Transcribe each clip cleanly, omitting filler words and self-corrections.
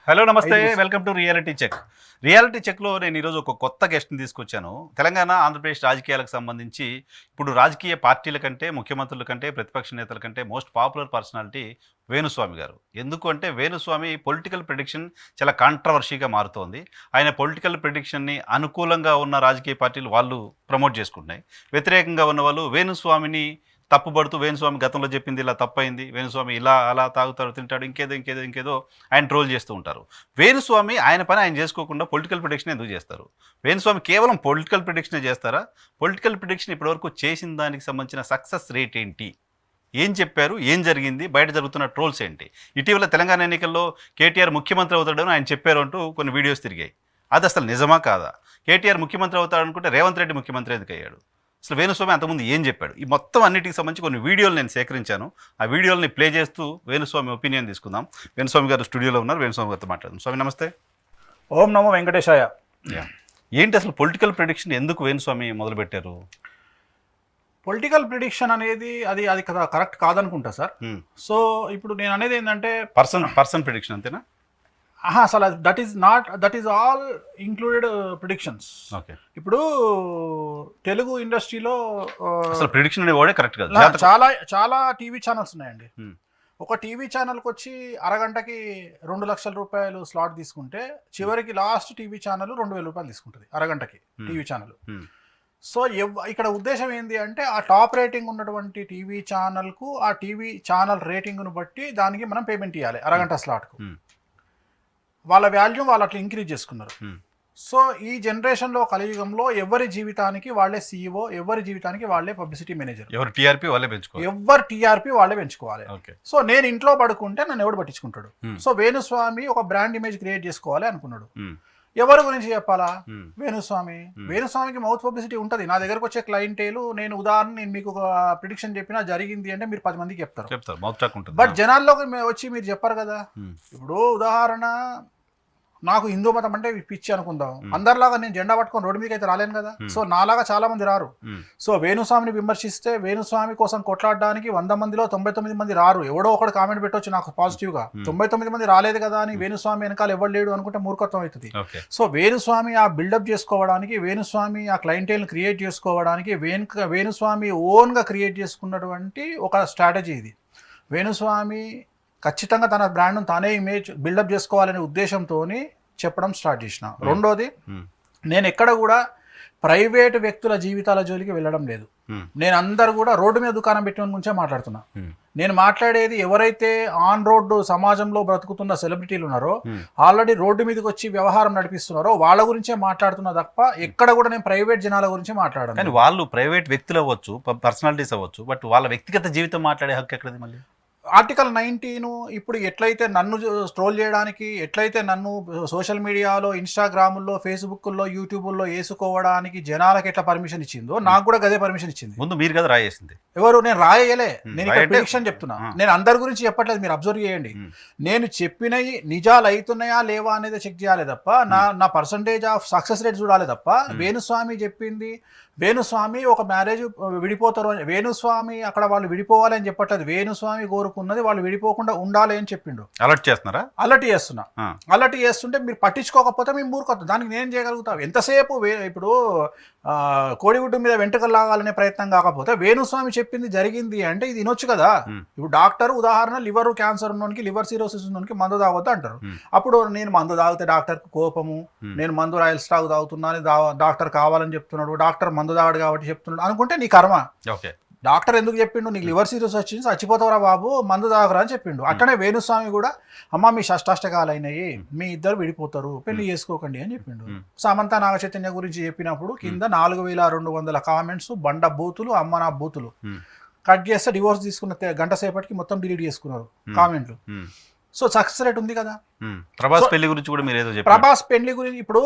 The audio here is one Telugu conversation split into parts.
హలో నమస్తే, welcome to reality check. Reality చెక్లో నేను ఈరోజు ఒక కొత్త గెస్ట్ని తీసుకొచ్చాను. తెలంగాణ ఆంధ్రప్రదేశ్ రాజకీయాలకు సంబంధించి ఇప్పుడు రాజకీయ పార్టీల కంటే, ముఖ్యమంత్రుల కంటే, ప్రతిపక్ష నేతల కంటే మోస్ట్ పాపులర్ పర్సనాలిటీ వేణుస్వామి గారు. ఎందుకు అంటే వేణుస్వామి పొలిటికల్ ప్రిడిక్షన్ చాలా కాంట్రవర్సీగా మారుతోంది. ఆయన పొలిటికల్ ప్రిడిక్షన్ని అనుకూలంగా ఉన్న రాజకీయ పార్టీలు వాళ్ళు ప్రమోట్ చేసుకుంటున్నాయి. వ్యతిరేకంగా ఉన్న వాళ్ళు వేణుస్వామిని తప్పుపడుతూ వేణుస్వామి గతంలో చెప్పింది ఇలా తప్పైంది, వేణుస్వామి ఇలా అలా తాగుతాడు, తింటాడు, ఇంకేదో ఆయన ట్రోల్ చేస్తూ ఉంటారు. వేణుస్వామి ఆయన పని ఆయన చేసుకోకుండా పొలిటికల్ ప్రిడిక్షన్ ఎందుకు చేస్తారు? వేణుస్వామి కేవలం పొలిటికల్ ప్రిడిక్షనే చేస్తారా? పొలిటికల్ ప్రిడిక్షన్ ఇప్పటివరకు చేసిన దానికి సంబంధించిన సక్సెస్ రేట్ ఏంటి? ఏం చెప్పారు? ఏం జరిగింది? బయట జరుగుతున్న ట్రోల్స్ ఏంటి? ఇటీవల తెలంగాణ ఎన్నికల్లో కేటీఆర్ ముఖ్యమంత్రి అవుతాడని ఆయన చెప్పారు అంటూ కొన్ని వీడియోస్ తిరిగాయి. అది అసలు నిజమా కాదా? కేటీఆర్ ముఖ్యమంత్రి అవుతాడనుకుంటే రేవంత్ రెడ్డి ముఖ్యమంత్రి ఎందుకు అయ్యాడు? అసలు వేణుస్వామి అంతకుముందు ఏం చెప్పాడు? ఈ మొత్తం అన్నిటికి సంబంధించి కొన్ని వీడియోలు నేను సేకరించాను. ఆ వీడియోలని ప్లే చేస్తూ వేణుస్వామి ఒపీనియన్ తీసుకుందాం. వేణుస్వామి గారు స్టూడియోలో ఉన్నారు. వేణుస్వామి గారితో మాట్లాడదాం. స్వామి నమస్తే. ఓం నమో వెంకటేశాయ. ఏంటి అసలు పొలిటికల్ ప్రిడిక్షన్ ఎందుకు వేణుస్వామి మొదలుపెట్టారు? పొలిటికల్ ప్రిడిక్షన్ అనేది అది అది కరెక్ట్ కాదనుకుంటా సార్. సో ఇప్పుడు నేను అనేది ఏంటంటే పర్సన్ ప్రిడిక్షన్ అంతేనా? అసలు that is all included predictions. Okay. ఇప్పుడు తెలుగు ఇండస్ట్రీలో అసలు ప్రిడిక్షన్ అనే వర్డే కరెక్ట్ కాదు. చాలా చాలా టీవీ ఛానల్స్ ఉన్నాయండి. ఒక టీవీ ఛానల్కి వచ్చి అరగంటకి 2 లక్షల రూపాయలు స్లాట్ తీసుకుంటే చివరికి లాస్ట్ టీవీ ఛానల్ 2,000 రూపాయలు తీసుకుంటుంది అరగంటకి టీవీ ఛానల్. సో ఇక్కడ ఉద్దేశం ఏంటి అంటే ఆ టాప్ రేటింగ్ ఉన్నటువంటి టీవీ ఛానల్కు ఆ టీవీ ఛానల్ రేటింగ్ను బట్టి దానికి మనం పేమెంట్ ఇవ్వాలి అరగంట స్లాట్కు. వాళ్ళ వాల్యూమ్ వాళ్ళు అట్లా ఇంక్రీజ్ చేసుకున్నారు. సో ఈ జనరేషన్లో కలియుగంలో ఎవరి జీవితానికి వాళ్ళే సీఈఓ, ఎవరి జీవితానికి వాళ్ళే పబ్లిసిటీ మేనేజర్, ఎవరి టీఆర్పీ వాళ్ళే పెంచుకోవాలి. సో నేను ఇంట్లో పడుకుంటే నన్ను ఎవడు పట్టించుకుంటాడు? సో వేణుస్వామి ఒక బ్రాండ్ ఇమేజ్ క్రియేట్ చేసుకోవాలి అనుకున్నాడు. ఎవరి గురించి చెప్పాలా? వేణుస్వామికి మౌత్ పబ్లిసిటీ ఉంటుంది. నా దగ్గరకు వచ్చే క్లయింటేలు నేను మీకు ఒక ప్రిడిక్షన్ చెప్పినా జరిగింది అంటే మీరు 10 మందికి చెప్తారు. బట్ జనాల్లోకి వచ్చి మీరు చెప్పారు కదా. ఇప్పుడు ఉదాహరణ, నాకు హిందూ మతం అంటే పిచ్చి అనుకుందాం. అందరిలాగా నేను జెండా పట్టుకొని రోడ్డు మీదకి అయితే రాలేను కదా. సో నాలాగా చాలా మంది రారు. సో వేణుస్వామిని విమర్శిస్తే వేణుస్వామి కోసం కొట్లాడడానికి 100 మందిలో 99 మంది రారు. ఎవడో ఒకటి కామెంట్ పెట్టవచ్చు నాకు పాజిటివ్గా. 99 మంది రాలేదు కదా అని వేణుస్వామి వెనకాల ఎవరు లేడు అనుకుంటే మూర్ఖత్వం అవుతుంది. సో వేణుస్వామి ఆ బిల్డప్ చేసుకోవడానికి, వేణుస్వామి ఆ క్లయింటేల్ని క్రియేట్ చేసుకోవడానికి వేణుస్వామి ఓన్గా క్రియేట్ చేసుకున్నటువంటి ఒక స్ట్రాటజీ ఇది. వేణుస్వామి ఖచ్చితంగా తన బ్రాండ్ను తానే ఇమేజ్ బిల్డప్ చేసుకోవాలనే ఉద్దేశంతో చెప్పడం స్టార్ట్ చేసిన. రెండోది, నేను ఎక్కడ కూడా ప్రైవేట్ వ్యక్తుల జీవితాల జోలికి వెళ్ళడం లేదు. నేను అందరు కూడా రోడ్డు మీద దుకాణం పెట్టిన గురించే మాట్లాడుతున్నా. నేను మాట్లాడేది ఎవరైతే ఆన్ రోడ్డు సమాజంలో బ్రతుకుతున్న సెలబ్రిటీలు ఉన్నారో, ఆల్రెడీ రోడ్డు మీదకి వచ్చి వ్యవహారం నడిపిస్తున్నారో వాళ్ళ గురించే మాట్లాడుతున్నా తప్ప ఎక్కడ కూడా నేను ప్రైవేట్ జనాల గురించి మాట్లాడాను. కానీ వాళ్ళు ప్రైవేట్ వ్యక్తులు అవ్వచ్చు, పర్సనాలిటీస్ అవ్వచ్చు, బట్ వాళ్ళ వ్యక్తిగత జీవితం మాట్లాడే హక్కు ఎక్కడది? మళ్ళీ ఆర్టికల్ 19 ఇప్పుడు ఎట్లయితే నన్ను ట్రోల్ చేయడానికి, ఎట్లయితే నన్ను సోషల్ మీడియాలో, ఇన్స్టాగ్రాముల్లో, ఫేస్బుక్లో, యూట్యూబ్లో వేసుకోవడానికి జనాలకు ఎట్లా పర్మిషన్ ఇచ్చిందో నాకు కూడా గదే పర్మిషన్ ఇచ్చింది. ముందు మీరు కదా రాయేసింది. ఎవరు? నేను రాయలే. నేను ఇక్కడ ప్రిడిక్షన్ చెప్తున్నా. నేను అందరి గురించి చెప్పట్లేదు, మీరు అబ్జర్వ్ చేయండి. నేను చెప్పినవి నిజాలు అవుతున్నాయా లేవా అనేది చెక్ చేయాలి తప్ప నా పర్సంటేజ్ ఆఫ్ సక్సెస్ రేట్ చూడాలి తప్ప వేణుస్వామి చెప్పింది, వేణుస్వామి ఒక మ్యారేజ్ విడిపోతారు అని, వేణుస్వామి అక్కడ వాళ్ళు విడిపోవాలి అని చెప్పట్లేదు. వేణుస్వామి కోరుకున్నది వాళ్ళు విడిపోకుండా ఉండాలి అని చెప్పిండు. అలర్ట్ చేస్తున్నారా? అలర్ట్ చేస్తున్నా. అలర్ట్ చేస్తుంటే మీరు పట్టించుకోకపోతే మేము మూర్ఖత్వం. దానికి నేను చేయగలుగుతాం ఎంతసేపు? ఇప్పుడు కోడిగుడ్డు మీద వెంట్రుకలు లాగాలనే ప్రయత్నం కాకపోతే వేణుస్వామి చెప్పింది జరిగింది అంటే ఇది వినొచ్చు కదా. ఇప్పుడు డాక్టర్ ఉదాహరణ, లివర్ క్యాన్సర్ ఉన్నోనికి, లివర్ సిరోసిస్ ఉన్నోనికి మందు తాగొద్దు అంటారు. అప్పుడు నేను మందు తాగితే డాక్టర్కి కోపము, నేను మందు రాయల్ స్టాక్ తాగుతున్నా అని డాక్టర్ కావాలని చెప్తున్నాడు, డాక్టర్ మందు తాగడు కాబట్టి చెప్తున్నాడు అనుకుంటే నీ కర్మ. ఓకే, డాక్టర్ ఎందుకు చెప్పిండు? నీకు లివర్ సిరోసిస్ వచ్చింది, చచ్చిపోతావురా బాబు, మందు తాగరా అని చెప్పిండు. అట్లనే వేణుస్వామి కూడా, అమ్మ మీ షష్టాష్టకాలు అయినాయి, మీ ఇద్దరు విడిపోతారు, పెళ్లి చేసుకోకండి అని చెప్పిండు. సమంత నాగచైతన్య గురించి చెప్పినప్పుడు కింద 4,200 కామెంట్స్, బండ బూతులు, అమ్మ నా బూతులు. కట్ చేస్తే డివోర్స్ తీసుకున్న గంట సేపటికి మొత్తం డిలీట్ చేసుకున్నారు కామెంట్లు. సో సక్సెస్ రేట్ ఉంది కదా. ప్రభాస్ పెళ్లి గురించి కూడా మీరు ఏదో చెప్పారు. ప్రభాస్ పెళ్లి గురించి ఇప్పుడు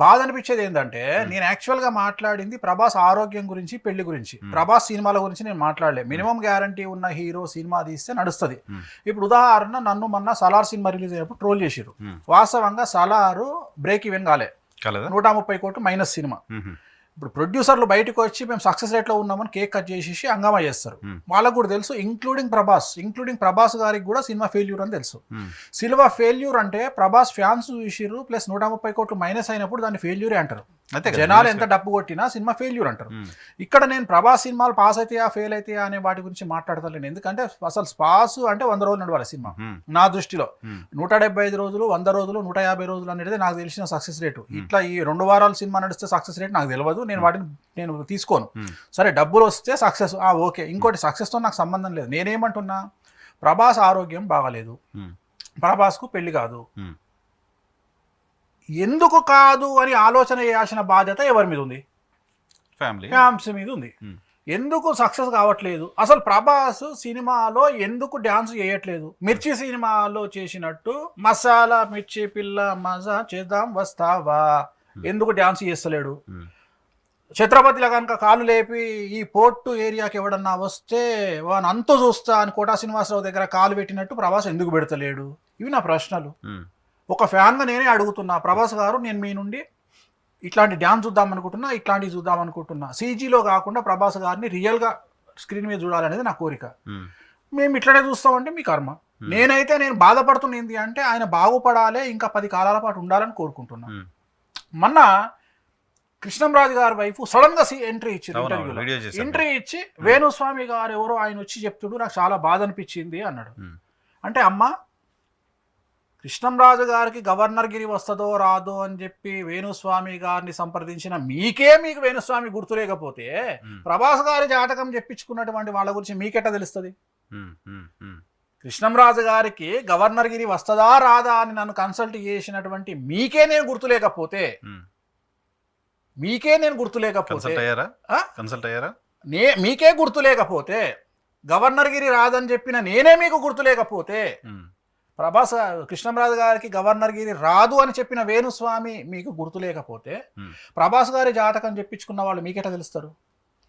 బాధ అనిపించేది ఏంటంటే, నేను యాక్చువల్గా మాట్లాడింది ప్రభాస్ ఆరోగ్యం గురించి, పెళ్లి గురించి. ప్రభాస్ సినిమాల గురించి నేను మాట్లాడలే. మినిమం గ్యారంటీ ఉన్న హీరో సినిమా తీస్తే నడుస్తుంది. ఇప్పుడు ఉదాహరణ, నన్ను మొన్న సలార్ సినిమా రిలీజ్ అయినప్పుడు ట్రోల్ చేసారు. వాస్తవంగా సలారు బ్రేక్ ఈవెన్ కాలే, 130 కోట్లు మైనస్ సినిమా. ఇప్పుడు ప్రొడ్యూసర్లు బయటకు వచ్చి మేము సక్సెస్ రేట్లో ఉన్నామని కేక్ కట్ చేసేసి హంగామా చేస్తారు. వాళ్ళకు కూడా తెలుసు, ఇంక్లూడింగ్ ప్రభాస్ గారికి కూడా సినిమా ఫెయిల్యూర్ అని తెలుసు. సినిమా ఫెయిల్యూర్ అంటే ప్రభాస్ ఫ్యాన్స్ చూసిర్రు ప్లస్ 130 కోట్లు మైనస్ అయినప్పుడు దాన్ని ఫెయిల్యూరే అంటారు. జనాలు ఎంత డబ్బు కొట్టినా సినిమా ఫెయిల్యూర్ అంటారు. ఇక్కడ నేను ప్రభాస్ సినిమాలు పాస్ అవుతాయా ఫెయిల్ అవుతాయా అనే వాటి గురించి మాట్లాడతాను. ఎందుకంటే అసలు పాస్ అంటే 100 రోజులు నడవాలి సినిమా. నా దృష్టిలో 175 రోజులు, 100 రోజులు, 150 రోజులు అనేది నాకు తెలిసిన సక్సెస్ రేటు. ఇట్లా ఈ 2 వారాలు సినిమా నడిస్తే సక్సెస్ రేట్ నాకు తెలియదు, నేను వాటిని నేను తీసుకోను. సరే డబ్బులు వస్తే సక్సెస్ ఓకే, ఇంకోటి సక్సెస్తో నాకు సంబంధం లేదు. నేనేమంటున్నా, ప్రభాస్ ఆరోగ్యం బాగాలేదు, ప్రభాస్కు పెళ్లి కాదు, ఎందుకు కాదు అని ఆలోచన చేయాల్సిన బాధ్యత ఎవరి మీద ఉంది? ఫ్యాన్స్ మీద ఉంది. ఎందుకు సక్సెస్ కావట్లేదు? అసలు ప్రభాస్ సినిమాలో ఎందుకు డ్యాన్స్ చేయట్లేదు? మిర్చి సినిమాలో చేసినట్టు మసాలా మిర్చి పిల్ల మజా చేద్దాం వస్తావా ఎందుకు డ్యాన్స్ చేస్తలేడు? ఛత్రపతిలో కనుక కాలు లేపి ఈ పోర్టు ఏరియాకి ఎవడన్నా వస్తే వాని అంతు చూస్తా అని కోటా శ్రీనివాసరావు దగ్గర కాలు పెట్టినట్టు ప్రభాస్ ఎందుకు పెడతలేడు? ఇవి నా ప్రశ్నలు. ఒక ఫ్యాన్గా నేనే అడుగుతున్నా, ప్రభాస్ గారు నేను మీ నుండి ఇట్లాంటి డ్యాన్స్ చూద్దామనుకుంటున్నా, ఇట్లాంటివి చూద్దామనుకుంటున్నా. సీజీలో కాకుండా ప్రభాస్ గారిని రియల్గా స్క్రీన్ మీద చూడాలనేది నా కోరిక. మేము ఇట్లనే చూస్తామంటే మీ కర్మ. నేనైతే నేను బాధపడుతున్నది అంటే ఆయన బాగుపడాలి, ఇంకా 10 కాలాల పాటు ఉండాలని కోరుకుంటున్నా. మొన్న కృష్ణంరాజు గారి వైఫ్ సడన్ గా ఎంట్రీ ఇచ్చారు ఇంటర్వ్యూలో. ఎంట్రీ ఇచ్చి వేణుస్వామి గారు ఎవరో ఆయన వచ్చి చెప్తుడు నాకు చాలా బాధ అనిపించింది అన్నాడు. అంటే అమ్మ, కృష్ణంరాజు గారికి గవర్నర్ గిరి వస్తుందో రాదో అని చెప్పి వేణుస్వామి గారిని సంప్రదించిన మీకు వేణుస్వామి గుర్తు లేకపోతే ప్రభాస్ గారి జాతకం చెప్పించుకున్నటువంటి వాళ్ళ గురించి మీకెట్ట తెలుస్తుంది? కృష్ణంరాజు గారికి గవర్నర్ గిరి వస్తుందా రాదా అని నన్ను కన్సల్ట్ చేసినటువంటి మీకే నేను గుర్తు లేకపోతే మీకే గుర్తు లేకపోతే గవర్నర్ గిరి రాదని చెప్పిన నేనే మీకు గుర్తు లేకపోతే ప్రభాస్ కృష్ణంరాజు గారికి గవర్నర్ గిరి రాదు అని చెప్పిన వేణుస్వామి మీకు గుర్తు లేకపోతే ప్రభాస్ గారి జాతకం చెప్పించుకున్న వాళ్ళు మీకెట తెలుస్తారు?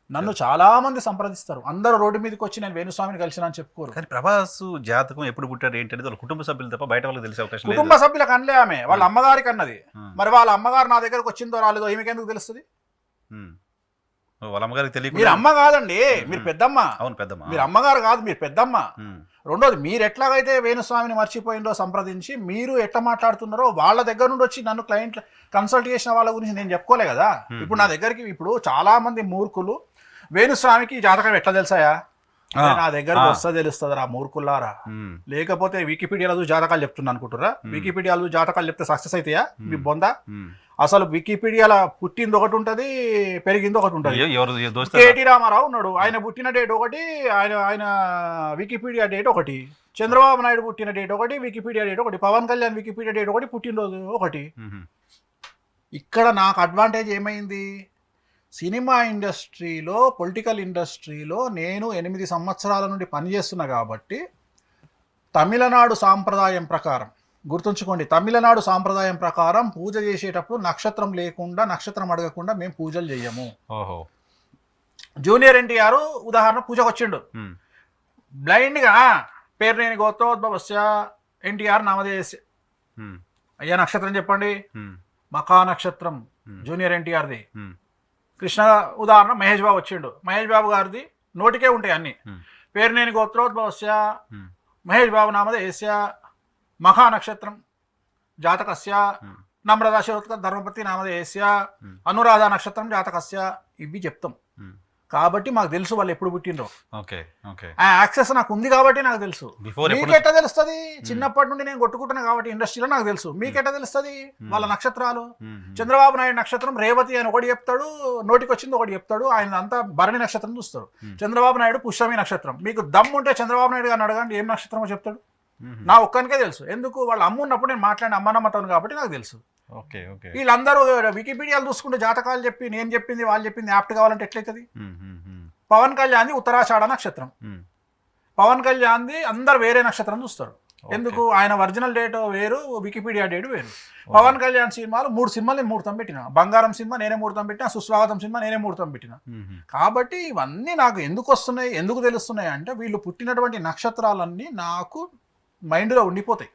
నన్ను చాలా మంది సంప్రదిస్తారు, అందరూ రోడ్డు మీదకి వచ్చి నేను వేణుస్వామిని కలిసిన అని చెప్పుకోరు. కానీ ప్రభాస్ జాతకం ఎప్పుడు పుట్టాడు ఏంటనేది వాళ్ళ కుటుంబ సభ్యులు తప్ప బయట వాళ్ళకి తెలిసే అవకాశం లేదు. కుటుంబ సభ్యులకు అనలే, ఆమె వాళ్ళ అమ్మగారికి అన్నది. మరి వాళ్ళ అమ్మగారు నా దగ్గరకు వచ్చిందో రాలేదో ఈమెకెందుకు తెలుస్తుంది? వాళ్ళ అమ్మగారికి తెలియదు. మీరు అమ్మ కాదండి, మీరు పెద్దమ్మ. అవును, పెద్దమ్మ. మీరు అమ్మగారు కాదు, మీరు పెద్దమ్మ. రెండోది, మీరు ఎట్లాగైతే వేణుస్వామిని మర్చిపోయిందో సంప్రదించి మీరు ఎట్లా మాట్లాడుతున్నారో వాళ్ళ దగ్గర నుండి వచ్చి నన్ను క్లయింట్ కన్సల్ట్ చేసిన వాళ్ళ గురించి నేను చెప్పుకోలే కదా. ఇప్పుడు నా దగ్గరికి ఇప్పుడు చాలా మంది మూర్ఖులు వేణుస్వామికి జాతకం ఎట్లా తెలుసాయా, నా దగ్గరకు వస్తా తెలుస్తుంది రా మూర్ఖుల్లారా. లేకపోతే వికీపీడియాలో జాతకాలు చెప్తున్నా అనుకుంటారా? వికీపీడియాలో జాతకాలు చెప్తే సక్సెస్ అవుతాయా మీ బొందా? అసలు వికీపీడియాలో పుట్టింది ఒకటి ఉంటుంది, పెరిగింది ఒకటి ఉంటుంది. కేటీ రామారావు ఉన్నాడు, ఆయన పుట్టిన డేట్ ఒకటి, ఆయన వికీపీడియా డేట్ ఒకటి. చంద్రబాబు నాయుడు పుట్టిన డేట్ ఒకటి, వికీపీడియా డేట్ ఒకటి. పవన్ కళ్యాణ్ వికీపీడియా డేట్ ఒకటి, పుట్టినరోజు ఒకటి. ఇక్కడ నాకు అడ్వాంటేజ్ ఏమైంది? సినిమా ఇండస్ట్రీలో, పొలిటికల్ ఇండస్ట్రీలో నేను 8 సంవత్సరాల నుండి పనిచేస్తున్నా కాబట్టి తమిళనాడు సాంప్రదాయం ప్రకారం, గుర్తుంచుకోండి, తమిళనాడు సాంప్రదాయం ప్రకారం పూజ చేసేటప్పుడు నక్షత్రం లేకుండా, నక్షత్రం అడగకుండా మేము పూజలు చెయ్యము. జూనియర్ ఎన్టీఆర్ ఉదాహరణ పూజకు వచ్చిండు, బ్లైండ్గా పేర్నేని గోత్రోద్భవస్య ఎన్టీఆర్ నామధేయస్య. అయ్యా నక్షత్రం చెప్పండి, మఖా నక్షత్రం జూనియర్ ఎన్టీఆర్ది. కృష్ణ ఉదాహరణ మహేష్ బాబు వచ్చిండు, మహేష్ బాబు గారిది నోటికే ఉంటాయి అన్ని. పేర్నేని గోత్రోద్భవస్య మహేష్ బాబు నామధేయస్య మఖా నక్షత్రం జాతకస్య నమ్రతా శరత్క ధర్మపతి నామధేయస్య అనురాధ నక్షత్రం జాతకస్య. ఇవి చెప్తాం కాబట్టి మాకు తెలుసు వాళ్ళు ఎప్పుడు పుట్టిండ్రో. ఆ యాక్సెస్ నాకు ఉంది కాబట్టి నాకు తెలుసు. మీకెట్లా తెలుస్తుంది? చిన్నప్పటి నుండి నేను కొట్టుకుంటున్నా కాబట్టి ఇండస్ట్రీలో నాకు తెలుసు. మీకెట్లా తెలుస్తుంది వాళ్ళ నక్షత్రాలు? చంద్రబాబు నాయుడు నక్షత్రం రేవతి అని ఒకటి చెప్తాడు, నోటికి వచ్చింది ఒకటి చెప్తాడు. ఆయన అంతా భరణి నక్షత్రం చూస్తాడు. చంద్రబాబు నాయుడు పుష్యమి నక్షత్రం. మీకు దమ్ము ఉంటే చంద్రబాబు నాయుడు గారిని అడగండి ఏం నక్షత్రమో చెప్తాడు. నా ఒక్కనికే తెలుసు, ఎందుకు వాళ్ళ అమ్మ ఉన్నప్పుడు నేను మాట్లాడిన అమ్మ నమ్మతాను కాబట్టి నాకు తెలుసు. వీళ్ళందరూ వికీపీడియాలు చూసుకుంటే జాతకాలు చెప్పి నేను చెప్పింది వాళ్ళు చెప్పింది యాప్ట్ కావాలంటే ఎట్లయితుంది? పవన్ కళ్యాణ్ది ఉత్తరాషాఢ నక్షత్రం, పవన్ కళ్యాణ్ది అందరు వేరే నక్షత్రం చూస్తారు. ఎందుకు? ఆయన ఒరిజినల్ డేట్ వేరు, వికీపీడియా డేట్ వేరు. పవన్ కళ్యాణ్ సినిమాలు 3 సినిమాలు నేను ముహూర్తం పెట్టిన. బంగారం సినిమా నేనే ముహూర్తం పెట్టిన, సుస్వాగతం సినిమా నేనే ముహూర్తం పెట్టిన. కాబట్టి ఇవన్నీ నాకు ఎందుకు వస్తున్నాయి, ఎందుకు తెలుస్తున్నాయి అంటే వీళ్ళు పుట్టినటువంటి నక్షత్రాలన్నీ నాకు మైండ్లో ఉండిపోతాయి.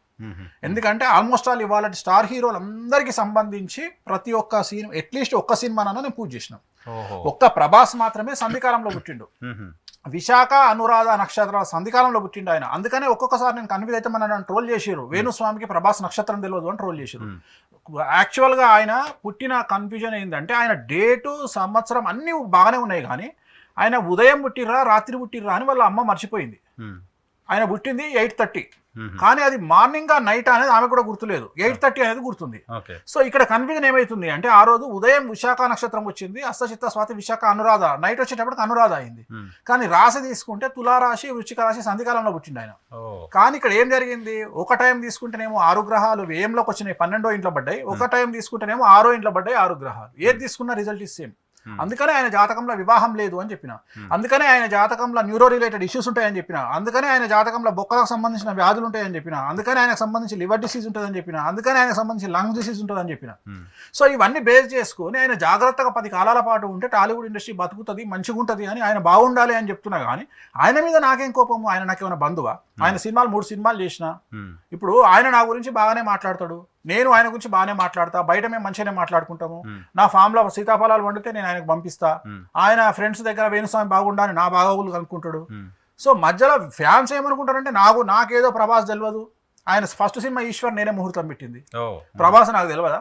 ఎందుకంటే ఆల్మోస్ట్ ఆల్ ఇవాళ స్టార్ హీరోలు అందరికీ సంబంధించి ప్రతి ఒక్క సినిమా అట్లీస్ట్ ఒక్క సినిమానన్నా నేను పూజ చేసిన. ఓహో. ఒక్క ప్రభాస్ మాత్రమే సంధికాలంలో పుట్టిండు. మ్మ్. విశాఖ అనురాధ నక్షత్రాల సంధికాలంలో పుట్టిండు ఆయన. అందుకనే ఒక్కొక్కసారి నేను కన్ఫ్యూజ్ అయితే నన్ను ట్రోల్ చేసిరు, వేణుస్వామికి ప్రభాస్ నక్షత్రం తెలియదు అని ట్రోల్ చేసిరు. యాక్చువల్గా ఆయన పుట్టిన కన్ఫ్యూజన్ ఏంటంటే ఆయన డేటు సంవత్సరం అన్నీ బాగానే ఉన్నాయి, కానీ ఆయన ఉదయం పుట్టిర్రా రాత్రి పుట్టిర్రా అని వాళ్ళ అమ్మ మర్చిపోయింది. మ్మ్. ఆయన పుట్టింది 8:30, మ్మ్. కానీ అది మార్నింగ్ నైట్ అనేది ఆమె కూడా గుర్తులేదు, 8:30 అనేది గుర్తుంది. ఓకే. సో ఇక్కడ కన్ఫ్యూజన్ ఏమైతుంది అంటే ఆ రోజు ఉదయం విశాఖ నక్షత్రం వచ్చింది, అస్తచిత్త స్వాతి విశాఖ అనురాధ, నైట్ వచ్చేటప్పటికి అనురాధ అయింది. మ్మ్. కానీ రాశి తీసుకుంటే తులారాశి వృశ్చిక రాశి సంధికాలంలో పుట్టిండు ఆయన. ఓ. కానీ ఇక్కడ ఏం జరిగింది, ఒక టైం తీసుకుంటేనేమో 6 గ్రహాలు వ్యయంలోకి వచ్చినాయి, 12వ ఇంట్లో పడ్డాయి. ఒక టైం తీసుకుంటేనేమో 6వ ఇంట్లో పడ్డాయి 6 గ్రహాలు. ఏది తీసుకున్న రిజల్ట్ ఇస్ సేమ్. అందుకనే ఆయన జాతకంలో వివాహం లేదు అని చెప్పిన, అందుకనే ఆయన జాతకంలో న్యూరో రిలేటెడ్ ఇష్యూస్ ఉంటాయని చెప్పిన, అందుకనే ఆయన జాతకంలో బొక్కలకు సంబంధించిన వ్యాధులు ఉంటాయని చెప్పిన, అందుకనే ఆయనకు సంబంధించి లివర్ డిసీజ్ ఉంటుందని చెప్పిన, అందుకనే ఆయనకు సంబంధించి లంగ్ డిసీజ్ ఉంటుందని చెప్పిన. సో ఇవన్నీ బేస్ చేసుకొని ఆయన జాగ్రత్తగా 10 కాలాల పాటు ఉంటే టాలీవుడ్ ఇండస్ట్రీ బతుకుతుంది, మంచిగా ఉంటుంది అని ఆయన బాగుండాలి అని చెప్తున్నా. కానీ ఆయన మీద నాకేం కోపము, ఆయన నాకేమైనా బంధువా? ఆయన సినిమాలు 3 సినిమాలు చేసిన, ఇప్పుడు ఆయన నా గురించి బాగానే మాట్లాడతాడు, నేను ఆయన గురించి బాగానే మాట్లాడతా, బయట మేము మంచిగానే మాట్లాడుకుంటాము. నా ఫామ్లో సీతాఫలాలు వండితే నేను ఆయనకు పంపిస్తా, ఆయన ఫ్రెండ్స్ దగ్గర వేణుస్వామి బాగుండాలని నా బాగోగులు కనుక్కుంటాడు. సో మధ్యలో ఫ్యాన్స్ ఏమనుకుంటారంటే నాకేదో ప్రభాస్ తెలియదు, ఆయన ఫస్ట్ సినిమా ఈశ్వర్ నేనే ముహూర్తం పెట్టింది, ప్రభాస్ నాకు తెలియదా?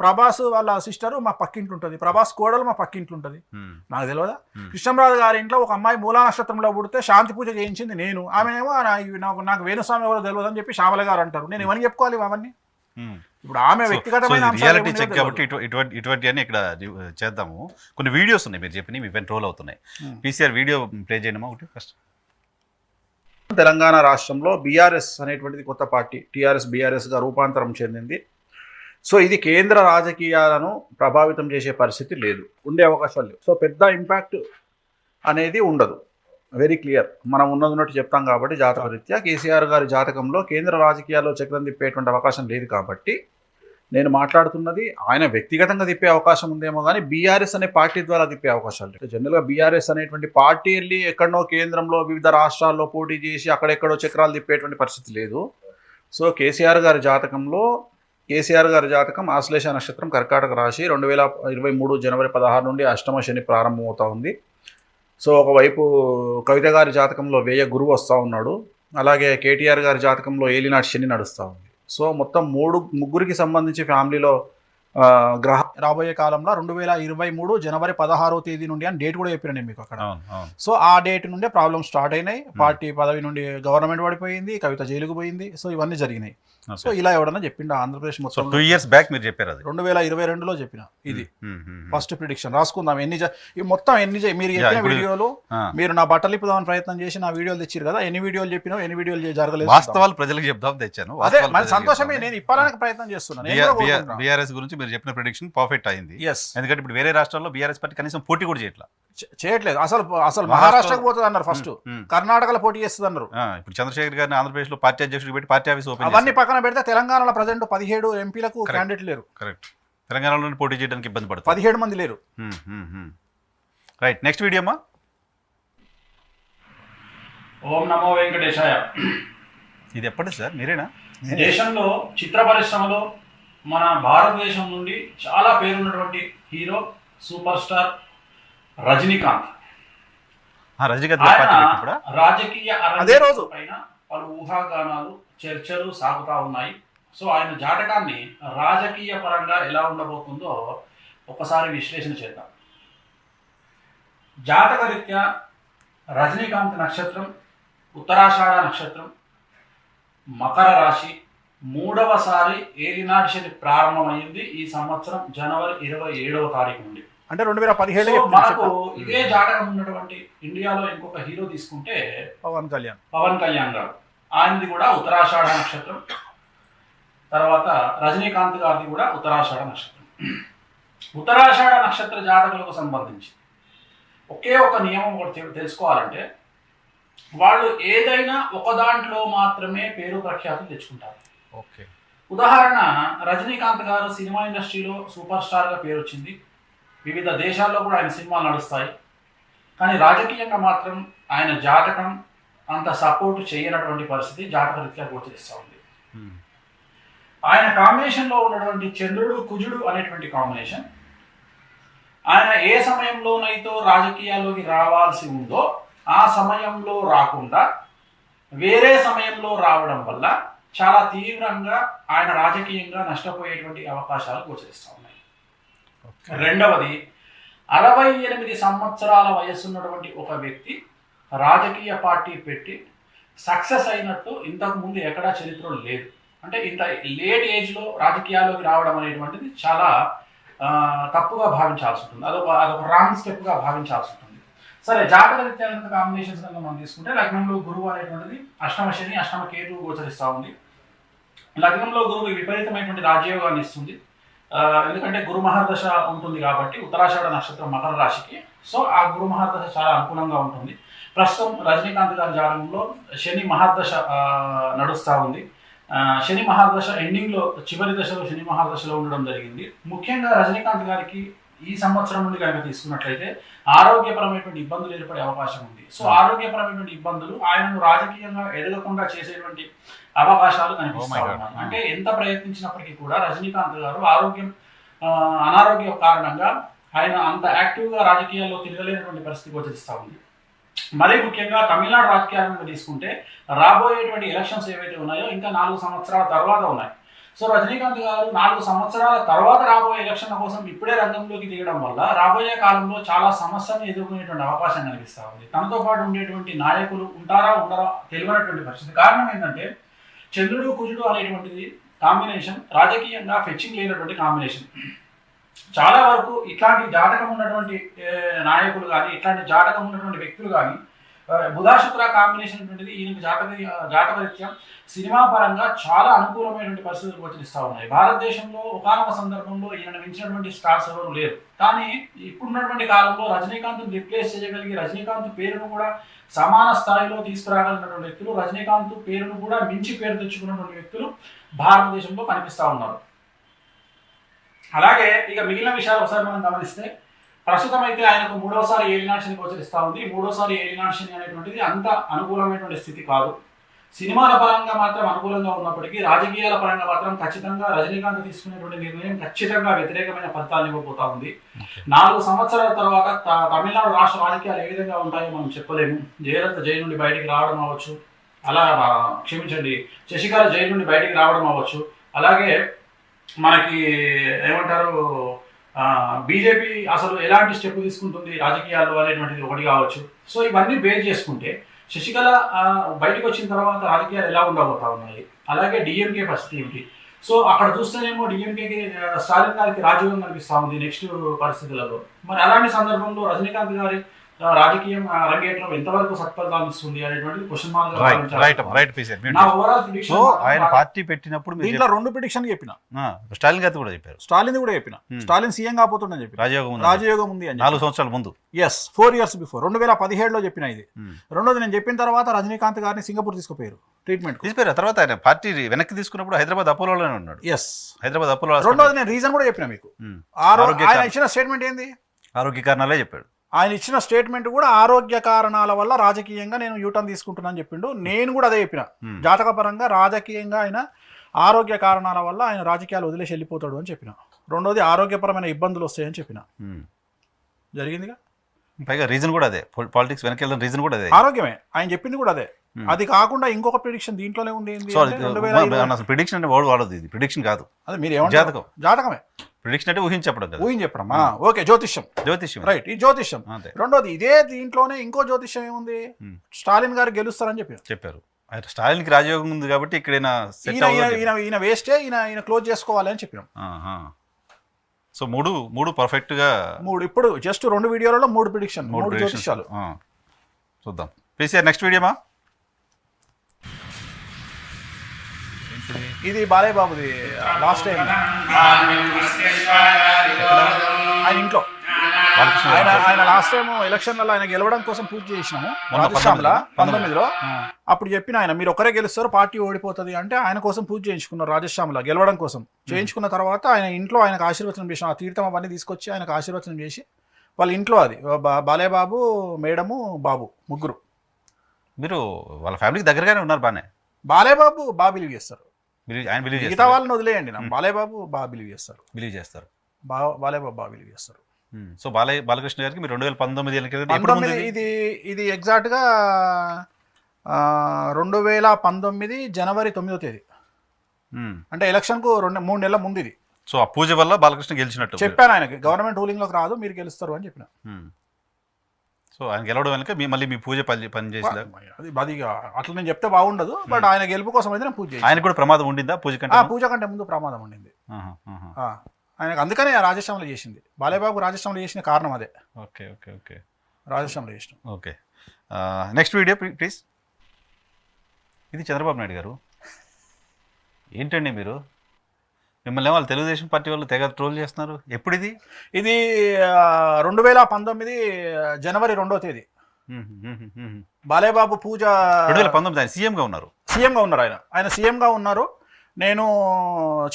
ప్రభాస్ వాళ్ళ సిస్టర్ మా పక్కింటి ఉంటుంది, ప్రభాస్ కోడలు మా పక్కింటి ఉంటుంది, నాకు తెలియదా? కృష్ణంరాజు గారి ఇంట్లో ఒక అమ్మాయి మూలా నక్షత్రంలో పుడితే శాంతి పూజ చేయించింది నేను, ఆమెనేమో నాకు వేణుస్వామి ఎవరో తెలియదు అని చెప్పి శ్యామల గారు అంటారు. నేను ఏమని చెప్పుకోవాలి అవన్నీ? ఇప్పుడు ఆమె వ్యక్తిగతమైన రియాలిటీ చెక్ కాబట్టి ఇటువంటివన్నీ ఇక్కడ చేద్దాము. కొన్ని వీడియోస్ ఉన్నాయి మీరు చెప్పినవి, ఇవన్నీ ట్రోల్ అవుతున్నాయి. పీసీఆర్ వీడియో ప్లే చేయడమా ఒకటి ఫస్ట్. తెలంగాణ రాష్ట్రంలో బీఆర్ఎస్ అనేటువంటిది కొత్త పార్టీ, టీఆర్ఎస్ బీఆర్ఎస్గా రూపాంతరం చెందింది. సో ఇది కేంద్ర రాజకీయాలను ప్రభావితం చేసే పరిస్థితి లేదు, ఉండే అవకాశాలు లేవు. సో పెద్ద ఇంపాక్ట్ అనేది ఉండదు, వెరీ క్లియర్. మనం ఉన్నట్టు చెప్తాం కాబట్టి జాతక రీత్యా కేసీఆర్ గారి జాతకంలో కేంద్ర రాజకీయాల్లో చక్రం తిప్పేటువంటి అవకాశం లేదు. కాబట్టి నేను మాట్లాడుతున్నది ఆయన వ్యక్తిగతంగా తిప్పే అవకాశం ఉందేమో, కానీ బీఆర్ఎస్ అనే పార్టీ ద్వారా తిప్పే అవకాశాలు లేదు. జనరల్గా బీఆర్ఎస్ అనేటువంటి పార్టీ వెళ్ళి ఎక్కడో కేంద్రంలో వివిధ రాష్ట్రాల్లో పోటీ చేసి అక్కడెక్కడో చక్రాలు తిప్పేటువంటి పరిస్థితి లేదు. సో కేసీఆర్ గారి జాతకం ఆశ్లేష నక్షత్రం కర్కాటక రాశి, 2023 జనవరి 16 నుండి అష్టమ శని ప్రారంభమవుతా ఉంది. సో ఒకవైపు కవిత గారి జాతకంలో వ్యయ గురువు వస్తూ ఉన్నాడు, అలాగే కేటీఆర్ గారి జాతకంలో ఏలినాటి శని నడుస్తూ ఉంది. సో మొత్తం ముగ్గురికి సంబంధించి ఫ్యామిలీలో గ్రహ రాబోయే కాలంలో 2023 జనవరి 16వ తేదీ నుండి అని డేట్ కూడా చెప్పిన నేను మీకు అక్కడ. సో ఆ డేట్ నుండే ప్రాబ్లమ్ స్టార్ట్ అయినాయి, పార్టీ పదవి నుండి గవర్నమెంట్ పడిపోయింది, కవిత జైలుకు పోయింది. సో ఇవన్నీ జరిగినాయి. సో ఇలా ఎవడన్నా చెప్పిండు ఆంధ్రప్రదేశ్ మొత్తం 2 years బ్యాక్ మీరు చెప్పారు, అది 2022లో చెప్పిన. ఇది ఫస్ట్ ప్రిడిక్షన్ రాసుకుందాం. మొత్తం మీరు చెప్పిన వీడియోలు, మీరు నా బట్టలు ఇప్పుదామని ప్రయత్నం చేసి నా వీడియోలు తెచ్చారు కదా, ఎన్ని వీడియోలు చెప్పినావు, ఎన్ని వీడియోలు జరగలేదు, వాస్తవాలు ప్రజలకు చెప్దాం తెచ్చాను. అదే మరి సంతోషమే, నేను ఇప్పడానికి ప్రయత్నం చేస్తున్నాను. బీఆర్ఎస్ గురించి మీరు చెప్పిన ప్రిడిక్షన్ పర్ఫెక్ట్ అయింది. ఎందుకంటే ఇప్పుడు వేరే రాష్ట్రాల్లో బీఆర్ఎస్ పార్టీ కనీసం పోటీ కూడా చేయట్లేదు. అసలు మహారాష్ట్రకు పోతుంది అన్నారు, ఫస్ట్ కర్ణాటకలో పోటీ చేస్తుంది అన్నారు. ఇప్పుడు చంద్రశేఖర్ గారిని ఆంధ్రప్రదేశ్ లో పార్టీ అధ్యక్షుడు పెట్టి పార్టీ ఆఫీస్ ఓపెన్, అవన్నీ పక్కన పెడితే తెలంగాణలో ప్రజెంట్ 17 ఎంపీలకు క్యాండిడేట్ లేరు. కరెక్ట్, తెలంగాణలో పోటీ చేయడానికి ఇబ్బంది పడుతుంది, 17 మంది లేరు. రైట్, నెక్స్ట్ వీడియో అమ్మా. ఓం నమో వెంకటేశాయ. ఇది ఎప్పటి సార్ మీరేనా? దేశంలో చిత్ర పరిశ్రమలో మన భారతదేశం నుండి చాలా పేరున్నటువంటి హీరో సూపర్ స్టార్ రజనీకాంత్. రాజకీయ అదే రోజు పైన పలు ఊహాగానాలు చర్చలు సాగుతా ఉన్నాయి. సో ఆయన జాతకాన్ని రాజకీయ పరంగా ఎలా ఉండబోతుందో ఒకసారి విశ్లేషణ చేద్దాం. జాతక రీత్యా రజనీకాంత్ నక్షత్రం ఉత్తరాషాఢ నక్షత్రం, మకర రాశి, 3వసారి ఏలినాటి శని ప్రారంభమైంది ఈ సంవత్సరం జనవరి 27వ తారీఖు నుండి. అంటే 2017 మనకు ఇదే జాతకం ఉన్నటువంటి ఇండియాలో ఇంకొక హీరో తీసుకుంటే పవన్ కళ్యాణ్ గారు, ఆయనది కూడా ఉత్తరాషాఢ నక్షత్రం. తర్వాత రజనీకాంత్ గారిది కూడా ఉత్తరాషాఢ నక్షత్రం. ఉత్తరాషాఢ నక్షత్ర జాతకులకు సంబంధించి ఒకే ఒక నియమం ఒకటి తెలుసుకోవాలంటే, వాళ్ళు ఏదైనా ఒక దాంట్లో మాత్రమే పేరు ప్రఖ్యాతులు తెచ్చుకుంటారు. ఓకే, ఉదాహరణ రజనీకాంత్ గారు సినిమా ఇండస్ట్రీలో సూపర్ స్టార్గా పేరు వచ్చింది, వివిధ దేశాల్లో కూడా ఆయన సినిమాలు నడుస్తాయి. కానీ రాజకీయంగా మాత్రం ఆయన జాతకం అంత సపోర్ట్ చేయనటువంటి పరిస్థితి జాతక రీత్యా గోచరిస్తూ ఉంది. ఆయన కాంబినేషన్లో ఉన్నటువంటి చంద్రుడు కుజుడు అనేటువంటి కాంబినేషన్ ఆయన ఏ సమయంలోనైతే రాజకీయాల్లోకి రావాల్సి ఉందో ఆ సమయంలో రాకుండా వేరే సమయంలో రావడం వల్ల చాలా తీవ్రంగా ఆయన రాజకీయంగా నష్టపోయేటువంటి అవకాశాలు గోచరిస్తూ ఉన్నాయి. రెండవది, 68 సంవత్సరాల వయసున్నటువంటి ఒక వ్యక్తి రాజకీయ పార్టీ పెట్టి సక్సెస్ అయినట్టు ఇంతకు ముందు ఎక్కడా చరిత్రలో లేదు. అంటే ఇంత లేట్ ఏజ్లో రాజకీయాల్లోకి రావడం అనేటువంటిది చాలా తప్పుగా భావించాల్సి ఉంటుంది. అదొక రాంగ్ స్టెప్గా భావించాల్సి ఉంటుంది. సరే, జాతక రీత్యా కాంబినేషన్స్ కనుక మనం తీసుకుంటే లగ్నంలో గురువు అనేటువంటిది అష్టమ శని, అష్టమ కేతువు గోచరిస్తూ ఉంది. లగ్నంలో గురువు విపరీతమైనటువంటి రాజయోగాన్ని ఇస్తుంది. ఎందుకంటే గురు మహర్దశ ఉంటుంది కాబట్టి ఉత్తరాషాఢ నక్షత్రం మకర రాశికి. సో ఆ గురు మహర్దశ చాలా అనుకూలంగా ఉంటుంది. ప్రస్తుతం రజనీకాంత్ గారి జాతకంలో శని మహర్దశ నడుస్తూ ఉంది. శని మహర్దశ ఎండింగ్లో చివరి దశలో శని మహర్దశలో ఉండడం జరిగింది. ముఖ్యంగా రజనీకాంత్ గారికి ఈ సంవత్సరం నుండి కనుక తీసుకున్నట్లయితే ఆరోగ్యపరమైనటువంటి ఇబ్బందులు ఏర్పడే అవకాశం ఉంది. సో ఆరోగ్యపరమైనటువంటి ఇబ్బందులు ఆయనను రాజకీయంగా ఎదగకుండా చేసేటువంటి అవకాశాలు కనిపిస్తూ ఉన్నాయి. అంటే ఎంత ప్రయత్నించినప్పటికీ కూడా రజనీకాంత్ గారు అనారోగ్య కారణంగా ఆయన అంత యాక్టివ్గా రాజకీయాల్లో తిరగలేనటువంటి పరిస్థితి గోచరిస్తూ ఉంది. మరీ ముఖ్యంగా తమిళనాడు రాజకీయాలను తీసుకుంటే రాబోయేటువంటి ఎలక్షన్స్ ఏవైతే ఉన్నాయో ఇంకా 4 సంవత్సరాల తర్వాత ఉన్నాయి. సో రజనీకాంత్ గారు 4 సంవత్సరాల తర్వాత రాబోయే ఎలక్షన్ల కోసం ఇప్పుడే రంగంలోకి దిగడం వల్ల రాబోయే కాలంలో చాలా సమస్యలను ఎదుర్కొనేటువంటి అవకాశం కనిపిస్తూ ఉంది. తనతో పాటు ఉండేటువంటి నాయకులు ఉంటారా ఉండరా తెలియనటువంటి పరిస్థితి. కారణం ఏంటంటే చంద్రుడు కుజుడు అనేటువంటిది కాంబినేషన్ రాజకీయంగా ఫెచ్చింగ్ లేనటువంటి కాంబినేషన్. చాలా వరకు ఇట్లాంటి జాతకం ఉన్నటువంటి నాయకులు కానీ ఇట్లాంటి జాతకం ఉన్నటువంటి వ్యక్తులు కానీ బుధాశుక్ర కాంబినేషన్ అనేటువంటిది ఈయనకు జాతకరీత్యా సినిమా పరంగా చాలా అనుకూలమైనటువంటి పరిస్థితులు గోచరిస్తూ ఉన్నాయి. భారతదేశంలో ఒకానొక సందర్భంలో ఈయన మించినటువంటి స్టార్స్ ఎవరు లేరు. కానీ ఇప్పుడున్నటువంటి కాలంలో రజనీకాంత్ను రిప్లేస్ చేయగలిగి రజనీకాంత్ పేరును కూడా సమాన స్థాయిలో తీసుకురాగలిగినటువంటి వ్యక్తులు, రజనీకాంత్ పేరును కూడా మించి పేరు తెచ్చుకున్నటువంటి వ్యక్తులు భారతదేశంలో కనిపిస్తూ ఉన్నారు. అలాగే ఇక మిగిలిన విషయాలు ఒకసారి మనం గమనిస్తే ప్రస్తుతం అయితే ఆయనకు 3వ సారి ఏలినాటి శని గోచరిస్తూ ఉంది. 3వ సారి ఏలినాటి శని అనేటువంటిది అంత అనుకూలమైనటువంటి స్థితి కాదు. సినిమాల పరంగా మాత్రం అనుకూలంగా ఉన్నప్పటికీ రాజకీయాల పరంగా మాత్రం ఖచ్చితంగా రజనీకాంత్ తీసుకునేటువంటి నిర్ణయం ఖచ్చితంగా వ్యతిరేకమైన ఫలితాలను ఇవ్వబోతా ఉంది. 4 సంవత్సరాల తర్వాత తమిళనాడు రాష్ట్ర రాజకీయాలు ఏ విధంగా ఉంటాయో మనం చెప్పలేము. జయలలిత జైలు నుండి బయటికి రావడం అవ్వచ్చు, శశికళ జైలు నుండి బయటికి రావడం అవ్వచ్చు, అలాగే మనకి ఏమంటారు బీజేపీ అసలు ఎలాంటి స్టెప్ తీసుకుంటుంది రాజకీయాల్లో అనేటువంటిది ఒకటి కావచ్చు. సో ఇవన్నీ బేస్ చేసుకుంటే శశికళ బయటకు వచ్చిన తర్వాత రాజకీయాలు ఎలా ఉండబోతా ఉన్నాయి, అలాగే డిఎంకే పరిస్థితి ఏమిటి. సో అక్కడ చూస్తేనేమో డిఎంకేకి స్టాలిన్ గారికి రాజయోగం కనిపిస్తూ ఉంది నెక్స్ట్ పరిస్థితులలో. మరి అలాంటి సందర్భంలో రజనీకాంత్ గారి రాజకీయం రంగేట్రం ఎంతవరకు సత్ఫలితాలు ఇస్తుంది అనేటువంటి క్వశ్చన్ మార్క్. ఆయన పార్టీ పెట్టినప్పుడు దీంట్లో 2 ప్రిడిక్షన్ చెప్పిన. స్టాలిన్ గారు కూడా చెప్పారు. స్టాలిన్ సీఎం కాబోతుందని చెప్పి రాజయోగం ఉంది అని 4 సంవత్సరాల ముందు. 4 years బిఫోర్ 2017లో చెప్పిన ఇది. రెండోది నేను చెప్పిన తర్వాత రజనీకాంత్ గారిని సింగపూర్ తీసుకుపోయారు ట్రీట్మెంట్. తర్వాత ఆయన పార్టీ వెనక్కి తీసుకున్నప్పుడు హైదరాబాద్ అపోలోనే ఉన్నాడు. హైదరాబాద్ అపోలో. రెండోది నేను రీజన్ కూడా చెప్పిన మీకు. ఆయన ఇచ్చిన స్టేట్మెంట్ ఏంది? ఆరోగ్య కారణాలే చెప్పాడు. ఆయన ఇచ్చిన స్టేట్మెంట్ కూడా ఆరోగ్య కారణాల వల్ల రాజకీయంగా నేను యూటర్న్ తీసుకుంటున్నాను చెప్పిండు. నేను కూడా అదే చెప్పిన. జాతక పరంగా రాజకీయంగా ఆయన ఆరోగ్య కారణాల వల్ల ఆయన రాజకీయాలు వదిలేసి వెళ్ళిపోతాడు అని చెప్పిన. రెండోది ఆరోగ్యపరమైన ఇబ్బందులు వస్తాయని చెప్పిన. జరిగిందిగా. పైగా రీజన్ కూడా అదే, పాలిటిక్స్ వెనక్కి వెళ్ళిన రీజన్ కూడా అదే, ఆరోగ్యమే. ఆయన చెప్పింది కూడా అదే. అది కాకుండా ఇంకొక ప్రిడిక్షన్ దీంట్లోనే ఉంది. ప్రిడిక్షన్ అంటే వాడదు, ఇది ప్రిడిక్షన్ కాదు. అదే మీరు ఏమంటారు? జాతకమే. ప్రిడిక్షన్ అంటే ఊహించడం. ఓకే, జ్యోతిష్యం రైట్. ఈ జ్యోతిష్యం. రెండోది ఇదే దీంట్లోనే ఇంకో జ్యోతిష్యం ఏముంది? స్టాలిన్ గారు గెలుస్తారని చెప్పారు. స్టాలిన్ కి రాజయోగం ఉంది కాబట్టి ఇక్కడ ఈయన వేస్టే, ఈయన క్లోజ్ చేసుకోవాలి అని చెప్పినాం. సో మూడు పర్ఫెక్ట్ గా ఇప్పుడు జస్ట్ 2 వీడియోలలో 3 ప్రిడిక్షన్, 3 జ్యోతిష్యాలు చూద్దాం. పీసీఆర్ నెక్స్ట్ వీడియోమా? ఇది బాలయ్య బాబుది లాస్ట్ టైం ఆయన ఇంట్లో. ఆయన లాస్ట్ టైం ఎలక్షన్లలో ఆయన గెలవడం కోసం పూజ చేసినాము రాజశ్యామల 19లో. అప్పుడు చెప్పిన ఆయన మీరు ఒకరే గెలుస్తారు, పార్టీ ఓడిపోతుంది అంటే ఆయన కోసం పూజ చేయించుకున్నారు రాజశ్యామల గెలవడం కోసం. చేయించుకున్న తర్వాత ఆయన ఇంట్లో ఆయనకు ఆశీర్వచనం చేసిన, ఆ తీర్థం అవన్నీ తీసుకొచ్చి ఆయనకు ఆశీర్వచనం చేసి వాళ్ళ ఇంట్లో అది బాలయ్య బాబు, మేడము, బాబు ముగ్గురు. మీరు వాళ్ళ ఫ్యామిలీకి దగ్గరగానే ఉన్నారు. బాలయ్య బాబు బాగా బిలీవ్ చేస్తారు. మిగతా వాళ్ళని వదిలేయండి. బాలయ్య బాబు బాగా బిలీవ్ చేస్తారు. బాలయ్య బాబు బాగా బిలీవ్ చేస్తారు. సో బాలకృష్ణ గారికి మీరు 2019 ఎన్నికలు ఎప్పుడు 19 ముందు ఇది? ఇది ఎగ్జాక్ట్గా 2019 జనవరి 9వ తేదీ, అంటే ఎలక్షన్కు 3 నెలల ముందు ఇది. సో ఆ పూజ వల్ల బాలకృష్ణ గెలిచినట్టు చెప్పాను ఆయనకి, గవర్నమెంట్ రూలింగ్లోకి రాదు, మీరు గెలుస్తారు అని చెప్పిన. సో ఆయన గెలవడం వెనక మళ్ళీ మీ పూజ పని చేసిందా? అది అట్లా నేను చెప్తే బాగుండదు, బట్ ఆయన గెలుపు కోసం అయితే నేను పూజ చేశాను. ఆయన కూడా ప్రమాదం ఉండిందా పూజ కంటే? పూజ కంటే ముందు ప్రమాదం ఉండింది ఆయనకు, అందుకనే రాజశ్యామలో చేసింది. బాలయ్యబాబు రాజశ్యామలో చేసిన కారణం అదే. ఓకే ఓకే ఓకే, రాజశ్యామలో చేసిన. Okay, next video please. ఇది చంద్రబాబు నాయుడు గారు. ఏంటండి మీరు, మిమ్మల్ని వాళ్ళు తెలుగుదేశం పార్టీ వాళ్ళు తెగ ట్రోల్ చేస్తున్నారు. ఎప్పుడు ఇది? ఇది 2019 జనవరి 2వ తేదీ. బాలయ్యబాబు పూజ 2019 ఆయన సీఎంగా ఉన్నారు. ఆయన సీఎంగా ఉన్నారు. నేను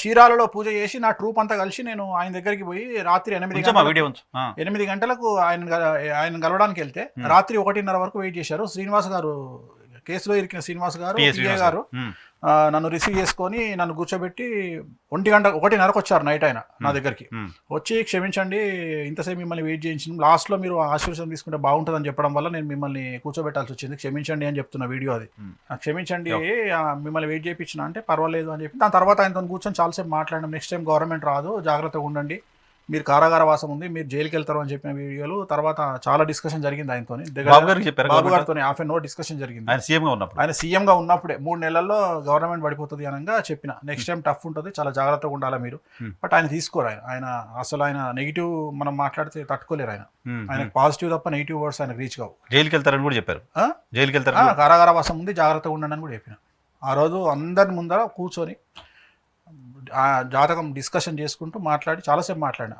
చీరాలలో పూజ చేసి నా ట్రూప్ అంతా కలిసి నేను ఆయన దగ్గరికి పోయి రాత్రి 8 గంటలకు ఆయన కలవడానికి వెళ్తే రాత్రి 1:30 వరకు వెయిట్ చేశారు. శ్రీనివాస్ గారు, కేసులో ఇరికిన శ్రీనివాస్ గారు, పిఏ గారు నన్ను రిసీవ్ చేసుకొని నన్ను కూర్చోబెట్టి 1:30కు వచ్చారు నైట్. ఆయన నా దగ్గరికి వచ్చి, క్షమించండి ఇంతసేపు మిమ్మల్ని వెయిట్ చేయించిన, లాస్ట్లో మీరు ఆశీర్వాదం తీసుకుంటే బాగుంటుందని చెప్పడం వల్ల నేను మిమ్మల్ని కూర్చోబెట్టాల్సి వచ్చింది, క్షమించండి అని చెప్తున్న వీడియో అది. క్షమించండి మిమ్మల్ని వెయిట్ చేయించిన అంటే పర్వాలేదు అని చెప్పి, దాని తర్వాత ఆయనతో కూర్చొని చాలాసేపు మాట్లాడడం. నెక్స్ట్ టైం గవర్నమెంట్ రాదు, జాగ్రత్తగా ఉండండి, మీరు కారాగార వాసం ఉంది, మీరు జైలుకి వెళ్తారు అని చెప్పిన వీడియోలు. తర్వాత చాలా డిస్కషన్ జరిగింది ఆయనతో, బాబు గారితో హాఫ్ అన్ అవర్ డిస్కషన్ జరిగింది. ఆయన సీఎంగా ఉన్నప్పుడే 3 నెలల్లో గవర్నమెంట్ పడిపోతుంది అనగా చెప్పిన, నెక్స్ట్ టైం టఫ్ ఉంటుంది, చాలా జాగ్రత్తగా ఉండాలి మీరు. బట్ ఆయన తీసుకోరు. ఆయన నెగిటివ్ మనం మాట్లాడితే తట్టుకోలేరు. ఆయన పాజిటివ్ తప్ప నెగిటివ్ వర్డ్స్ ఆయన రీచ్ కావు. జైలుకి వెళ్తారని కూడా చెప్పారు. కారాగార వాసం ఉంది, జాగ్రత్తగా ఉండండి అని కూడా చెప్పిన. ఆ రోజు అందరి ముందర కూర్చొని ఆ జాతకం డిస్కషన్ చేసుకుంటూ మాట్లాడి చాలాసేపు మాట్లాడిన.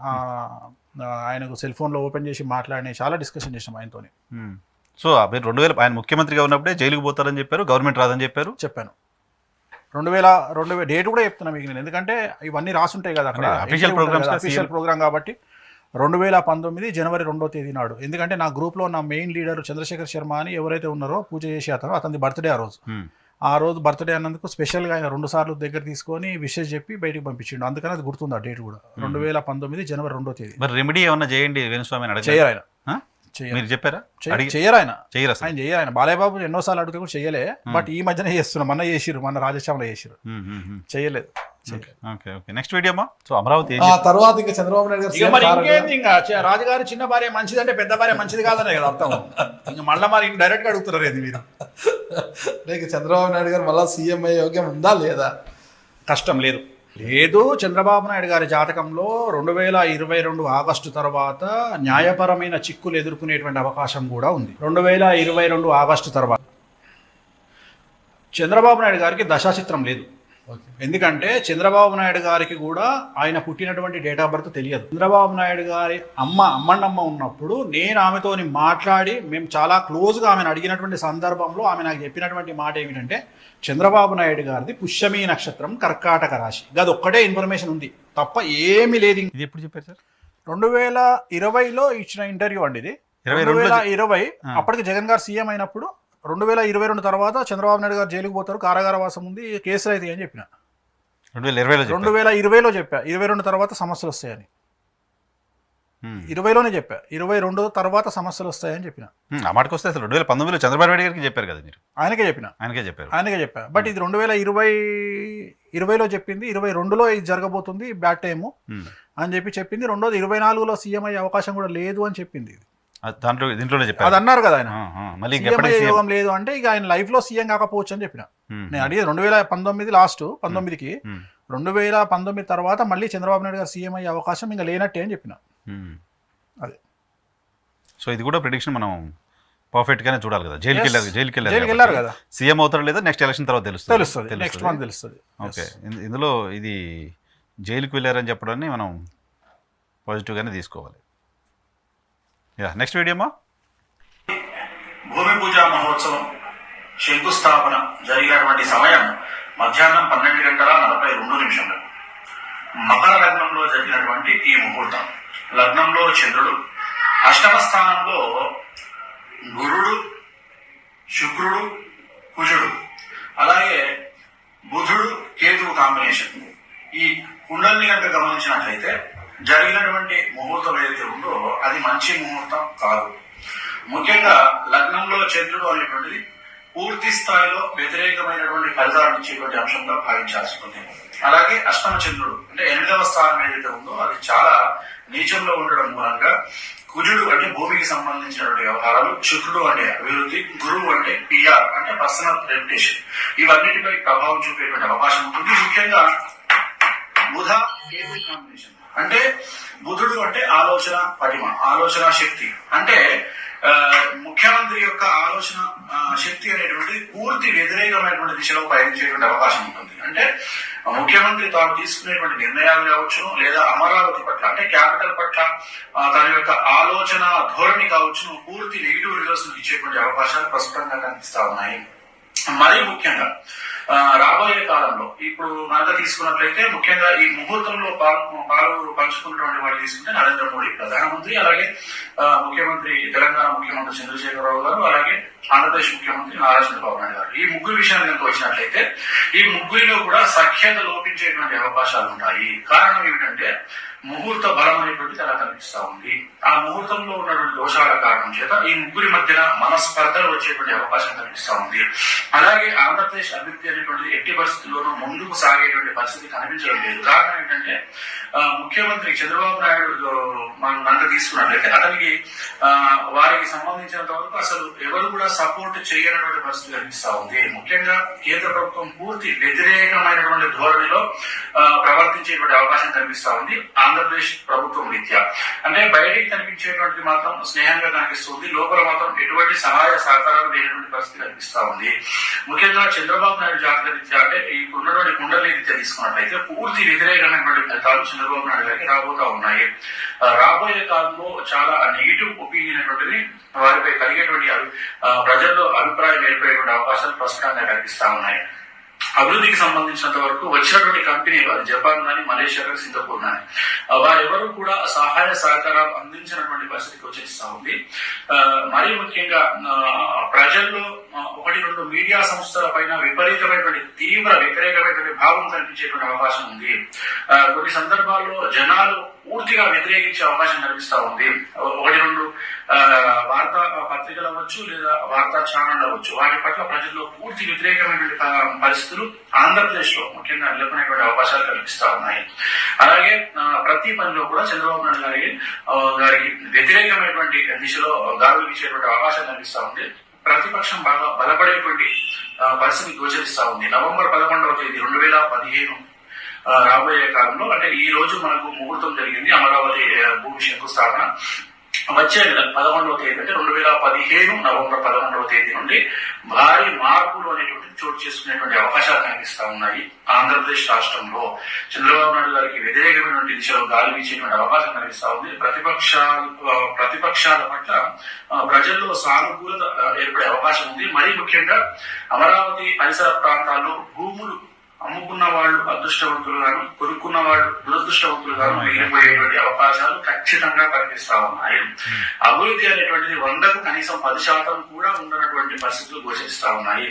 ఆయనకు సెల్ ఫోన్లో ఓపెన్ చేసి మాట్లాడి చాలా డిస్కషన్ చేసినాం ఆయనతో. సో మీరు 2000 ఆయన ముఖ్యమంత్రిగా ఉన్నప్పుడే జైలుకు పోతారని చెప్పారు, గవర్నమెంట్ రాదని చెప్పారు. చెప్పాను 2000 డేట్ కూడా చెప్తున్నా మీకు నేను, ఎందుకంటే ఇవన్నీ రాసుంటాయి కదా అక్కడ, అఫీషియల్ ప్రోగ్రామ్ కాబట్టి 2019 జనవరి 2వ తేదీ నాడు. ఎందుకంటే నా గ్రూప్లో నా మెయిన్ లీడర్ చంద్రశేఖర్ శర్మ అని ఎవరైతే ఉన్నారో పూజ చేసి అతని బర్త్డే ఆ రోజు బర్త్డే అన్నందుకు స్పెషల్గా ఆయన 2 సార్లు దగ్గర తీసుకొని విషెస్ చెప్పి బయటకు పంపించిండు. అందుకని అది గుర్తుంది ఆ డేట్ కూడా, 2019 జనవరి 2వ తేదీ. మరి రెమెడీ ఏమన్నా చేయండి వేణుస్వామి చేయరు ఆయన, మీరు చెప్పారా? చేయరు ఆయన చేయరు ఆయన. బాలయ్యబాబు ఎన్నోసార్లు అడిగితే కూడా చేయలే, బట్ ఈ మధ్యనే చేస్తున్నాం. మన రాజశ్యామలో చేసిరు, చేయలేదు. నెక్స్ట్ వీడియో సో అమరావతి తర్వాత ఇంకా చంద్రబాబు నాయుడు గారు ఇంకా రాజుగారి చిన్న భార్య మంచిదంటే పెద్ద భార్య మంచిది కాదనే కదా అర్థం. ఇంకా మళ్ళీ మరి డైరెక్ట్ గా అడుగుతున్నారు ఏంది మీరు? చంద్రబాబు నాయుడు గారు మళ్ళీ సీఎం అయ్యే యోగ్యం ఉందా లేదా? కష్టం లేదు. చంద్రబాబు నాయుడు గారి జాతకంలో 2022 ఆగస్టు తర్వాత న్యాయపరమైన చిక్కులు ఎదుర్కొనేటువంటి అవకాశం కూడా ఉంది. 2022 ఆగస్టు తర్వాత చంద్రబాబు నాయుడు గారికి దశాచిత్రం లేదు. ఎందుకంటే చంద్రబాబు నాయుడు గారికి కూడా ఆయన పుట్టినటువంటి డేట్ ఆఫ్ బర్త్ తెలియదు. చంద్రబాబు నాయుడు గారి అమ్మన్నమ్మ ఉన్నప్పుడు నేను ఆమెతోని మాట్లాడి మేము చాలా క్లోజ్గా ఆమెను అడిగినటువంటి సందర్భంలో ఆమె నాకు చెప్పినటువంటి మాట ఏమిటంటే, చంద్రబాబు నాయుడు గారిది పుష్యమీ నక్షత్రం, కర్కాటక రాశి. అది ఒక్కటే ఇన్ఫర్మేషన్ ఉంది తప్ప ఏమీ లేదు. ఇది ఎప్పుడు చెప్పారు సార్? 2020లో ఇచ్చిన ఇంటర్వ్యూ అండి ఇది. 2020 అప్పటికి జగన్ గారు సీఎం అయినప్పుడు 2022 తర్వాత చంద్రబాబు నాయుడు గారు జైలుకు పోతారు, కారాగార వాసం ఉంది, కేసులు అయితే అని చెప్పిన. 2020లో చెప్పా. 22 తర్వాత సమస్యలు వస్తాయని 20లోనే చెప్పా. 22 తర్వాత సమస్యలు వస్తాయని చెప్పిన. ఆ మాటకు వస్తే అసలు 2019లో చంద్రబాబు నాయుడు గారికి చెప్పారు కదా మీరు? ఆయనకే చెప్పా. బట్ ఇది 2020లో చెప్పింది, 22లో ఇది జరగబోతుంది, బ్యాడ్ టైము అని చెప్పింది. రెండోది 24లో సీఎం అయ్యే అవకాశం కూడా లేదు అని చెప్పింది. దీంట్లోనే చెప్పారు. అది అన్నారు కదా ఆయన, యోగం లేదు అంటే ఇక ఆయన లైఫ్ లో సీఎం కాకపోవచ్చు అని చెప్పిన. నేను అడిగేది 2019 లాస్ట్ 19కి 2019 తర్వాత మళ్ళీ చంద్రబాబు నాయుడు గారు సీఎం అయ్యే అవకాశం ఇంకా లేనట్టే అని చెప్పిన. అదే. సో ఇది కూడా ప్రిడిక్షన్ మనం పర్ఫెక్ట్ గానే చూడాలి కదా. జైలుకి వెళ్ళారు కదా, సీఎం అవుతారు లేదా నెక్స్ట్ ఎలక్షన్ తర్వాత తెలుస్తుంది. నెక్స్ట్ మంత్ తెలుస్తుంది. ఓకే, ఇందులో ఇది జైలుకి వెళ్ళారని చెప్పడాన్ని మనం పాజిటివ్ గానే తీసుకోవాలి. నెక్స్ట్ వీడియో భూమి పూజ మహోత్సవం శంకుస్థాపన జరిగినటువంటి సమయం మధ్యాహ్నం 12:42. మకర లగ్నంలో జరిగినటువంటి ఈ ముహూర్తం. లగ్నంలో చంద్రుడు, అష్టమ స్థానంలో గురుడు, శుక్రుడు, కుజుడు, అలాగే బుధుడు, కేతువు కాంబినేషన్. ఈ కుండల్ని కనుక గమనించినట్లయితే జరిగినటువంటి ముహూర్తం ఏదైతే ఉందో అది మంచి ముహూర్తం కాదు. ముఖ్యంగా లగ్నంలో చంద్రుడు అనేటువంటిది పూర్తి స్థాయిలో వ్యతిరేకమైనటువంటి ఫలితాలను ఇచ్చేటువంటి అంశంగా భావించాల్సి ఉంటుంది. అలాగే అష్టమ చంద్రుడు అంటే 8వ స్థానం ఏదైతే ఉందో అది చాలా నీచంలో ఉండడం మూలంగా కుజుడు అంటే భూమికి సంబంధించినటువంటి వ్యవహారాలు, శుక్రుడు అంటే అభివృద్ధి, గురువు అంటే పిఆర్ అంటే పర్సనల్ రెప్యుటేషన్, ఇవన్నిటిపై ప్రభావం చూపేటువంటి అవకాశం ఉంటుంది. ముఖ్యంగా బుధ కేతు కాంబినేషన్ అంటే బుధుడు అంటే ఆలోచన పటిమ, ఆలోచన శక్తి, అంటే ముఖ్యమంత్రి యొక్క ఆలోచన శక్తి అనేటువంటిది పూర్తి వ్యతిరేకమైనటువంటి దిశలో పయనించేటువంటి అవకాశం ఉంటుంది. అంటే ముఖ్యమంత్రి తాను తీసుకునేటువంటి నిర్ణయాలు కావచ్చు, లేదా అమరావతి పట్ల అంటే క్యాపిటల్ పట్ల తన యొక్క ఆలోచన ధోరణి కావచ్చు, పూర్తి నెగిటివ్ రిజల్ట్స్ ఇచ్చేటువంటి అవకాశాలు ప్రస్ఫుటంగా కనిపిస్తా ఉన్నాయి. మరీ ముఖ్యంగా రాబోయే కాలంలో ఇప్పుడు మనకు తీసుకున్నట్లయితే ముఖ్యంగా ఈ ముహూర్తంలో పాలు పంచుకున్నటువంటి వాళ్ళు తీసుకుంటే నరేంద్ర మోడీ ప్రధానమంత్రి, అలాగే ముఖ్యమంత్రి తెలంగాణ ముఖ్యమంత్రి చంద్రశేఖరరావు గారు, అలాగే ఆంధ్రప్రదేశ్ ముఖ్యమంత్రి నారా చంద్రబాబు నాయుడు గారు. ఈ ముగ్గురు విషయాన్ని కనుక వచ్చినట్లయితే ఈ ముగ్గురిలో కూడా సఖ్యత లోపించేటువంటి అవకాశాలు ఉన్నాయి. కారణం ఏమిటంటే ముహూర్త బలం అనేటువంటిది అలా కనిపిస్తా ఉంది. ఆ ముహూర్తంలో ఉన్నటువంటి దోషాల కారణం చేత ఈ ముగ్గురి మధ్యన మనస్పర్ధలు వచ్చేటువంటి అవకాశం కనిపిస్తా ఉంది. అలాగే ఆంధ్రప్రదేశ్ అభివృద్ధి అనేటువంటిది ఎట్టి పరిస్థితుల్లోనూ ముందుకు సాగేటువంటి పరిస్థితి కనిపించడం లేదు. కారణం ఏంటంటే ముఖ్యమంత్రి చంద్రబాబు నాయుడు మనం కనుక తీసుకున్నట్లయితే అతనికి వారికి సంబంధించినంత వరకు అసలు ఎవరు కూడా సపోర్ట్ చేయనటువంటి పరిస్థితి కనిపిస్తా ఉంది. ముఖ్యంగా కేంద్ర ప్రభుత్వం పూర్తి వ్యతిరేకమైనటువంటి ధోరణిలో ప్రవర్తించేటువంటి అవకాశం కనిపిస్తా ఉంది ఆంధ్రప్రదేశ్ ప్రభుత్వం రీత్యా. అంటే బయటికి కనిపించేటువంటిది మాత్రం స్నేహంగా కనిపిస్తుంది, లోపల మాత్రం ఎటువంటి సహాయ సహకారాలు లేనటువంటి పరిస్థితి కనిపిస్తా ఉంది. ముఖ్యంగా చంద్రబాబు నాయుడు జాతక రీత్యా అంటే ఇప్పుడు ఉన్నటువంటి కుండలి రీత్యా తీసుకున్నట్లయితే పూర్తి వ్యతిరేకమైనటువంటి ఫలితాలు చంద్రబాబు నాయుడు గారికి రాబోతా ఉన్నాయి. రాబోయే కాలంలో చాలా నెగిటివ్ ఒపీనియన్ అనేటువంటిది వారిపై కలిగేటువంటి ప్రజల్లో అభిప్రాయం ఏర్పడేటువంటి అవకాశాలు ప్రస్తుతంగా కనిపిస్తా ఉన్నాయి. అభివృద్ధికి సంబంధించినంత వరకు వచ్చినటువంటి కంపెనీలు అది జపాన్ కానీ, మలేషియా కానీ, సింగపూర్ కానీ వారెవరూ కూడా సహాయ సహకారాలు అందించినటువంటి పరిస్థితికి వచ్చేస్తా ఉంది. మరీ ముఖ్యంగా ప్రజల్లో 1-2 మీడియా సంస్థల పైన విపరీతమైనటువంటి తీవ్ర వ్యతిరేకమైనటువంటి భావం కనిపించేటువంటి అవకాశం ఉంది. కొన్ని సందర్భాల్లో జనాలు పూర్తిగా వ్యతిరేకించే అవకాశం కనిపిస్తా ఉంది. 1-2 వార్తా పత్రికలు అవ్వచ్చు, లేదా వార్తా ఛానల్ అవ్వచ్చు, వాటి పట్ల ప్రజల్లో పూర్తి వ్యతిరేకమైనటువంటి పరిస్థితులు ఆంధ్రప్రదేశ్ లో ముఖ్యంగా నెలకొనేటువంటి అవకాశాలు కనిపిస్తా ఉన్నాయి. అలాగే ప్రతి పనిలో కూడా చంద్రబాబు నాయుడు గారికి వ్యతిరేకమైనటువంటి దిశలో గాలులు ఇచ్చేటువంటి అవకాశం కనిపిస్తా ఉంది. ప్రతిపక్షం బాగా బలపడేటువంటి పరిస్థితి గోచరిస్తా ఉంది. నవంబర్ 11వ తేదీ 2015 రాబోయే కాలంలో అంటే ఈ రోజు మనకు ముహూర్తం జరిగింది అమరావతి భూమి శంకుస్థాపన. వచ్చే 11వ తేదీ అంటే 2015 నవంబర్ 11వ తేదీ నుండి భారీ మార్పులు అనేటువంటి చోటు చేసుకునేటువంటి అవకాశాలు కనిపిస్తా ఉన్నాయి. ఆంధ్రప్రదేశ్ రాష్ట్రంలో చంద్రబాబు నాయుడు గారికి వ్యతిరేకమైనటువంటి దిశలో గాలి వీచేటువంటి అవకాశం కనిపిస్తా ఉంది. ప్రతిపక్షాల పట్ల ప్రజల్లో సానుకూలత ఏర్పడే అవకాశం ఉంది. మరీ ముఖ్యంగా అమరావతి పరిసర ప్రాంతాల్లో భూములు అమ్ముకున్న వాళ్ళు అదృష్టవంతులు గాను, కొనుక్కున్న వాళ్ళు దురదృష్టవంతులు గాను మిగిలిపోయేటువంటి అవకాశాలు ఖచ్చితంగా కనిపిస్తా ఉన్నాయి. అభివృద్ధి అనేటువంటిది 100కు కనీసం 10% కూడా ఉండనటువంటి పరిస్థితులు గోచరిస్తా ఉన్నాయి.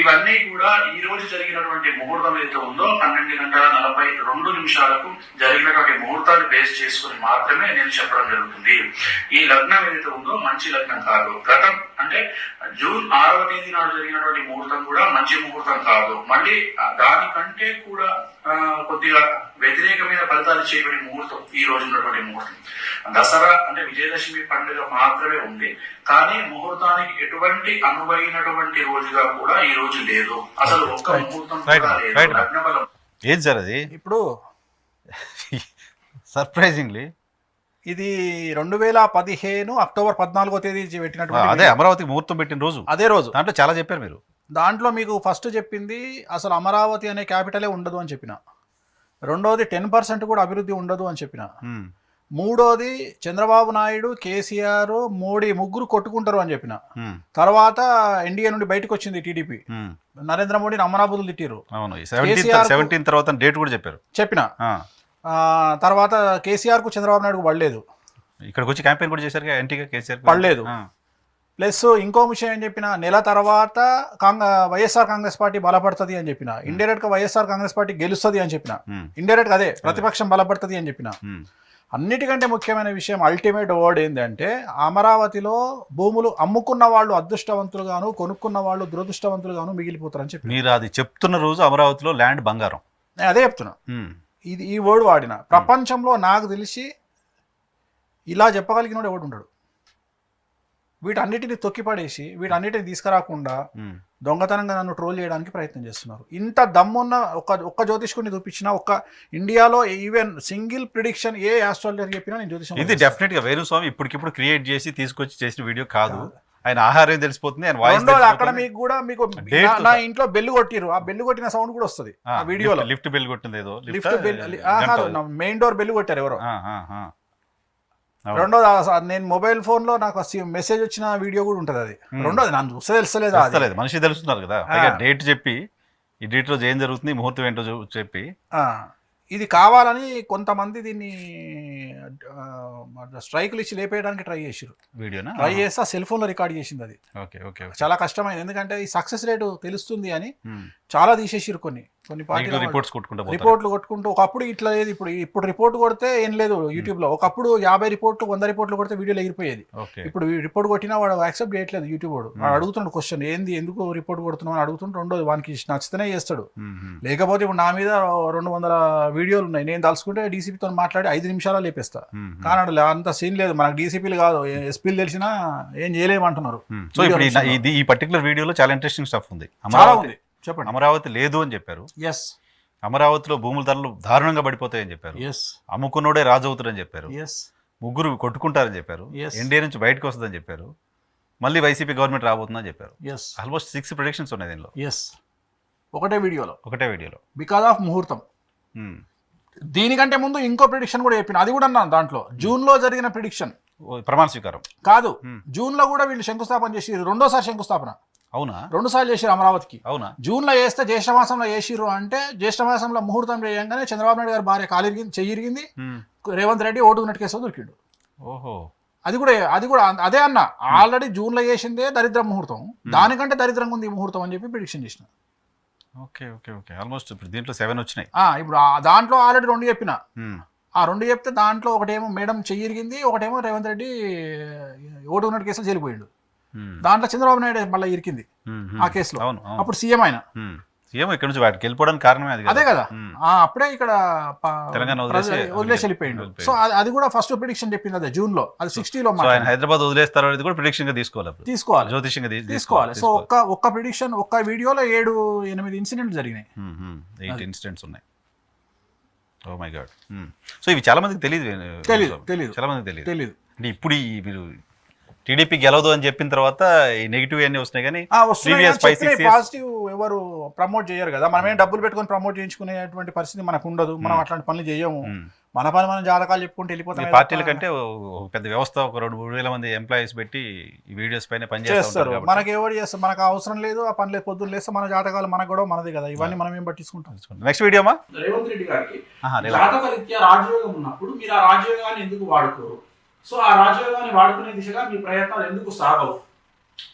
ఇవన్నీ కూడా ఈ రోజు జరిగినటువంటి ముహూర్తం ఏదైతే ఉందో 12:42 జరిగినటువంటి ముహూర్తాన్ని బేస్ చేసుకుని మాత్రమే నేను చెప్పడం జరుగుతుంది. ఈ లగ్నం ఏదైతే ఉందో మంచి లగ్నం కాదు. గతం అంటే జూన్ 6వ తేదీ నాడు జరిగినటువంటి ముహూర్తం కూడా మంచి ముహూర్తం కాదు. మళ్ళీ దానికంటే కూడా కొద్దిగా వ్యతిరేకమైన ఫలితాలు ఇచ్చేటువంటి ముహూర్తం ఈ రోజు ఉన్నటువంటి ముహూర్తం. దసరా అంటే విజయదశమి పండుగ మాత్రమే ఉంది, కానీ ముహూర్తానికి ఎటువంటి అనువైనటువంటి రోజుగా కూడా ఈ రోజు లేదు. అసలు ఒక్క ముహూర్తం కూడా లేదు. లగ్నబలం ఏం సార్ అది ఇప్పుడు సర్ప్రైజింగ్లీ ఇది 2015 అక్టోబర్ 14వ తేదీ పెట్టినటువంటి అదే అమరావతి ముహూర్తం పెట్టిన రోజు, అదే రోజు. దాంట్లో చాలా చెప్పారు మీరు. దాంట్లో మీకు ఫస్ట్ చెప్పింది అసలు అమరావతి అనే క్యాపిటలే ఉండదు అని చెప్పిన. రెండోది 10% కూడా అభివృద్ధి ఉండదు అని చెప్పిన. మూడోది చంద్రబాబు నాయుడు, కేసీఆర్, మోడీ ముగ్గురు కొట్టుకుంటారు అని చెప్పిన. తర్వాత ఎన్డీఏ నుండి బయటకు వచ్చింది టీడీపీ. నరేంద్ర మోడీని అమరాబుద్ధులు తిట్టిరు. 17 తర్వాత డేట్ కూడా చెప్పిన. తర్వాత కేసీఆర్ కు చంద్రబాబు నాయుడుకు పడలేదు. ఇక్కడికి వచ్చి క్యాంపెయిన్ కూడా చేశారు ఎంటీగా, కేసీఆర్ పడలేదు. ప్లస్ ఇంకో విషయం ఏం చెప్పిన, నెల తర్వాత వైఎస్ఆర్ కాంగ్రెస్ పార్టీ బలపడుతుంది అని చెప్పిన. ఇండైరెక్ట్ గా వైఎస్ఆర్ కాంగ్రెస్ పార్టీ గెలుస్తుంది అని చెప్పిన. ఇండైరెక్ట్ గా అదే ప్రతిపక్షం బలపడుతుంది అని చెప్పిన. అన్నిటికంటే ముఖ్యమైన విషయం అల్టిమేట్ వర్డ్ ఏంటంటే అమరావతిలో భూములు అమ్ముకున్న వాళ్ళు అదృష్టవంతులుగాను కొనుక్కున్న వాళ్ళు దురదృష్టవంతులుగాను మిగిలిపోతారని చెప్పి మీరు అది చెప్తున్న రోజు అమరావతిలో ల్యాండ్ బంగారం. నేను అదే చెప్తున్నా. ఇది ఈ వర్డ్ వాడిన ప్రపంచంలో నాకు తెలిసి ఇలా చెప్పగలిగినోడు ఎవడు ఉండడు. వీటన్నిటిని తొక్కిపడేసి వీటన్నిటిని తీసుకురాకుండా దొంగతనంగా నన్ను ట్రోల్ చేయడానికి ప్రయత్నం చేస్తున్నారు. ఇంత దమ్మున్న ఒక్క జ్యోతిష్కుడిని చూపించిన ఒక్క ఇండియాలో ఈవెన్ సింగిల్ ప్రిడిక్షన్ ఏ ఆస్ట్రాలజర్ చెప్పినా నేను జ్యోతిషం ఇది డెఫినెట్ గా వేణుస్వామి ఇప్పటికిప్పుడు క్రియేట్ చేసి తీసుకొచ్చి చేసిన వీడియో కాదు. ఆయన ఆహారం తెలిసిపోతుంది, ఆయన వాయిస్ అక్కడ మీకు కూడా మీకు నా ఇంట్లో బెల్లు కొట్టిరు, ఆ బెల్లు కొట్టిన సౌండ్ కూడా వస్తుంది ఆ వీడియోలో. లిఫ్ట్ బెల్ కొట్టింది ఏదో, lift bell main door bell కొట్టారు ఎవరో. రెండోది నేను మొబైల్ ఫోన్ లో నాకు మెసేజ్ వచ్చిన వీడియో కూడా ఉంటది. అది రెండోది నాకు చూస్తే తెలుస్తలేదు, మనిషి తెలుస్తున్నారు కదా. డేట్ చెప్పి ఈ డేట్ రోజు ఏం జరుగుతుంది, ముహూర్తం ఏంటో చెప్పి. ఇది కావాలని కొంతమంది దీన్ని స్ట్రైకులు ఇచ్చి లేపేయడానికి ట్రై చేసారు. వీడియోనా ట్రై చేస్తే సెల్ ఫోన్ లో రికార్డ్ చేసింది. అది ఓకే చాలా కష్టమైంది, ఎందుకంటే ఈ సక్సెస్ రేటు తెలుస్తుంది అని చాలా తీసేసారు. కొన్ని పార్టీలు రిపోర్ట్లు కొట్టుకుంటూ ఒకప్పుడు ఇట్లా లేదు. ఇప్పుడు రిపోర్ట్ కొడితే ఏం లేదు యూట్యూబ్ లో. ఒకప్పుడు 50 రిపోర్ట్లు 100 రిపోర్ట్లు కొడితే వీడియోలు ఎగిరిపోయేది. ఇప్పుడు రిపోర్ట్ కొట్టినా వాడు యాక్సెప్ట్ చేయట్లేదు యూట్యూబ్ వాడు. అడుగుతున్నాడు క్వశ్చన్, ఏంది ఎందుకు రిపోర్ట్ కొడుతున్నావు అని అడుగుతుంటే రెండోది వానికి నచ్చితేనే చేస్తాడు. లేకపోతే ఇప్పుడు నా మీద 200 వీడియోలు ఉన్నాయి, నేను తలుసుకుంటే డీసీపీతో మాట్లాడి 5 నిమిషాలు లేపేస్తా. కానీ అంత సీన్ లేదు, మనకు డీసీపీలు కాదు ఎస్పీలు తెలిసినా ఏం చేయలేమంటున్నారు. సో ఇప్పుడు ఈ పర్టికులర్ వీడియోలో చాలా ఇంట్రెస్టింగ్ స్టఫ్ ఉంది. చాలా ఉంది, చెప్పండి. అమరావతి లేదు అని చెప్పారు. ఎస్. అమరావతిలో భూముల ధరలు దారుణంగా పడిపోతాయని చెప్పారు. ఎస్. అమ్ముకున్నోడే రాజు అవుతారని చెప్పారు. ఎస్. ముగ్గురు కొట్టుకుంటారని చెప్పారు. ఎన్డీఏ నుంచి బయటకు వస్తుందని చెప్పారు. మళ్ళీ వైసీపీ గవర్నమెంట్ రాబోతుందని చెప్పారు. ఆల్మోస్ట్ 6 ప్రిడిక్షన్స్ ఉన్నాయి దీనిలో. ఒకటే వీడియోలో బికాస్ ఆఫ్ ముహూర్తం. దీనికంటే ముందు ఇంకో ప్రిడిక్షన్ కూడా చెప్పిన, అది కూడా అన్నాను దాంట్లో. జూన్ లో జరిగిన ప్రిడిక్షన్ ప్రమాణ స్వీకారం కాదు, జూన్ లో కూడా వీళ్ళు శంకుస్థాపన చేసి రెండోసారి శంకుస్థాపన. అవునా? 2 సార్లు చేసిరు అమరావతికి. అవునా? జూన్ లో చేస్తే జ్యేష్ఠ మాసంలో చేసిర్రు అంటే జ్యేష్ఠ మాసంలో ముహూర్తం చేయంగానే చంద్రబాబు నాయుడు గారు భార్య చెయ్యిరిగింది, రేవంత్ రెడ్డి ఓటు ఉన్నట్టు కేసులో దొరికిండు. ఓహో. అది కూడా అదే అన్న, ఆల్రెడీ జూన్ లో చేసిందే దరిద్ర ముహూర్తం, దానికంటే దరిద్రంగా ఉంది ఈ ముహూర్తం అని చెప్పి ప్రిడిక్షన్ చేసిన. ఓకే ఆల్మోస్ట్ ఇప్పుడు దీంట్లో 7 వచ్చినాయి. ఇప్పుడు దాంట్లో ఆల్రెడీ 2 చెప్పిన. ఆ 2 చెప్తే దాంట్లో ఒకటేమో మేడం చెయ్యిరిగింది, ఒకటేమో రేవంత్ రెడ్డి ఓటు ఉన్నట్టు కేసులో చేరిపోయిండు. దాంట్లో చంద్రబాబు నాయుడు మళ్ళీ ఇరికింది ఆ కేసులో. అప్పుడు సీఎం ఆయన ఇక్కడ నుంచి వాటికి వెళ్ళిపోవడానికి కారణమే అదే కదా. అప్పుడే ఇక్కడ తెలంగాణ వదిలేసి వెళ్ళిపోయిండు. సో అది కూడా ఫస్ట్ ప్రిడిక్షన్ చెప్పింది అదే జూన్ లో. అది 60లో హైదరాబాద్ వదిలేస్తారు అనేది కూడా ప్రిడిక్షన్ గా తీసుకోవాలి, జ్యోతిషంగా తీసుకోవాలి. సో ఒక్క ప్రిడిక్షన్ ఒక్క వీడియోలో 7-8 ఇన్సిడెంట్లు జరిగినాయి. 8 ఇన్సిడెంట్స్ ఉన్నాయి. Oh my God. సో ఇవి చాలా మందికి తెలియదు, చాలా మందికి తెలియదు. అంటే ఇప్పుడు మీరు టీడీపీ గెలవదు అని చెప్పిన తర్వాత ఈ నెగిటివ్ అన్నీ వస్తున్నాయి, కానీ పాజిటివ్ ఎవరు ప్రమోట్ చేయరు కదా. మనం ఏం డబ్బులు పెట్టుకొని ప్రమోట్ చేయించుకునేటువంటి పరిస్థితి మనకు ఉండదు. మనం అట్లాంటి పనులు చేయము. మన పని మనం జాతకాలు చెప్పుకుంటూ వెళ్ళిపోతాం. పార్టీల కంటే పెద్ద వ్యవస్థ, 2-3 వేల మంది ఎంప్లాయీస్ పెట్టి ఈ వీడియోస్ పైన పనిచేస్తారు. మనకి ఎవరు చేస్తారు, మనకు అవసరం లేదు. ఆ పని లేదు, పొద్దున్న లేస్తే మన జాతకాలు మనకు కూడా మనది కదా. ఇవన్నీ మనం ఏం పట్టించుకుంటాం. నెక్స్ట్ వీడియోమా, రేవంత్ రెడ్డి గారికి జాతకరీత్యా రాజయోగం ఉన్నప్పుడు మీరు ఆ రాజయోగాన్ని ఎందుకు వాడుకోరు? సో ఆ రాజయోగాన్ని వాడుకునే దిశగా మీ ప్రయత్నాలు ఎందుకు సాగవు?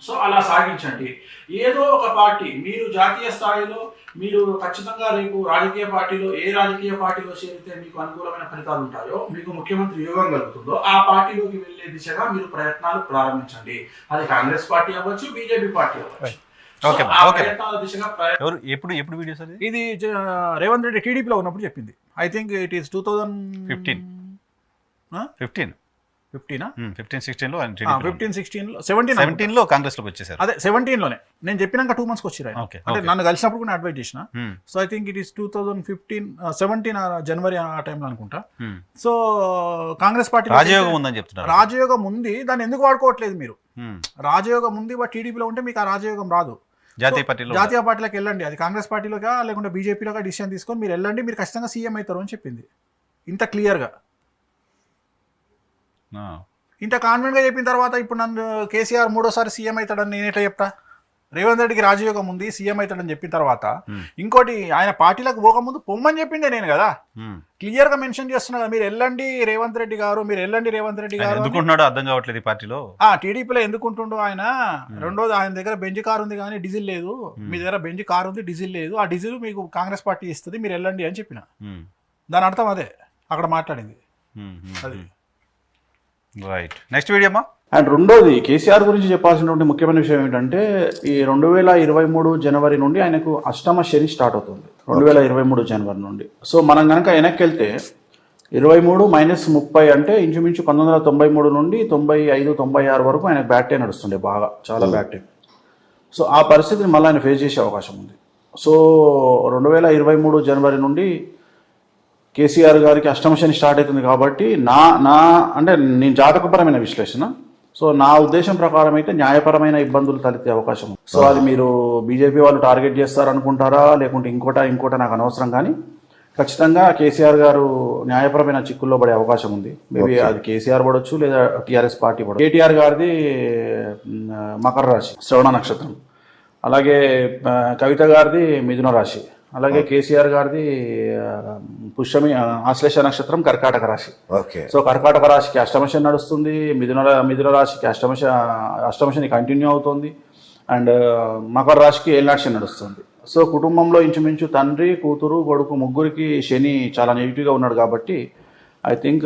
సో అలా సాగించండి. ఏదో ఒక పార్టీ, మీరు జాతీయ స్థాయిలో మీరు ఖచ్చితంగా రేపు రాజకీయ పార్టీలో ఏ రాజకీయ పార్టీలో చేరితే మీకు అనుకూలమైన ఫలితాలు ఉంటాయో, మీకు ముఖ్యమంత్రి యోగం కలుగుతుందో ఆ పార్టీలోకి వెళ్లే దిశగా మీరు ప్రయత్నాలు ప్రారంభించండి. అది కాంగ్రెస్ పార్టీ అవ్వచ్చు, బీజేపీ పార్టీ అవ్వచ్చు. ఎప్పుడు వీడియో సార్ ఇది? రేవంత్ రెడ్డి టీడీపీలో ఉన్నప్పుడు చెప్పింది. ఐ థింక్ ఇట్ ఈస్ 2015 17లో కాంగ్రెస్ లోకి వచ్చేసారు. అదే 17లోనే నేను చెప్పినాక 2 months వచ్చారు. అంటే నన్ను కలిసినప్పుడు కూడా అడ్వైజ్ చేసిన. So I think it is 2017 జనవరి ఆ టైంలో అనుకుంటా. సో కాంగ్రెస్ పార్టీ రాజయోగం ఉందని చెప్తున్నారు. రాజయోగం ఉంది, దాన్ని ఎందుకు వాడుకోవట్లేదు మీరు? రాజయోగం ఉంది, బట్ టీడీపీలో ఉంటే మీకు ఆ రాజయోగం రాదు. జాతీయ పార్టీలోకి వెళ్ళండి. అది కాంగ్రెస్ పార్టీలోగా లేకుంటే బీజేపీలోగా డిసిషన్ తీసుకొని మీరు వెళ్ళండి, మీరు ఖచ్చితంగా సీఎం అవుతారు అని చెప్పింది. ఇంత క్లియర్గా, ఇంత కాన్ఫిడెంట్గా చెప్పిన తర్వాత ఇప్పుడు నన్ను కేసీఆర్ 3వ సీఎం అవుతాడని నేను ఎట్లా చెప్తా? రేవంత్ రెడ్డికి రాజయోగం ఉంది, సీఎం అవుతాడని చెప్పిన తర్వాత ఇంకోటి ఆయన పార్టీలకు పోకముందు పొమ్మని చెప్పిందే నేను కదా. క్లియర్ గా మెన్షన్ చేస్తున్నా, మీరు వెళ్ళండి రేవంత్ రెడ్డి గారు, మీరు వెళ్ళండి రేవంత్ రెడ్డి గారు. ఎందుకుంటున్నాడో అర్థం కావట్లేదు. పార్టీలో టీడీపీలో ఎందుకుంటుండో ఆయన. రెండోది, ఆయన దగ్గర బెంజ్ కారు ఉంది కానీ డీజిల్ లేదు. మీ దగ్గర బెంజ్ కారు ఉంది, డీజిల్ లేదు. ఆ డీజిల్ మీకు కాంగ్రెస్ పార్టీ ఇస్తుంది, మీరు వెళ్ళండి అని చెప్పిన. దాని అర్థం అదే అక్కడ మాట్లాడింది. అది రైట్. నెక్స్ట్ వీడియో అమ్మా. అండ్ రెండోది కేసీఆర్ గురించి చెప్పాల్సినటువంటి ముఖ్యమైన విషయం ఏంటంటే ఈ 2023 జనవరి నుండి ఆయనకు అష్టమ శని స్టార్ట్ అవుతుంది. 2023 జనవరి నుండి. సో మనం కనుక వెనక్కి వెళ్తే 23 మైనస్ 30 అంటే ఇంచుమించు 1993 నుండి 95, 96 వరకు ఆయన బ్యాట్ టైం నడుస్తుండే, బాగా చాలా బ్యాట్ టైం. సో ఆ పరిస్థితిని మళ్ళీ ఆయన ఫేస్ చేసే అవకాశం ఉంది. సో 2023 జనవరి నుండి కేసీఆర్ గారికి అష్టమ శని స్టార్ట్ అవుతుంది కాబట్టి అంటే నేను జాతకపరమైన విశ్లేషణ. సో నా ఉద్దేశం ప్రకారం అయితే న్యాయపరమైన ఇబ్బందులు తలెత్తే అవకాశం ఉంది. సో అది మీరు బీజేపీ వాళ్ళు టార్గెట్ చేస్తారనుకుంటారా లేకుంటే ఇంకోట నాకు అనవసరం, కానీ ఖచ్చితంగా కేసీఆర్ గారు న్యాయపరమైన చిక్కుల్లో పడే అవకాశం ఉంది. మేబీ అది కేసీఆర్ పడవచ్చు లేదా టీఆర్ఎస్ పార్టీ పడవచ్చు. కేటీఆర్ గారిది మకర రాశి శ్రవణ నక్షత్రం, అలాగే కవిత గారిది మిథున రాశి, అలాగే కేసీఆర్ గారిది పుష్యమి ఆశ్లేష నక్షత్రం కర్కాటక రాశి. సో కర్కాటక రాశికి అష్టమశని నడుస్తుంది, మిథున రాశికి అష్టమశని కంటిన్యూ అవుతుంది, అండ్ మకర రాశికి ఏళ్ళనాటి నడుస్తుంది. సో కుటుంబంలో ఇంచుమించు తండ్రి, కూతురు, కొడుకు ముగ్గురికి శని చాలా నెగిటివ్గా ఉన్నాడు కాబట్టి I think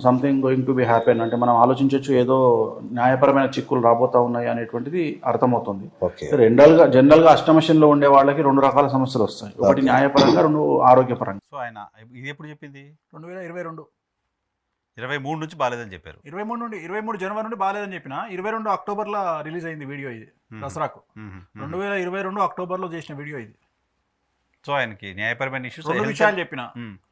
something going to be happen. అంటే మనం ఆలోచించవచ్చు ఏదో న్యాయపరమైన చిక్కులు రాబోతా ఉన్నాయి అనేటువంటిది అర్థమవుతుంది. జనరల్గా అష్టమశనిలో ఉండే వాళ్ళకి 2 రకాల సమస్యలు వస్తాయి, ఒకటి న్యాయపరంగా, 2 ఆరోగ్యపరంగా. సో ఆయన ఇది ఎప్పుడు చెప్పింది? 2022 23 నుంచి బాగాలేదని చెప్పారు. 23 జనవరి నుండి బాగాలేదని చెప్పిన 22 అక్టోబర్లో రిలీజ్ అయింది వీడియో. ఇది దసరాకు 2022 అక్టోబర్లో చేసిన వీడియో ఇది. సో ఆయనకి న్యాయపరమైన ఇష్యూస్ 2 విషయాలు చెప్పిన.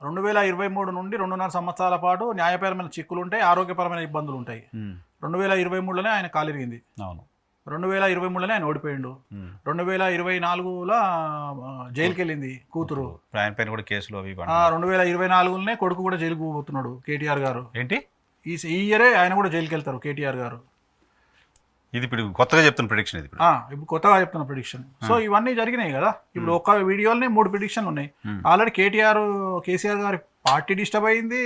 2023 నుండి 2.5 సంవత్సరాల పాటు న్యాయపరమైన చిక్కులు ఉంటాయి, ఆరోగ్యపరమైన ఇబ్బందులు ఉంటాయి. 2023లోనే ఆయన కాలిరిగింది. అవును. 2023లోనే ఆయన ఓడిపోయిండు. 2024లో జైలుకి వెళ్ళింది కూతురు. ఆయన పైన కూడా కేసులు అవి. 2024లోనే కొడుకు కూడా జైలుకు పోతున్నాడు కేటీఆర్ గారు. ఏంటి ఈ ఇయరే ఆయన కూడా జైలుకి వెళ్తారు కేటీఆర్ గారు. ఇది ఇప్పుడు కొత్తగా చెప్తున్న ప్రిడిక్షన్. ఇది ఇప్పుడు కొత్తగా చెప్తున్న ప్రిడిక్షన్. సో ఇవన్నీ జరిగినాయి కదా. ఇప్పుడు ఒక వీడియోలోనే 3 ప్రిడిక్షన్లు ఉన్నాయి. ఆల్రెడీ కేసీఆర్ గారి పార్టీ డిస్టర్బ్ అయింది,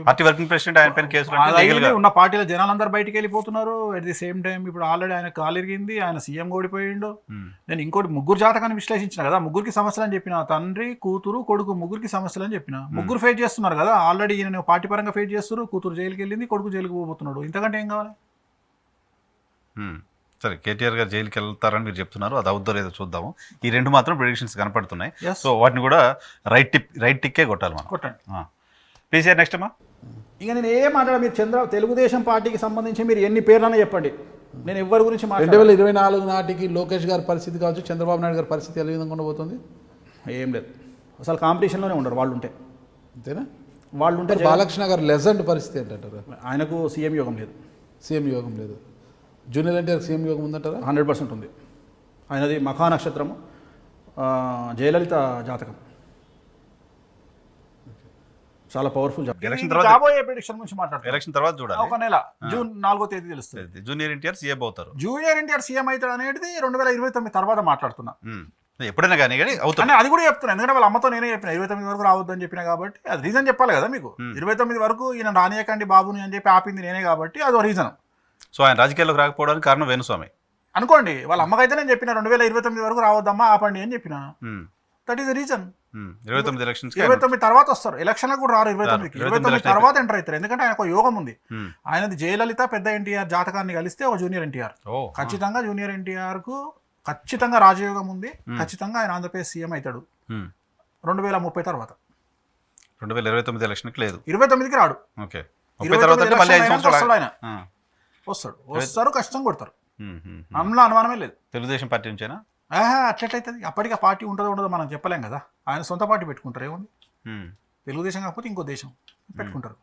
పార్టీ వర్కింగ్ ప్రెసిడెంట్ ఆయన పైన కేసులు ఉన్న పార్టీల జనాలందరూ బయటికి వెళ్ళిపోతున్నారు. అట్ ది సేమ్ టైం ఇప్పుడు ఆల్రెడీ ఆయన కాలిరిగింది, ఆయన సీఎం ఓడిపోయిండు. నేను ఇంకోటి 3 జాతకాన్ని విశ్లేషించిన కదా, 3కి సమస్యలు అని చెప్పిన. తండ్రి, కూతురు, కొడుకు 3కి సమస్యలు అని చెప్పిన. 3 ఫేస్ చేస్తున్నారు కదా ఆల్రెడీ. ఈయన పార్టీ పరంగా ఫేస్ చేస్తున్నారు. కూతురు జైలుకి వెళ్ళింది, కొడుకు జైలుకి పోతున్నాడు. ఇంతకంటే ఏం కావాలి? సరే, కేటీఆర్ గారు జైలుకి వెళ్తారని మీరు చెప్తున్నారు, అది అవుద్దో లేదో చూద్దాము. ఈ 2 మాత్రం ప్రిడిక్షన్స్ కనపడుతున్నాయి. సో వాటిని కూడా రైట్ టిక్కే కొట్టాలి మనం. కొట్టండి. పీసీఆర్ నెక్స్ట్ అమ్మా. ఇక నేను ఏం మాట్లాడ, మీరు తెలుగుదేశం పార్టీకి సంబంధించి మీరు ఎన్ని పేర్లన్నా చెప్పండి, నేను ఎవరి గురించి 2024 నాటికి లోకేష్ గారి పరిస్థితి కావచ్చు, చంద్రబాబు నాయుడు గారి పరిస్థితి ఏ విధంగా ఉండబోతుంది? ఏం లేదు, అసలు కాంపిటీషన్లోనే ఉండరు వాళ్ళు ఉంటే. అంతేనా? వాళ్ళు ఉంటే బాలకృష్ణ గారు లెజెండ్ పరిస్థితి ఏంటంటారు? ఆయనకు సీఎం యోగం లేదు. సీఎం యోగం లేదు. జూనియర్ ఎన్టీఆర్ సీఎం యోగం ఉందంటారా? 100% ఉంది. ఆయనది మఖా నక్షత్రము, జయలలిత జాతకం, చాలా పవర్ఫుల్. ఎలక్షన్ తర్వాత రాబోయే ప్రిడిక్షన్ గురించి మాట్లాడుతాం. ఎలక్షన్ తర్వాత చూడాలి. ఒక నెల జూన్ 4వ తేదీ తెలుస్తుంది. జూనియర్ ఎన్టీఆర్ సీఎం అవుతారు. జూనియర్ ఎన్టీఆర్ సీఎం అవుతాడు అనేది 2029 తర్వాత మాట్లాడుతున్నా. ఎప్పుడైనా కానీ అవుతుంది. అది కూడా చెప్తున్నా, ఎందుకంటే వాళ్ళ అమ్మతో నేనే చెప్పిన 29 వరకు రావద్దని చెప్పిన కాబట్టి అది రీజన్ చెప్పాలి కదా మీకు. 29 వరకు ఈయన రానియకండి బాబుని అని చెప్పి ఆపింది నేనే కాబట్టి అదో రీజన్. సో ఆయన రాజకీయాల్లోకి రాకపోవడానికి కారణం వేణుస్వామి అనుకోండి. వాళ్ళ అమ్మకైతే నేను చెప్పిన 2029 వరకు రావద్దమ్మా ఆపండి అని చెప్పిన. That is the reason. 29 తర్వాత వస్తారు. ఎలక్షన్లకు కూడా రారు. 29 తర్వాత ఎంటర్ అవుతారు. ఎందుకంటే ఆయన ఒక యోగం ఉంది. ఆయనది జయలలిత పెద్ద ఎన్టీఆర్ జాతకాన్ని కలిస్తే ఒక జూనియర్ ఎన్టీఆర్. ఖచ్చితంగా జూనియర్ ఎన్టీఆర్ కు ఖచ్చితంగా రాజయోగం ఉంది. ఖచ్చితంగా ఆయన ఆంధ్రప్రదేశ్ సీఎం అవుతాడు 2030 తర్వాత. 2029 ఎలక్షన్కి లేదు, 29కి రాడు. ఓకే, 30 తర్వాత మళ్ళీ 5 సంవత్సరాలు ఆయన వస్తారు, కష్టంగా కొడతారు. అందులో అనుమానమే లేదు. తెలుగుదేశం పార్టీ నుంచేనా? అట్లయితుంది. అప్పటికి ఆ పార్టీ ఉంటుందో ఉండదో మనం చెప్పలేం కదా. ఆయన సొంత పార్టీ పెట్టుకుంటారు. ఏముంది, తెలుగుదేశం కాకపోతే ఇంకో దేశం పెట్టుకుంటారు.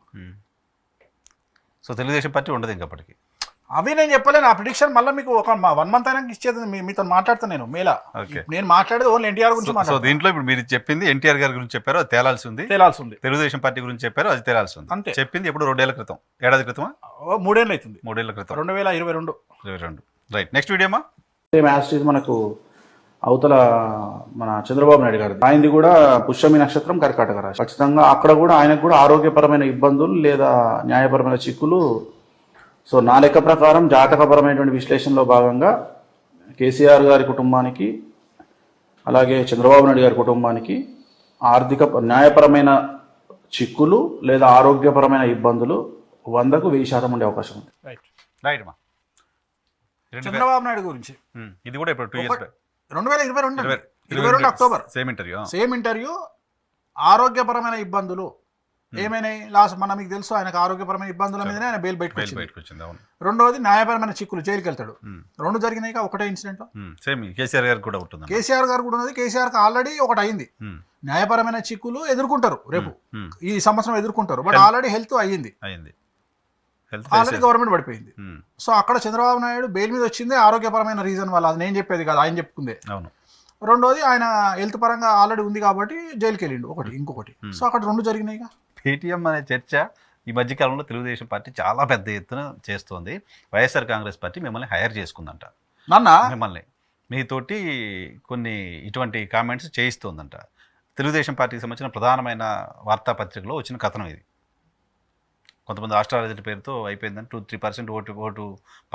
సో తెలుగుదేశం పార్టీ ఉండదు ఇంకప్పటికి. అవి నేను చెప్పలేను. ఆ ప్రిడిక్షన్ మళ్ళీ మీకు ఒక 1 మంత్ అయినా ఇచ్చేది. మీతో మాట్లాడుతాను నేను మేలా. నేను మాట్లాడేది ఓన్లీ ఎన్టీఆర్ గురించి. సో దీంట్లో ఇప్పుడు మీరు చెప్పింది ఎన్టీఆర్ గారి గురించి చెప్పారు, అది తేలాల్సి ఉంది. తెలుగుదేశం పార్టీ గురించి చెప్పారు, అది తేలాల్సి ఉంది. అంతే. చెప్పింది ఎప్పుడు 2 ఏళ్ల క్రితం, ఏడాది క్రితమా? 3 ఏళ్ళు అవుతుంది. 3 ఏళ్ల క్రితం, 2022. రైట్. నెక్స్ట్ వీడియో అమ్మా. మనకు అవతల మన చంద్రబాబు నాయుడు గారు ఆయనది కూడా పుష్యమి నక్షత్రం కర్కాటక రాశి. ఖచ్చితంగా అక్కడ కూడా ఆయనకు కూడా ఆరోగ్యపరమైన ఇబ్బందులు లేదా న్యాయపరమైన చిక్కులు. సో నా లెక్క ప్రకారం జాతకపరమైనటువంటి విశ్లేషణలో భాగంగా కేసీఆర్ గారి కుటుంబానికి అలాగే చంద్రబాబు నాయుడు గారి కుటుంబానికి న్యాయపరమైన చిక్కులు లేదా ఆరోగ్యపరమైన ఇబ్బందులు 100కు 1000% ఉండే అవకాశం ఉంది. రైట్. రైట్ మా చంద్రబాబు నాయుడు గురించి ఇది కూడా ఇప్పుడు 2 years 2022 October same interview. Same interview. ఆరోగ్యపరమైన ఇబ్బందులు ఏమైనాయి లాస్ట్ మన మీకు తెలుసు, ఆయనకు ఆరోగ్యపరమైన ఇబ్బందుల మీదనే ఆయన బెయిల్ బయటకు వచ్చింది. అవును. రెండోది న్యాయపరమైన చిక్కులు, జైలుకి వెళ్తాడు. రెండు జరిగినాయి ఒకటే ఇన్సిడెంట్. సేమ్ కేసీఆర్ గారు కూడా ఉంటుంది. కేసీఆర్ గారు కూడా ఉన్నది. కేసీఆర్కి ఆల్రెడీ ఒకటి అయింది. న్యాయపరమైన చిక్కులు ఎదుర్కొంటారు రేపు, ఈ సంవత్సరం ఎదుర్కొంటారు. బట్ ఆల్రెడీ హెల్త్ అయ్యింది, ఆల్రెడీ గవర్నమెంట్ పడిపోయింది. సో అక్కడ చంద్రబాబు నాయుడు బెయిల్ మీద వచ్చింది ఆరోగ్యపరమైన రీజన్ వల్ల. అది నేను చెప్పేది కాదు, ఆయన చెప్పుకుందే. అవును. రెండోది ఆయన హెల్త్ పరంగా ఆల్రెడీ ఉంది కాబట్టి జైలుకి వెళ్ళిండు. ఇంకొకటి. సో అక్కడ రెండు జరిగినాయి. పేటీఎం అనే చర్చ ఈ మధ్యకాలంలో తెలుగుదేశం పార్టీ చాలా పెద్ద ఎత్తున చేస్తోంది. వైఎస్ఆర్ కాంగ్రెస్ పార్టీ మిమ్మల్ని హైర్ చేసుకుందంట, మిమ్మల్ని మీతోటి కొన్ని ఇటువంటి కామెంట్స్ చేయిస్తోందంట. తెలుగుదేశం పార్టీకి సంబంధించిన ప్రధానమైన వార్తాపత్రికలో వచ్చిన కథనం ఇది. కొంతమంది ఆస్ట్రాలజీ పేరుతో అయిపోయిందని 2-3% ఓటు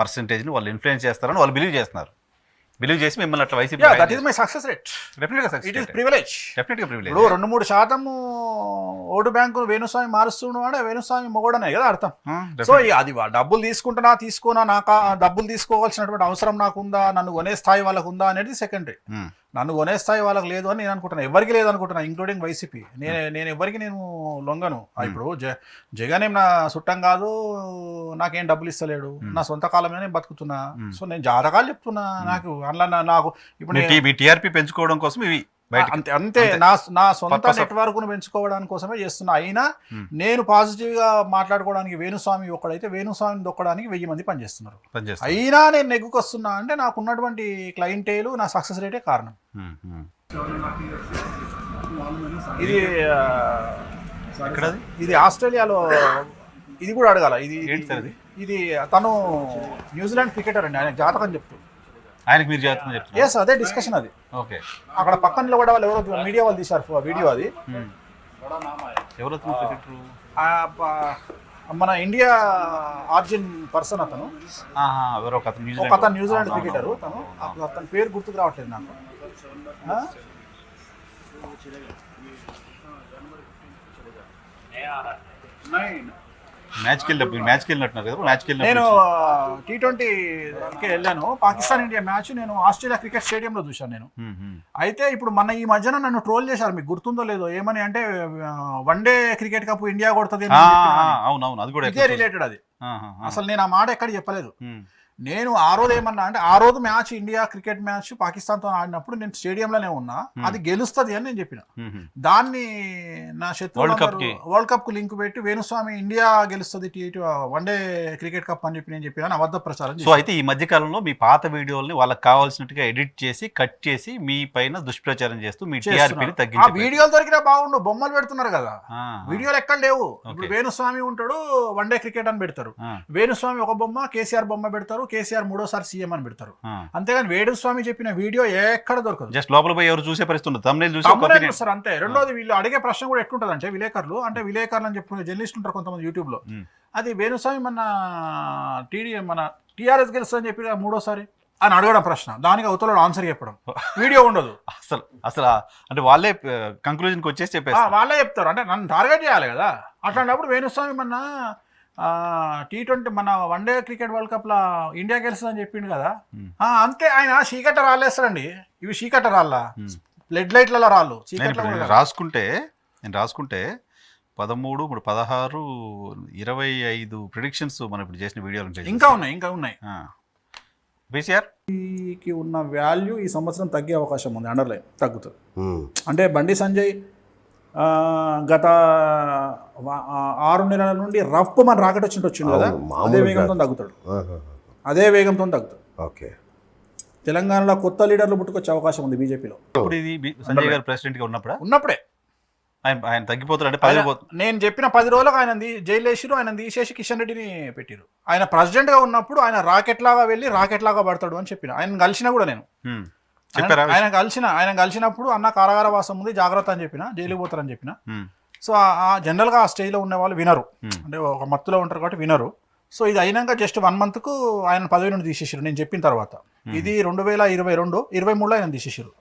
పర్సెంటేజ్ని వాళ్ళు ఇన్ఫ్లుయెన్స్ చేస్తారని వాళ్ళు బిలీవ్ చేస్తున్నారు. బిలీవ్ చేసి మిమ్మల్ని అట్లా వైసీపీ సక్సెస్ రేట్. డెఫినెట్గా సక్సెస్. It is privilege. డెఫినెట్గా ప్రివిలేజ్. ఇప్పుడు 2-3% ఓటు బ్యాంకు వేణుస్వామి మారుస్తుండు అంటే వేణుస్వామి మొగడనే కదా అర్థం. సో అది డబ్బులు తీసుకోనా నాకు డబ్బులు తీసుకోవాల్సినటువంటి అవసరం నాకుందా, నన్ను కొనే స్థాయి వాళ్ళకు ఉందా అనేది సెకండరీ. నన్ను కొనే స్థాయి వాళ్ళకి లేదు అని నేను అనుకుంటున్నా, ఎవరికి లేదు అనుకుంటున్నా, ఇంక్లూడింగ్ వైసీపీ. నేను ఎవరికి నేను లొంగను. ఇప్పుడు జగన్ ఏం నా చుట్టం కాదు, నాకేం డబ్బులు ఇస్తలేడు, నా సొంత కాలమే నేను బతుకుతున్నా. సో నేను జాతకాలు చెప్తున్నా. నాకు ఇప్పుడు టీఆర్పీ పెంచుకోవడం కోసం ఇవి అంతే నా సొంత నెట్వర్క్ ను పెంచుకోవడానికి కోసమే చేస్తున్నా. అయినా నేను పాజిటివ్ గా మాట్లాడుకోవడానికి వేణుస్వామి ఒక్కడైతే వేణుస్వామిని దొక్కడానికి 1000 మంది పనిచేస్తున్నారు. అయినా నేను నెగ్గుకొస్తున్నా అంటే నాకు ఉన్నటువంటి క్లయింటేలు నా సక్సెస్ రేటే కారణం. ఇది ఆస్ట్రేలియాలో ఇది కూడా అడగాల. ఇది తను న్యూజిలాండ్ క్రికెటర్ అండి. ఆయన జాతకం చెప్తూ ఆయనకి మీరు జాతకం చెప్తారు. ఎస్, అదే డిస్కషన్. అది ఓకే. అక్కడ పక్కన కూడా వాళ్ళు ఎవరో మీడియా వాళ్ళు తీశారు వీడియో. అది ఎవరో మన ఇండియా ఆర్జిన్ పర్సన్ అతను. అతను న్యూజిలాండ్ క్రికెటరు. అతని పేరు గుర్తుకు రావట్లేదు నాకు. నేను T20కి వెళ్ళాను, పాకిస్తాన్ ఇండియా మ్యాచ్. నేను ఆస్ట్రేలియా క్రికెట్ స్టేడియంలో చూశాను నేను. అయితే ఇప్పుడు మన ఈ మధ్యన నన్ను ట్రోల్ చేశారు, మీకు గుర్తుందో లేదో, ఏమని అంటే వన్డే క్రికెట్ కప్ ఇండియా కొడుతుంది. ఇదే రిలేటెడ్ అది. అసలు నేను ఆ మాట ఎక్కడ చెప్పలేదు. నేను ఆ రోజు ఏమన్నా అంటే ఆ రోజు మ్యాచ్ ఇండియా క్రికెట్ మ్యాచ్ పాకిస్తాన్తో ఆడినప్పుడు నేను స్టేడియంలోనే ఉన్నా, అది గెలుస్తుంది అని నేను చెప్పిన. దాన్ని నా శత్రువులు వరల్డ్ కప్ కు లింక్ పెట్టి వేణుస్వామి ఇండియా గెలుస్తుంది వన్డే క్రికెట్ కప్ అని చెప్పి నేను చెప్పిన అబద్ధ ప్రచారం. సో అయితే ఈ మధ్య కాలంలో మీ పాత వీడియోల్ని వాళ్ళకి కావాల్సినట్టుగా ఎడిట్ చేసి కట్ చేసి మీ పైన దుష్ప్రచారం చేస్తూ మీ టీఆర్పీని తగ్గించి వీడియోలు దొరికినా బాగుండు, బొమ్మలు పెడుతున్నారు కదా. వీడియోలు ఎక్కడ లేవు. ఇప్పుడు వేణుస్వామి ఉంటాడు, వన్డే క్రికెట్ అని పెడతారు. వేణుస్వామి ఒక బొమ్మ, కేసీఆర్ బొమ్మ పెడతారు, కేసీఆర్ 3వ సీఎం అని పెడతారు. అంతేగాని వేణుస్వామి చెప్పిన వీడియో ఎక్కడ దొరకదు. జస్ట్ లోపల పోయి ఎవరు చూసే పరిస్థితి తమ్మునేల్ చూస్తారు అంతే. రెండోది వీళ్ళు అడిగే ప్రశ్న కూడా ఎట్లుంటది అంటే విలేకరులు అని చెప్పుకునే జర్నలిస్ట్ ఉంటారు కొంతమంది యూట్యూబ్ లో. అది వేణుస్వామి మన టీఆర్ఎస్ గెలుస్తుందని చెప్పి 3వసారి అని అడగడం ప్రశ్న, దానికి అవతల ఆన్సర్ చెప్పడం, వీడియో ఉండదు అసలు. అంటే వాళ్ళే కంక్లూజన్కి వచ్చేసి చెప్పారు, వాళ్ళే చెప్తారు. అంటే నన్ను టార్గెట్ చేయాలి కదా. అట్లాంటప్పుడు వేణుస్వామి T20 మన వన్డే క్రికెట్ వరల్డ్ కప్ లా ఇండియా గెలుస్తుందని చెప్పిండు కదా. అంతే. ఆయన చీకట్ట రాళ్ళేస్తారండి. ఇవి చీకట్ట రాళ్ళ, బ్లడ్ లైట్ల రాళ్ళు. నేను రాసుకుంటే 13, 16, 25 ప్రిడిక్షన్స్ మనం ఇప్పుడు చేసిన వీడియోలు ఇంకా ఉన్నాయి. కేసీఆర్కి ఉన్న వాల్యూ ఈ సంవత్సరం తగ్గే అవకాశం ఉంది. అండర్లైన్ తగ్గుతుంది. అంటే బండి సంజయ్ గత 6 నెలల నుండి రఫ్ మన రాకెట్ వచ్చిండు కదా, అదే వేగంతో తగ్గుతాడు. ఓకే. తెలంగాణలో కొత్త లీడర్లు పుట్టుకొచ్చే అవకాశం ఉంది బీజేపీలో. ఇప్పుడు ఇది సంజయ్ గారు ప్రెసిడెంట్ గా ఉన్నప్పుడే ఆయన తగ్గిపోతారు. అంటే నేను చెప్పిన 10 రోజులకు ఆయన జైలు వేసిరు, ఆయన తీసేసి కిషన్ రెడ్డిని పెట్టిరు. ఆయన ప్రెసిడెంట్ గా ఉన్నప్పుడు ఆయన రాకెట్ లాగా వెళ్ళి రాకెట్ లాగా పడతాడు అని చెప్పిన. ఆయన కలిసినా కూడా నేను ఆయన కలిసినప్పుడు అన్న కారాగార వాసం ఉంది జాగ్రత్త అని చెప్పిన, జైలుకి పోతారని చెప్పిన. సో జనరల్ గా ఆ స్టేజ్ లో ఉన్న వాళ్ళు వినరు, అంటే ఒక మత్తులో ఉంటారు కాబట్టి వినరు. సో ఇది అయినాక జస్ట్ 1 month కు ఆయన పదవి నుండి తీసేసారు నేను చెప్పిన తర్వాత. ఇది 2022, 23లో ఆయన తీసేసారు.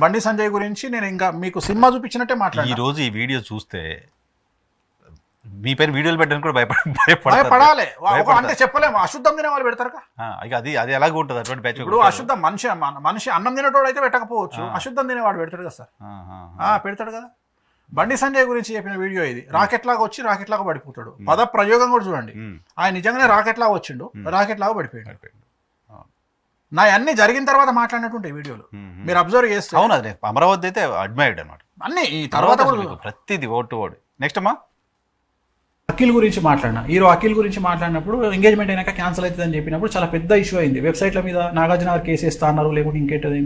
బండి సంజయ్ గురించి నేను ఇంకా మీకు సినిమా చూపించినట్టే ఈ మాట్లాడాను. రోజు ఈ వీడియో చూస్తే మీ పైన వీడియోలు పెట్టడానికి కూడా భయపడాలి. అంటే చెప్పలేము, అశుద్ధం తినే వాళ్ళు పెడతారు. ఇక అది ఎలాగ ఉంటుంది అటువంటి బ్యాచ్. ఇప్పుడు అశుద్ధం మనిషి అన్నం తినేటోడు అయితే పెట్టకపోవచ్చు, అశుద్ధం తినేవాడు పెడతాడు కదా సార్. పెడతాడు కదా. బండి సంజయ్ గురించి చెప్పిన వీడియో ఇది. రాకెట్ లాగా వచ్చి రాకెట్ లాగా పడిపోతాడు. పద ప్రయోగం కూడా చూడండి. ఆయన నిజంగానే రాకెట్ లాగా వచ్చిండు, రాకెట్ లాగా పడిపోయాడు. నా అన్ని జరిగిన తర్వాత మాట్లాడినటువంటి వీడియోలు మీరు అబ్జర్వ్ చేస్తే. అవును, అది అమరావతి అయితే అడ్మైర్డ్ అనమాట అన్ని. ఈ తర్వాత ప్రతిది ఓటు ఓడి. నెక్స్ట్ అమ్మా అఖిల్ గురించి మాట్లాడినా. హీరో అఖిల్ గురించి మాట్లాడినప్పుడు ఎంగేజ్మెంట్ అయినాక క్యాన్సిల్ అవుతుందని చెప్పినప్పుడు చాలా పెద్ద ఇష్యూ అయింది. వెబ్సైట్ల మీద నాగార్జున గారు కేసు వేస్తా అన్నారు, లేకుంటే ఇంకేంటి.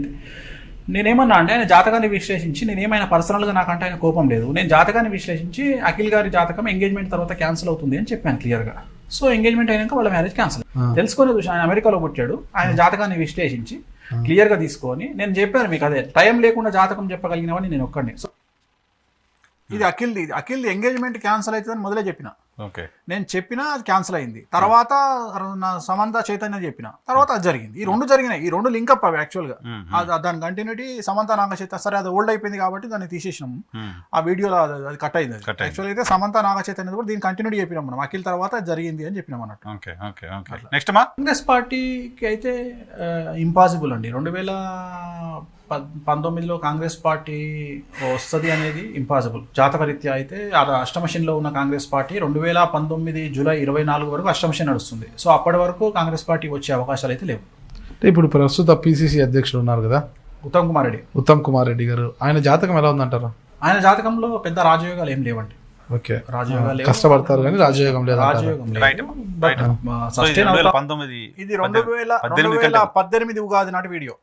నేనేమన్నా అంటే ఆయన జాతకాన్ని విశ్లేషించి, నేనేమైనా పర్సనల్గా నాకంటే ఆయన కోపం లేదు, నేను జాతకాన్ని విశ్లేషించి అఖిల్ గారి జాతకం ఎంగేజ్మెంట్ తర్వాత క్యాన్సిల్ అవుతుంది అని చెప్పాను క్లియర్గా. సో ఎంగేజ్మెంట్ అయినాక వాళ్ళ మ్యారేజ్ క్యాన్సిల్. తెలుసుకునే చూసి ఆయన అమెరికాలో పుట్టాడు. ఆయన జాతకాన్ని విశ్లేషించి క్లియర్గా తీసుకొని నేను చెప్పాను మీకు, అదే టైం లేకుండా జాతకం చెప్పగలిగినవని నేను ఒక్కడిని. సో ఇది అఖిల్ది ఎంగేజ్మెంట్ క్యాన్సిల్ అవుతుందని మొదలే చెప్పిన. నేను చెప్పినా అది క్యాన్సిల్ అయింది. తర్వాత సమంత చైతన్య చెప్పిన, తర్వాత అది జరిగింది. ఈ రెండు జరిగినాయి. ఈ రెండు లింకప్ అవి యాక్చువల్గా. దాని కంటిన్యూటీ సమంత నాగ చైతన్య. సరే అది ఓల్డ్ అయిపోయింది కాబట్టి దాన్ని తీసేసినాము. ఆ వీడియోలో అది కట్ అయింది. యాక్చువల్ అయితే సమంత నాగ చైతన్య కూడా దీని కంటిన్యూటీ చెప్పినాం మనం. అఖిల్ తర్వాత అది జరిగింది అని చెప్పినాం అన్నట్టు. నెక్స్ట్ కాంగ్రెస్ పార్టీకి అయితే ఇంపాసిబుల్ అండి. 2019లో కాంగ్రెస్ పార్టీ వస్తుంది అనేది ఇంపాసిబుల్. జాతకరీత్యా అయితే అష్టమశనిలో ఉన్న కాంగ్రెస్ పార్టీ 2019 జూలై 24 వరకు అష్టమశని నడుస్తుంది. సో అప్పటి వరకు కాంగ్రెస్ పార్టీ వచ్చే అవకాశాలు అయితే లేవు. ఇప్పుడు ప్రస్తుత పిసిసి అధ్యక్షుడు ఉన్నారు కదా ఉత్తమ్ కుమార్ రెడ్డి గారు, ఆయన జాతకం ఎలా ఉందంటారు? ఆయన జాతకంలో పెద్ద రాజయోగాలు ఏం లేవండి. ఓకే, రాజయోగాలు కష్టపడతారు కానీ రాజయోగం లేదు. ఇది 2018 ఉగాది నాటి వీడియో.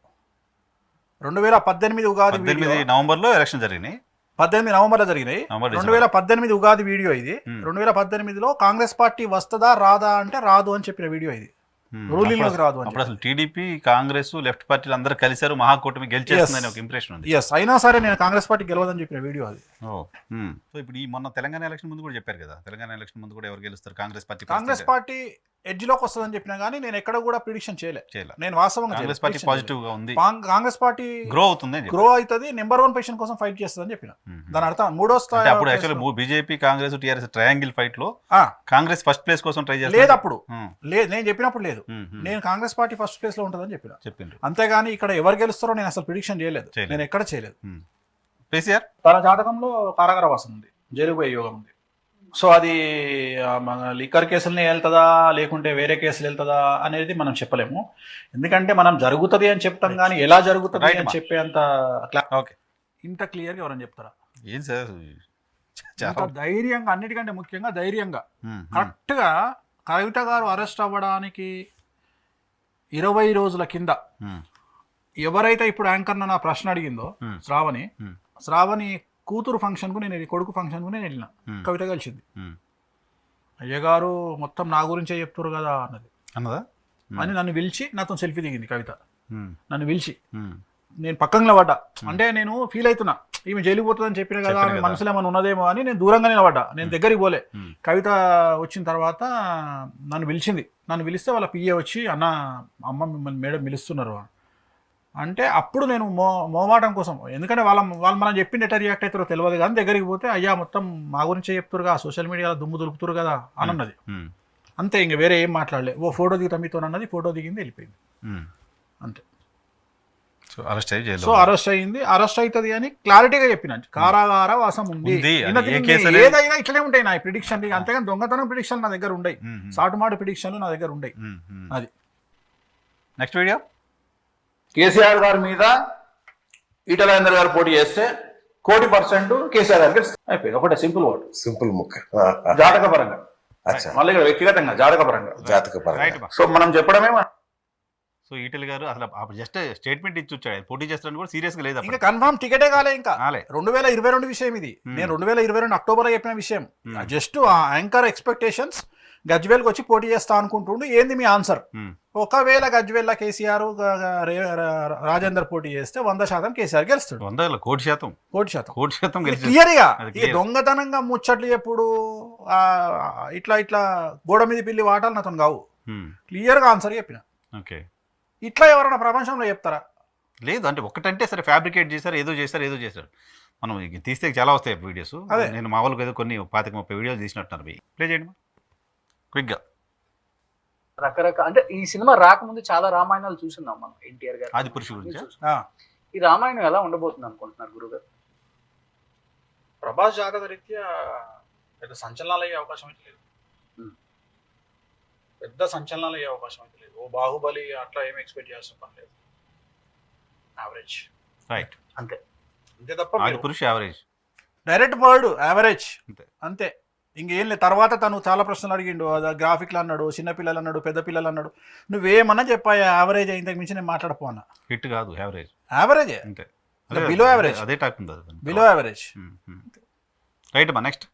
2018 ఉగాది నవంబర్లో ఎలక్షన్ జరిగినాయి. 18 నవంబర్లో జరిగినాయి. 2018 ఉగాది వీడియో ఇది. 2018లో కాంగ్రెస్ పార్టీ వస్తుందా రాదా అంటే రాదు అని చెప్పిన వీడియో ఇది. రూలింగ్లోకి రాదు అని. అప్పుడు అసలు టీడీపీ కాంగ్రెస్ లెఫ్ట్ పార్టీలు అందరూ కలిశారు, మహాకూటమి గెలిచేస్తుందని ఒక ఇంప్రెషన్ ఉంది. అయినా సరే నేను కాంగ్రెస్ పార్టీ గెలవదని చెప్పిన వీడియో అది. సో ఇప్పుడు ఈ మొన్న తెలంగాణ ఎలక్షన్ ముందు కూడా చెప్పారు కదా, తెలంగాణ ఎలక్షన్ ముందు కూడా ఎవరు గెలుస్తారు కాంగ్రెస్ పార్టీ ఎడ్జ్లోకి వస్తుందని చెప్పినా కానీ నేను ఎక్కడ కూడా ప్రిడిక్షన్ చేయలేదు. నేను వాస్తవంగా కాంగ్రెస్ పార్టీ పాజిటివ్ గా ఉంది. కాంగ్రెస్ పార్టీ గ్రో అవుతుంది, నెంబర్ 1 పొజిషన్ కోసం ఫైట్ చేస్తుందని చెప్పిన. దాని అర్థం మూడో స్థాయి. అప్పుడు actually BJP Congress TRS triangle fight లో కాంగ్రెస్ ఫస్ట్ ప్లేస్ కోసం ట్రై చేస్తారు. లేదు అప్పుడు లేదు, నేను చెప్పినప్పుడు లేదు. నేను కాంగ్రెస్ పార్టీ ఫస్ట్ ప్లేస్ లో ఉంటుందని చెప్పిండ్రు. అంతేగాని ఇక్కడ ఎవరు గెలుస్తారో నేను అసలు ప్రిడిక్షన్ చేయలేదు. నేను ఎక్కడ చేయలేదు. కేసీఆర్ తన జాతకంలో కారాగార వాసం ఉంది, జైలుకు పోయే యోగం ఉంది. సో అది లిక్కర్ కేసులనే వెళ్తుందా లేకుంటే వేరే కేసులు వెళ్తుందా అనేది మనం చెప్పలేము. ఎందుకంటే మనం జరుగుతుంది అని చెప్తాం కానీ ఎలా జరుగుతుంది అని చెప్పేంత ఇంత క్లియర్గా ఎవరని చెప్తారా? ఏం సార్ ధైర్యంగా, అన్నిటికంటే ముఖ్యంగా ధైర్యంగా కరెక్ట్గా కవిత గారు అరెస్ట్ అవ్వడానికి 20 రోజుల కింద ఎవరైతే ఇప్పుడు యాంకర్ నా ప్రశ్న అడిగిందో శ్రావణి కూతురు ఫంక్షన్కు నేను కొడుకు ఫంక్షన్కు నేను వెళ్ళిన. కవిత కలిసింది. అయ్యగారు మొత్తం నా గురించే చెప్తారు కదా అన్నదా అని నన్ను పిలిచి నాతో సెల్ఫీ దిగింది కవిత. నన్ను పిలిచి నేను పక్కన పడ్డా. అంటే నేను ఫీల్ అవుతున్నా, ఈమె జైలుకి పోతుందని చెప్పిన కదా, మనసులో ఏమైనా ఉన్నదేమో అని నేను దూరంగా నిలబడ్డా. నేను దగ్గరికి పోలే. కవిత వచ్చిన తర్వాత నన్ను పిలిచింది. నన్ను పిలిస్తే వాళ్ళ పిఏ వచ్చి అమ్మ మిమ్మల్ని మేడం పిలుస్తున్నారు అంటే అప్పుడు నేను మోమాటం కోసం, ఎందుకంటే వాళ్ళు మనం చెప్పింది ఎట్లా రియాక్ట్ అవుతారో తెలియదు కానీ దగ్గరికి పోతే అయ్యా మొత్తం మా గురించే చెప్తారుగా, సోషల్ మీడియాలో దుమ్ము దులుపుతారు కదా అని అన్నది. అంతే, ఇంక వేరే ఏం మాట్లాడలే. ఫోటో దిగుతా మీతో అన్నది, ఫోటో దిగింది, వెళ్ళిపోయింది అంతే. సో అరెస్ట్ అయింది. అరెస్ట్ అవుతుంది అని క్లారిటీగా చెప్పిన. కారాగార వాసం ఉంది. ఏదైనా ఇట్లనే ఉంటాయి నా ప్రిడిక్షన్. అంతేగాని దొంగతనం ప్రిడిక్షన్ నా దగ్గర ఉండయి, సాటుమాటు ప్రిడిక్షన్లు నా దగ్గర ఉండయి. అది నెక్స్ట్ వీడియో. కేసీఆర్ గారి మీద ఈటల రాజేందర్ గారు పోటీ చేస్తే 100% కేసీఆర్ గారికి అయిపోయింది. ఒకటే సింపుల్ వర్డ్, సింపుల్ ముక్క. జాతకపరంగా, మళ్ళీ ఇక్కడ వ్యక్తిగతంగా జాతకపరంగా. సో మనం చెప్పడమే. సో ఈటెల గారు అసలు జస్ట్ స్టేట్మెంట్ ఇచ్చి వచ్చాడు, పోటీ చేస్తారని కూడా సీరియస్ గా లేదు. ఇంకా కన్ఫర్మ్ టికెటే కాలే. ఇంకా 2022 విషయం ఇది. నేను 2022 అక్టోబర్ చెప్పిన విషయం. జస్ట్ ఆ యాంకర్ ఎక్స్పెక్టేషన్స్ గజ్వేల్కి వచ్చి పోటీ చేస్తా అనుకుంటుండు. ఏంది మీ ఆన్సర్? ఒకవేళ గజ్వేల్ కేసీఆర్ రాజేందర్ పోటీ చేస్తే 100% కేసీఆర్ గెలుస్తాడు. 100% క్లియర్గా. దొంగతనంగా ముచ్చట్లు ఎప్పుడు ఇట్లా గోడ మీద పిల్లి వాటాలు నాతో కావు. క్లియర్గా ఆన్సర్ చెప్పిన. ఇట్లా ఎవరైనా ప్రపంచంలో చెప్తారా? లేదు అంటే ఒకటంటే సరే ఫ్యాబ్రికేట్ చేశారు ఏదో చేశారు మనం ఇక తీస్తే చాలా వస్తాయి వీడియోస్. అదే. నేను మామూలుగా ఏదో కొన్ని 25-30 వీడియోలు తీసినట్టున్నారు. ప్లే చేయండి క్విక్గా. రకరకాల అంటే ఈ సినిమా రాకముందు చాలా రామాయణాలు చూస్తున్నాం మనం, ఎన్టీఆర్ గారు ఆదిపురుషు గురించా? ఆ, ఈ రామాయణం ఎలా ఉండబోతుంది అనుకుంటున్నారు గురుగారు? ప్రభాస్ జాతక రీత్యా పెద్ద సంచలనాలు అయ్యే అవకాశం అయితే లేదు. పెద్ద సంచలనాలు అయ్యే అవకాశం అయితే లేదు. ఓ బాహుబలి అట్లా ఏమి ఎక్స్పెక్ట్ చేయాల్సిన పని లేదు. Average right. అంతే. అంతే తప్ప మీరు Adipurush average. Direct word average అంతే. అంతే, ఇంకేం లేదు. తర్వాత తను చాలా ప్రశ్నలు అడిగిండు, గ్రాఫిక్లు అన్నాడు, చిన్నపిల్లలు అన్నాడు, పెద్ద పిల్లలు అన్నాడు. నువ్వేమన్నా చెప్పా యావరేజ్ ఇంతకు మించి నేను మాట్లాడపోనా. హిట్ కాదు యావరేజ్ యావరేజే, అంతే. below average. అదే టాక్ ఉంది అది. Below average. రైట్ అమ్మా నెక్స్ట్.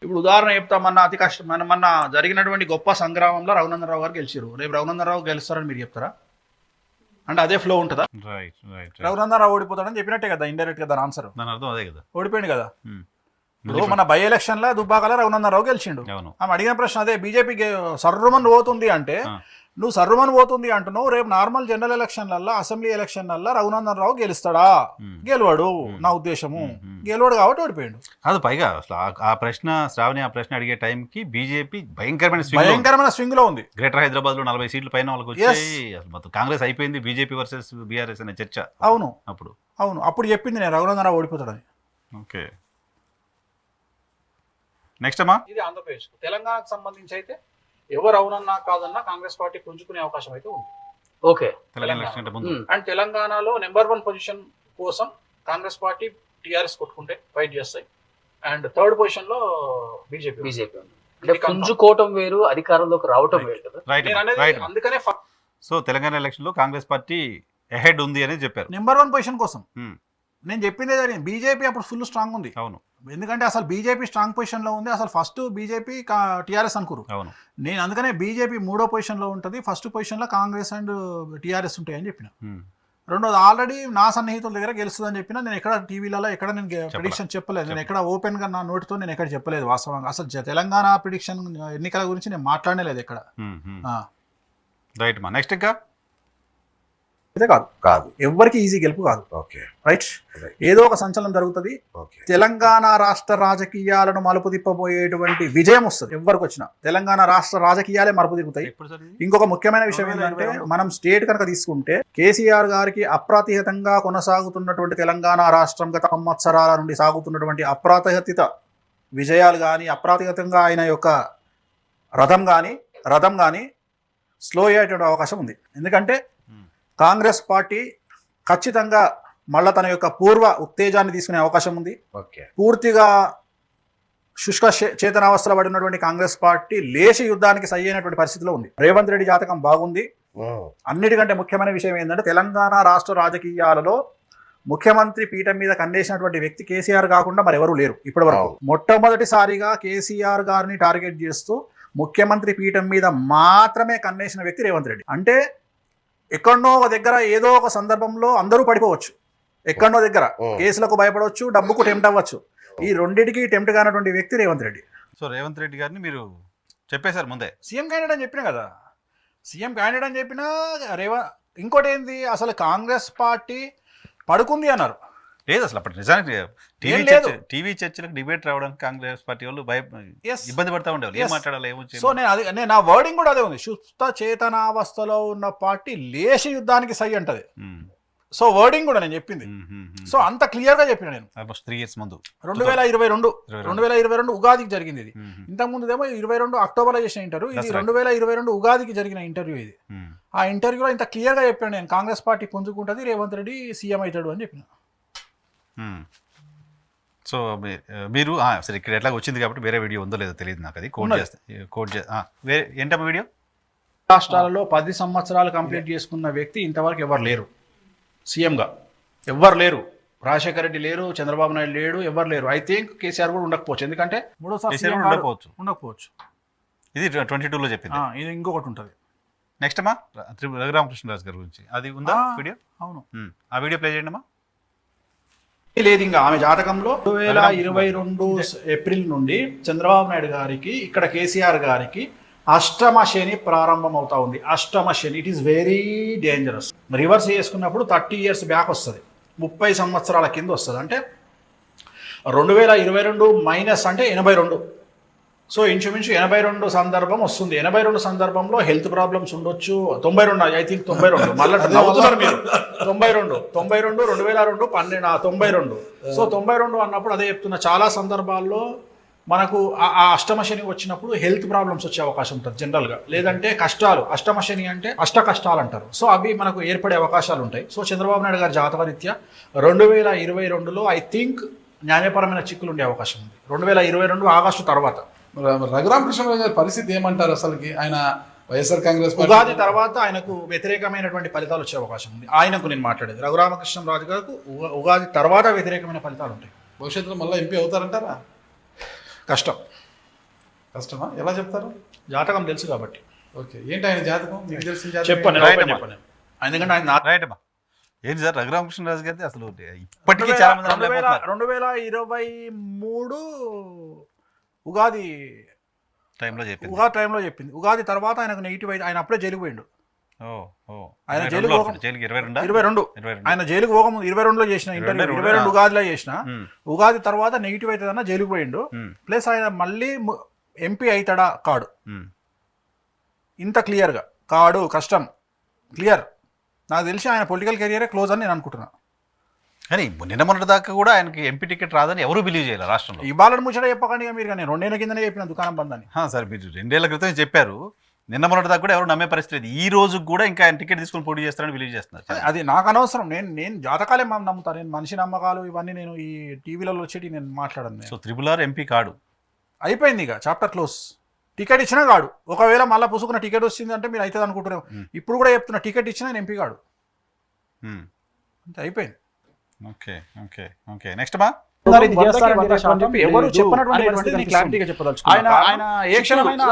ఇప్పుడు ఉదాహరణ చెప్తా, అతి కష్టం మొన్న జరిగినటువంటి గొప్ప సంగ్రామంలో రఘునందన్ రావు గారు గెలిచారు. రేపు రఘునందన్ రావు గెలుస్తారని మీరు చెప్తారా? అంటే అదే ఫ్లో ఉంటుందా? Right right. రఘునందన్ రావు ఓడిపోతాడని చెప్పినట్టే కదా ఇండైరెక్ట్ గా దాని ఆన్సర్. దాని అర్థం అదే కదా. ఓడిపోయింది కదా. ఇప్పుడు మన బై ఎలక్షన్ లో దుబ్బాకలో రఘునందన్ రావు గెలిచిండు. అవును. ఆమె అడిగిన ప్రశ్న అదే, బీజేపీ సర్రుమన్ పోతుంది అంటే నువ్వు సర్రుమన్ పోతుంది అంటున్నావు, రేపు నార్మల్ జనరల్ ఎలక్షన్లలో అసెంబ్లీ ఎలక్షన్లలో రఘునందన్ రావు గెలుస్తాడా? గెలవాడు నా ఉద్దేశము. గెలవాడు కాబట్టి ఓడిపోయాడు. కాదు పైగా అసలు ఆ ప్రశ్న శ్రావణి ఆ ప్రశ్న అడిగే టైంకి బీజేపీ భయంకరమైన స్వింగ్ లో ఉంది. గ్రేటర్ హైదరాబాద్ లో 40 సీట్లు పైన వాళ్ళకి వచ్చాయి. అసలు మొత్తం కాంగ్రెస్ అయిపోయింది, బీజేపీ వర్సెస్ బీఆర్ఎస్ అనే చర్చ. అవును అప్పుడు అప్పుడు చెప్పింది నేను రఘునందన్ రావు ఓడిపోతాడని. ఓకే నెక్స్ట్ అమ్మా. ఇది ఆంధ్రప్రదేశ్. తెలంగాణకు సంబంధించి అయితే ఎవరు అవునన్నా కాదన్నా కాంగ్రెస్ పార్టీ పుంజుకునే అవకాశం అయితే ఉంది. ఓకే. తెలంగాణ ఎలక్షన్ కంటే ముందు. అండ్ తెలంగాణలో నెంబర్ 1 పొజిషన్ కోసం కాంగ్రెస్ పార్టీ టీఆర్ఎస్ కొట్టుకుంటే ఫైట్ చేస్తాయి. అండ్ థర్డ్ పొజిషన్ లో బీజేపీ అంటే పుంజుకోవటం వేరు, అధికారంలోకి రావటం వేరు కదా. రైట్ నేను అనేది రైట్. అందుకనే సో తెలంగాణ ఎలక్షన్ లో కాంగ్రెస్ పార్టీ అహెడ్ ఉంది అని చెప్పారు. నెంబర్ 1 పొజిషన్ కోసం నేను చెప్పిందే జరిగింది. బీజేపీ అప్పుడు ఫుల్ స్ట్రాంగ్ ఉంది. అవును. ఎందుకంటే అసలు బీజేపీ స్ట్రాంగ్ పొజిషన్ లో ఉంది. అసలు ఫస్ట్ బీజేపీ టీఆర్ఎస్ అనుకోరు. అవును. నేను అందుకనే బీజేపీ 3వ పొజిషన్ లో ఉంటుంది, ఫస్ట్ పొజిషన్ లో కాంగ్రెస్ అండ్ టీఆర్ఎస్ ఉంటాయని చెప్పిన. రెండోది ఆల్రెడీ నా సన్నిహితుల దగ్గర గెలుస్తుందని చెప్పిన. నేను ఎక్కడ టీవీలలో ఎక్కడ నేను ప్రిడిక్షన్ చెప్పలేదు. నేను ఎక్కడ ఓపెన్ గా నా నోటితో నేను ఎక్కడ చెప్పలేదు వాస్తవంగా. అసలు తెలంగాణ ప్రిడిక్షన్ ఎన్నికల గురించి నేను మాట్లాడనే లేదు ఎక్కడ. రైట్ మా నెక్స్ట్ ఇంకా అయితే కాదు ఎవరికి ఈజీ గెలుపు కాదు. Okay right. ఏదో ఒక సంచలనం జరుగుతుంది. ఓకే తెలంగాణ రాష్ట్ర రాజకీయాలను మలుపు తిప్పబోయేటువంటి విజయం వస్తుంది. ఎవరికి వచ్చినా తెలంగాణ రాష్ట్ర రాజకీయాలే మలుపు తిరుగుతాయి. ఎప్పుడు సార్ ఇది? ఇంకొక ముఖ్యమైన విషయం ఏంటంటే, మనం స్టేట్ కనుక తీసుకుంటే కేసీఆర్ గారికి అప్రాతిహతంగా కొనసాగుతున్నటువంటి తెలంగాణ రాష్ట్రం గత సంవత్సరాల నుండి సాగుతున్నటువంటి అప్రాతిహతిత విజయాలు కానీ, అప్రాతిహతంగా ఆయన యొక్క రథం కానీ స్లో అయ్యేటువంటి అవకాశం ఉంది. ఎందుకంటే కాంగ్రెస్ పార్టీ ఖచ్చితంగా మళ్ళా తన యొక్క పూర్వ ఉత్తేజాన్ని తీసుకునే అవకాశం ఉంది. ఓకే పూర్తిగా శుష్క చేతనావస్థలో పడి ఉన్నటువంటి కాంగ్రెస్ పార్టీ లేచి యుద్ధానికి సై అయినటువంటి పరిస్థితిలో ఉంది. రేవంత్ రెడ్డి జాతకం బాగుంది. అన్నిటికంటే ముఖ్యమైన విషయం ఏంటంటే, తెలంగాణ రాష్ట్ర రాజకీయాలలో ముఖ్యమంత్రి పీఠం మీద కన్నేసినటువంటి వ్యక్తి కేసీఆర్ కాకుండా మరెవరూ లేరు ఇప్పటి వరకు. మొట్టమొదటిసారిగా కేసీఆర్ గారిని టార్గెట్ చేస్తూ ముఖ్యమంత్రి పీఠం మీద మాత్రమే కన్నేసిన వ్యక్తి రేవంత్ రెడ్డి. అంటే ఎక్కడనో ఒక దగ్గర ఏదో ఒక సందర్భంలో అందరూ పడిపోవచ్చు. ఎక్కడనో దగ్గర కేసులకు భయపడవచ్చు, డబ్బుకు టెంప్ట్ అవ్వచ్చు. ఈ రెండింటికి టెంప్ట్ కానటువంటి వ్యక్తి రేవంత్ రెడ్డి. సో రేవంత్ రెడ్డి గారిని మీరు చెప్పేశారు ముందే. సీఎం క్యాండిడేట్ అని చెప్పినా కదా. సీఎం క్యాండిడేట్ అని చెప్పినా ఇంకోటి ఏంది, అసలు కాంగ్రెస్ పార్టీ పడుకుంది అన్నారు. లేదు అసలు అప్పుడు నిజానికి టీవీ చర్చలకు డిబేట్ రావడానికి కాంగ్రెస్ పార్టీ వాళ్ళు ఇబ్బంది పడతా ఉండేవాళ్ళు. ఏం మాట్లాడాలి ఏమొచ్చి. సో నేను నా వర్డింగ్ కూడా అదే ఉంది. శుష్క చేతనావస్థలో ఉన్న పార్టీ లేచి యుద్ధానికి సై అంటది. సో వర్డింగ్ కూడా నేను చెప్పింది. సో అంత క్లియర్ గా చెప్పిన నేను. 3 years ముందు 2022 ఉగాదికి జరిగింది ఇది. ఇంతకు ముందు ఏమో 22 అక్టోబర్ లో చేసిన ఇంటర్వ్యూ, ఇది 2022 ఉగాదికి జరిగిన ఇంటర్వ్యూ ఇది. ఆ ఇంటర్వ్యూలో ఇంత క్లియర్ గా చెప్పాను నేను, కాంగ్రెస్ పార్టీ పుంజుకుంటది, రేవంత్ రెడ్డి సీఎం అవుతాడు అని చెప్పిన. సో మీరు సరే ఇక్కడ ఎట్లా వచ్చింది కాబట్టి వేరే వీడియో ఉందో లేదో తెలియదు నాకు. అది కోడ్ ఏంటమ్మా వీడియో. రాష్ట్రాలలో 10 సంవత్సరాలు కంప్లీట్ చేసుకున్న వ్యక్తి ఇంతవరకు ఎవరు లేరు సీఎంగా. ఎవ్వరు లేరు. రాజశేఖర రెడ్డి లేరు, చంద్రబాబు నాయుడు లేడు, ఎవరు లేరు. ఐ థింక్ కేసీఆర్ కూడా ఉండకపోవచ్చు. ఎందుకంటే ఉండకపోవచ్చు. ఇది 22లో చెప్పింది. ఇది ఇంకొకటి ఉంటుంది. నెక్స్ట్ అమ్మా రఘురామకృష్ణరాజు గారి గురించి అది ఉందా వీడియో? అవును. ఆ వీడియో ప్లే చేయండి అమ్మా. లేదు, ఇంకా ఆమె జాతకంలో 2022 ఏప్రిల్ నుండి చంద్రబాబు నాయుడు గారికి, ఇక్కడ కేసీఆర్ గారికి అష్టమ శని ప్రారంభం అవుతా ఉంది. అష్టమ శని it is very dangerous. Reverse చేసుకున్నప్పుడు 30 years బ్యాక్ వస్తుంది, 30 సంవత్సరాల కింద వస్తుంది. అంటే 2022 మైనస్ అంటే 82. సో ఇంచుమించు 82 సందర్భం వస్తుంది. 82 సందర్భంలో హెల్త్ ప్రాబ్లమ్స్ ఉండొచ్చు. 92 ఐ థింక్ 92 మళ్ళీ నవ్వుతున్నారు మీరు. 92 2002 12 92. సో 92 అన్నప్పుడు అదే చెప్తున్నా, చాలా సందర్భాల్లో మనకు ఆ అష్టమ శని వచ్చినప్పుడు హెల్త్ ప్రాబ్లమ్స్ వచ్చే అవకాశం ఉంటుంది జనరల్గా. లేదంటే కష్టాలు, అష్టమ శని అంటే అష్ట కష్టాలు అంటారు. సో అవి మనకు ఏర్పడే అవకాశాలు ఉంటాయి. సో చంద్రబాబు నాయుడు గారి జాతకరీత్యా 2022లో ఐ థింక్ న్యాయపరమైన చిక్కులు ఉండే అవకాశం ఉంది. 2022 ఆగస్టు తర్వాత. రఘురామకృష్ణరాజు గారి పరిస్థితి ఏమంటారు అసలుకి? ఆయన వైఎస్ఆర్ కాంగ్రెస్ ఉగాది తర్వాత ఆయనకు వ్యతిరేకమైనటువంటి ఫలితాలు వచ్చే అవకాశం ఉంది. ఆయనకు నేను మాట్లాడేది రఘురామకృష్ణరాజు గారికి ఉగాది తర్వాత వ్యతిరేకమైన ఫలితాలు ఉంటాయి. భవిష్యత్తులో మళ్ళీ ఎంపీ అవుతారంటారా? కష్టమా? ఎలా చెప్తారు? జాతకం తెలుసు కాబట్టి. ఓకే, ఏంటి ఆయన జాతకం? మీకు తెలిసిన జాతకం చెప్పండి. ఎందుకంటే ఆయన రైట్ అమ్మా. ఏంటి సార్ రఘురామకృష్ణరాజు గారిది అసలు ఇప్పటికీ చాలా మంది 2023 ఉగాది టైంలో చెప్పింది. ఉగాది తర్వాత ఆయనకు నెగిటివ్ అయితే ఆయన అప్పుడే జైలుకు పోయిండు. ఆయన జైలుకు 22 ఆయన జైలుకు పోకముందు 22లో చేసిన ఇంటర్వ్యూ, 22 ఉగాదిలో చేసిన. ఉగాది తర్వాత నెగిటివ్ అవుతుందన్న జైలుకు పోయిండు. ప్లస్ ఆయన మళ్ళీ ఎంపీ అవుతాడా కాడు, ఇంత క్లియర్గా కాడు, కష్టం క్లియర్. నాకు తెలిసి ఆయన పొలిటికల్ కెరియరే క్లోజ్ అని నేను అనుకుంటున్నా. కానీ నిన్న మొన్నటి దాకా కూడా ఆయనకి ఎంపీ టికెట్ రాదని ఎవరు బిలీవ్ చేయాలి రాష్ట్రంలో. ఇవాళ ముచ్చట చెప్పకండి మీరు. నేను 2 ఏళ్ల కిందనే చెప్పిన దుకాణం బంద్ అని. సరే, మీరు 2 ఏళ్ల క్రితం చెప్పారు. నిన్న మొన్నటి దాకా కూడా ఎవరు నమ్మే పరిస్థితి. ఈ రోజు కూడా ఇంకా ఆయన టికెట్ తీసుకుని పోటీ చేస్తారని బిలీవ్ చేస్తున్నారు. అది నాకు అనవసరం. నేను జాతకాలే నమ్ముతాను. నేను మనిషి నమ్మకాలు ఇవన్నీ నేను ఈ టీవీలలో వచ్చేటి నేను మాట్లాడను. సో RRR ఎంపీ కాడు, అయిపోయింది, ఇక చాప్టర్ క్లోజ్. టికెట్ ఇచ్చినా కాడు. ఒకవేళ మళ్ళీ పుసుకున్న టికెట్ వచ్చింది అంటే మీరు అవుతుంది అనుకుంటున్నాం. ఇప్పుడు కూడా చెప్తున్నా, టికెట్ ఇచ్చినా నేను ఎంపీ కాడు, అంతే అయిపోయింది. ఓకే నెక్స్ట్ మా ఎవరు చెప్పనటువంటి క్లారిటీగా చెప్పదలుచుకున్నాను. ఆయన ఏ క్షణమైనా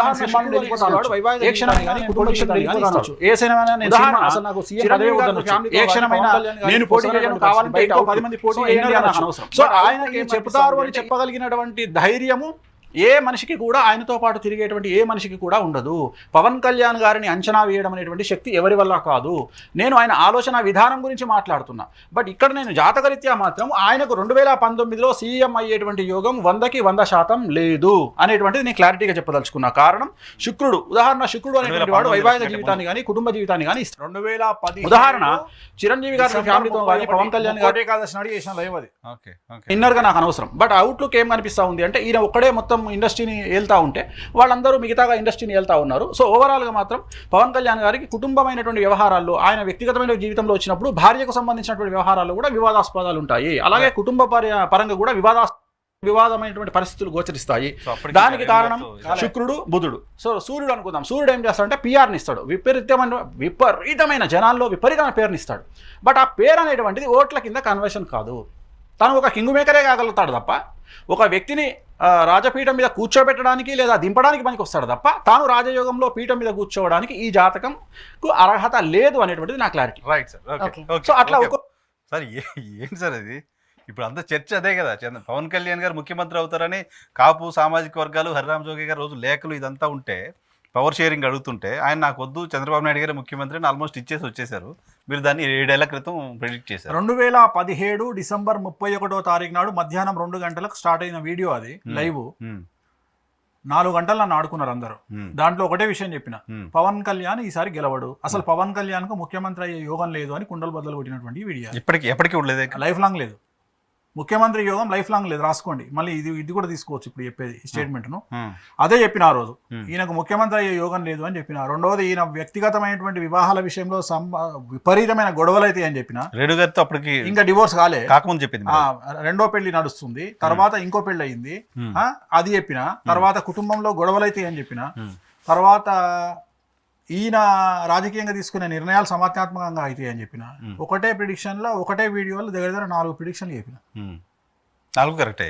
నేను పోటీ చేయడం కావాలంటే 10 మంది పోటీ చేయాలి అని అనవసరం. సో ఆయన చెప్తారు అని చెప్పగలిగినటువంటి ధైర్యము ఏ మనిషికి కూడా, ఆయనతో పాటు తిరిగేటువంటి ఏ మనిషికి కూడా ఉండదు. పవన్ కళ్యాణ్ గారిని అంచనా వేయడం అనేటువంటి శక్తి ఎవరి వల్ల కాదు. నేను ఆయన ఆలోచన విధానం గురించి మాట్లాడుతున్నా. బట్ ఇక్కడ నేను జాతకరీత్యా మాత్రం ఆయనకు 2019లో సీఎం అయ్యేటువంటి యోగం 100% లేదు అనేటువంటిది నేను క్లారిటీగా చెప్పదలుచుకున్నా. కారణం శుక్రుడు. ఉదాహరణ, శుక్రుడు అనేటువంటి వాడు వైవాహిక జీవితాన్ని కానీ కుటుంబ జీవితాన్ని కానీ ఇస్తాడు. 2010 ఉదాహరణ చిరంజీవి గారి ఫ్యామిలీతో కానీ పవన్ కళ్యాణ్ గారి ఇన్నర్గా నాకు అనవసరం. బట్ అవుట్లుక్ ఏం కనిపిస్తూ ఉంది అంటే ఈయన ఒక్కడే మొత్తం ఇండస్ట్రీని వెళ్తూ ఉంటే వాళ్ళందరూ మిగతాగా ఇండస్ట్రీని వెళ్తూ ఉన్నారు. సో ఓవరాల్గా మాత్రం పవన్ కళ్యాణ్ గారికి కుటుంబమైనటువంటి వ్యవహారాల్లో, ఆయన వ్యక్తిగతమైన జీవితంలో వచ్చినప్పుడు భార్యకు సంబంధించినటువంటి వ్యవహారాల్లో కూడా వివాదాస్పదాలు ఉంటాయి. అలాగే కుటుంబ పరంగా కూడా వివాదమైనటువంటి పరిస్థితులు గోచరిస్తాయి. దానికి కారణం శుక్రుడు, బుధుడు. సో సూర్యుడు అనుకుందాం. సూర్యుడు ఏం చేస్తాడంటే పిఆర్ని ఇస్తాడు. విపరీతమైన జనాల్లో విపరీతమైన పేరుని ఇస్తాడు. బట్ ఆ పేరు అనేటువంటిది ఓట్ల కింద కన్వర్షన్ కాదు. తను ఒక కింగ్ మేకరే కాగలుగుతాడు తప్ప ఒక వ్యక్తిని రాజపీఠం మీద కూర్చోబెట్టడానికి లేదా దింపడానికి పనికి వస్తాడు తప్ప తాను రాజయోగంలో పీఠం మీద కూర్చోవడానికి ఈ జాతకంకు అర్హత లేదు అనేటువంటిది నా క్లారిటీ. Right sir. సో అట్లా సార్ ఏంటి సార్ అది? ఇప్పుడు అంతా చర్చ అదే కదా. పవన్ కళ్యాణ్ గారు ముఖ్యమంత్రి అవుతారని కాపు సామాజిక వర్గాలు, హరిరామ్ జోగి గారు రోజు లేఖలు ఇదంతా ఉంటే, పవర్ షేరింగ్ అడుగుతుంటే ఆయన నాకు వద్దు, చంద్రబాబు నాయుడు గారు ముఖ్యమంత్రి అని ఆల్మోస్ట్ ఇచ్చేసి వచ్చేసారు. మీరు దాన్ని 7 ఏళ్ల క్రితం ప్రెడిక్ట్ చేశారు. 2017 డిసెంబర్ 31వ తారీఖు నాడు మధ్యాహ్నం 2 గంటలకు స్టార్ట్ అయిన వీడియో అది లైవ్. 4 గంటలు నన్ను ఆడుకున్నారు అందరూ. దాంట్లో ఒకటే విషయం చెప్పిన, పవన్ కళ్యాణ్ ఈసారి గెలవడు, అసలు పవన్ కళ్యాణ్ కు ముఖ్యమంత్రి అయ్యే యోగం లేదు అని కుండలు బద్దలు కొట్టినటువంటి వీడియో. ఎప్పటికీ ఉండలేదు, లైఫ్ లాంగ్ లేదు. ముఖ్యమంత్రి యోగం లైఫ్ లాంగ్ లేదు, రాసుకోండి. మళ్ళీ ఇది కూడా తీసుకోవచ్చు ఇప్పుడు చెప్పేది స్టేట్మెంట్ ను. అదే చెప్పిన ఆ రోజు, ఈయనకు ముఖ్యమంత్రి అయ్యే యోగం లేదు అని చెప్పిన. రెండవది, ఈయన వ్యక్తిగతమైనటువంటి వివాహాల విషయంలో విపరీతమైన గొడవలు అయితే అని చెప్పిన. అప్పటికి ఇంకా డివోర్స్ కాకముందు చెప్పింది. 2వ పెళ్లి నడుస్తుంది, తర్వాత ఇంకో పెళ్లి అయింది, అది చెప్పిన. తర్వాత కుటుంబంలో గొడవలు అయితే అని చెప్పిన. తర్వాత ఈయన రాజకీయంగా తీసుకునే నిర్ణయాలు సమర్థాత్మకంగా అవుతాయి అని చెప్పిన. ఒకటే ప్రిడిక్షన్లో, ఒకటే వీడియోలో దగ్గర 4 ప్రిడిక్షన్లు చెప్పిన. 4 కరెక్టే.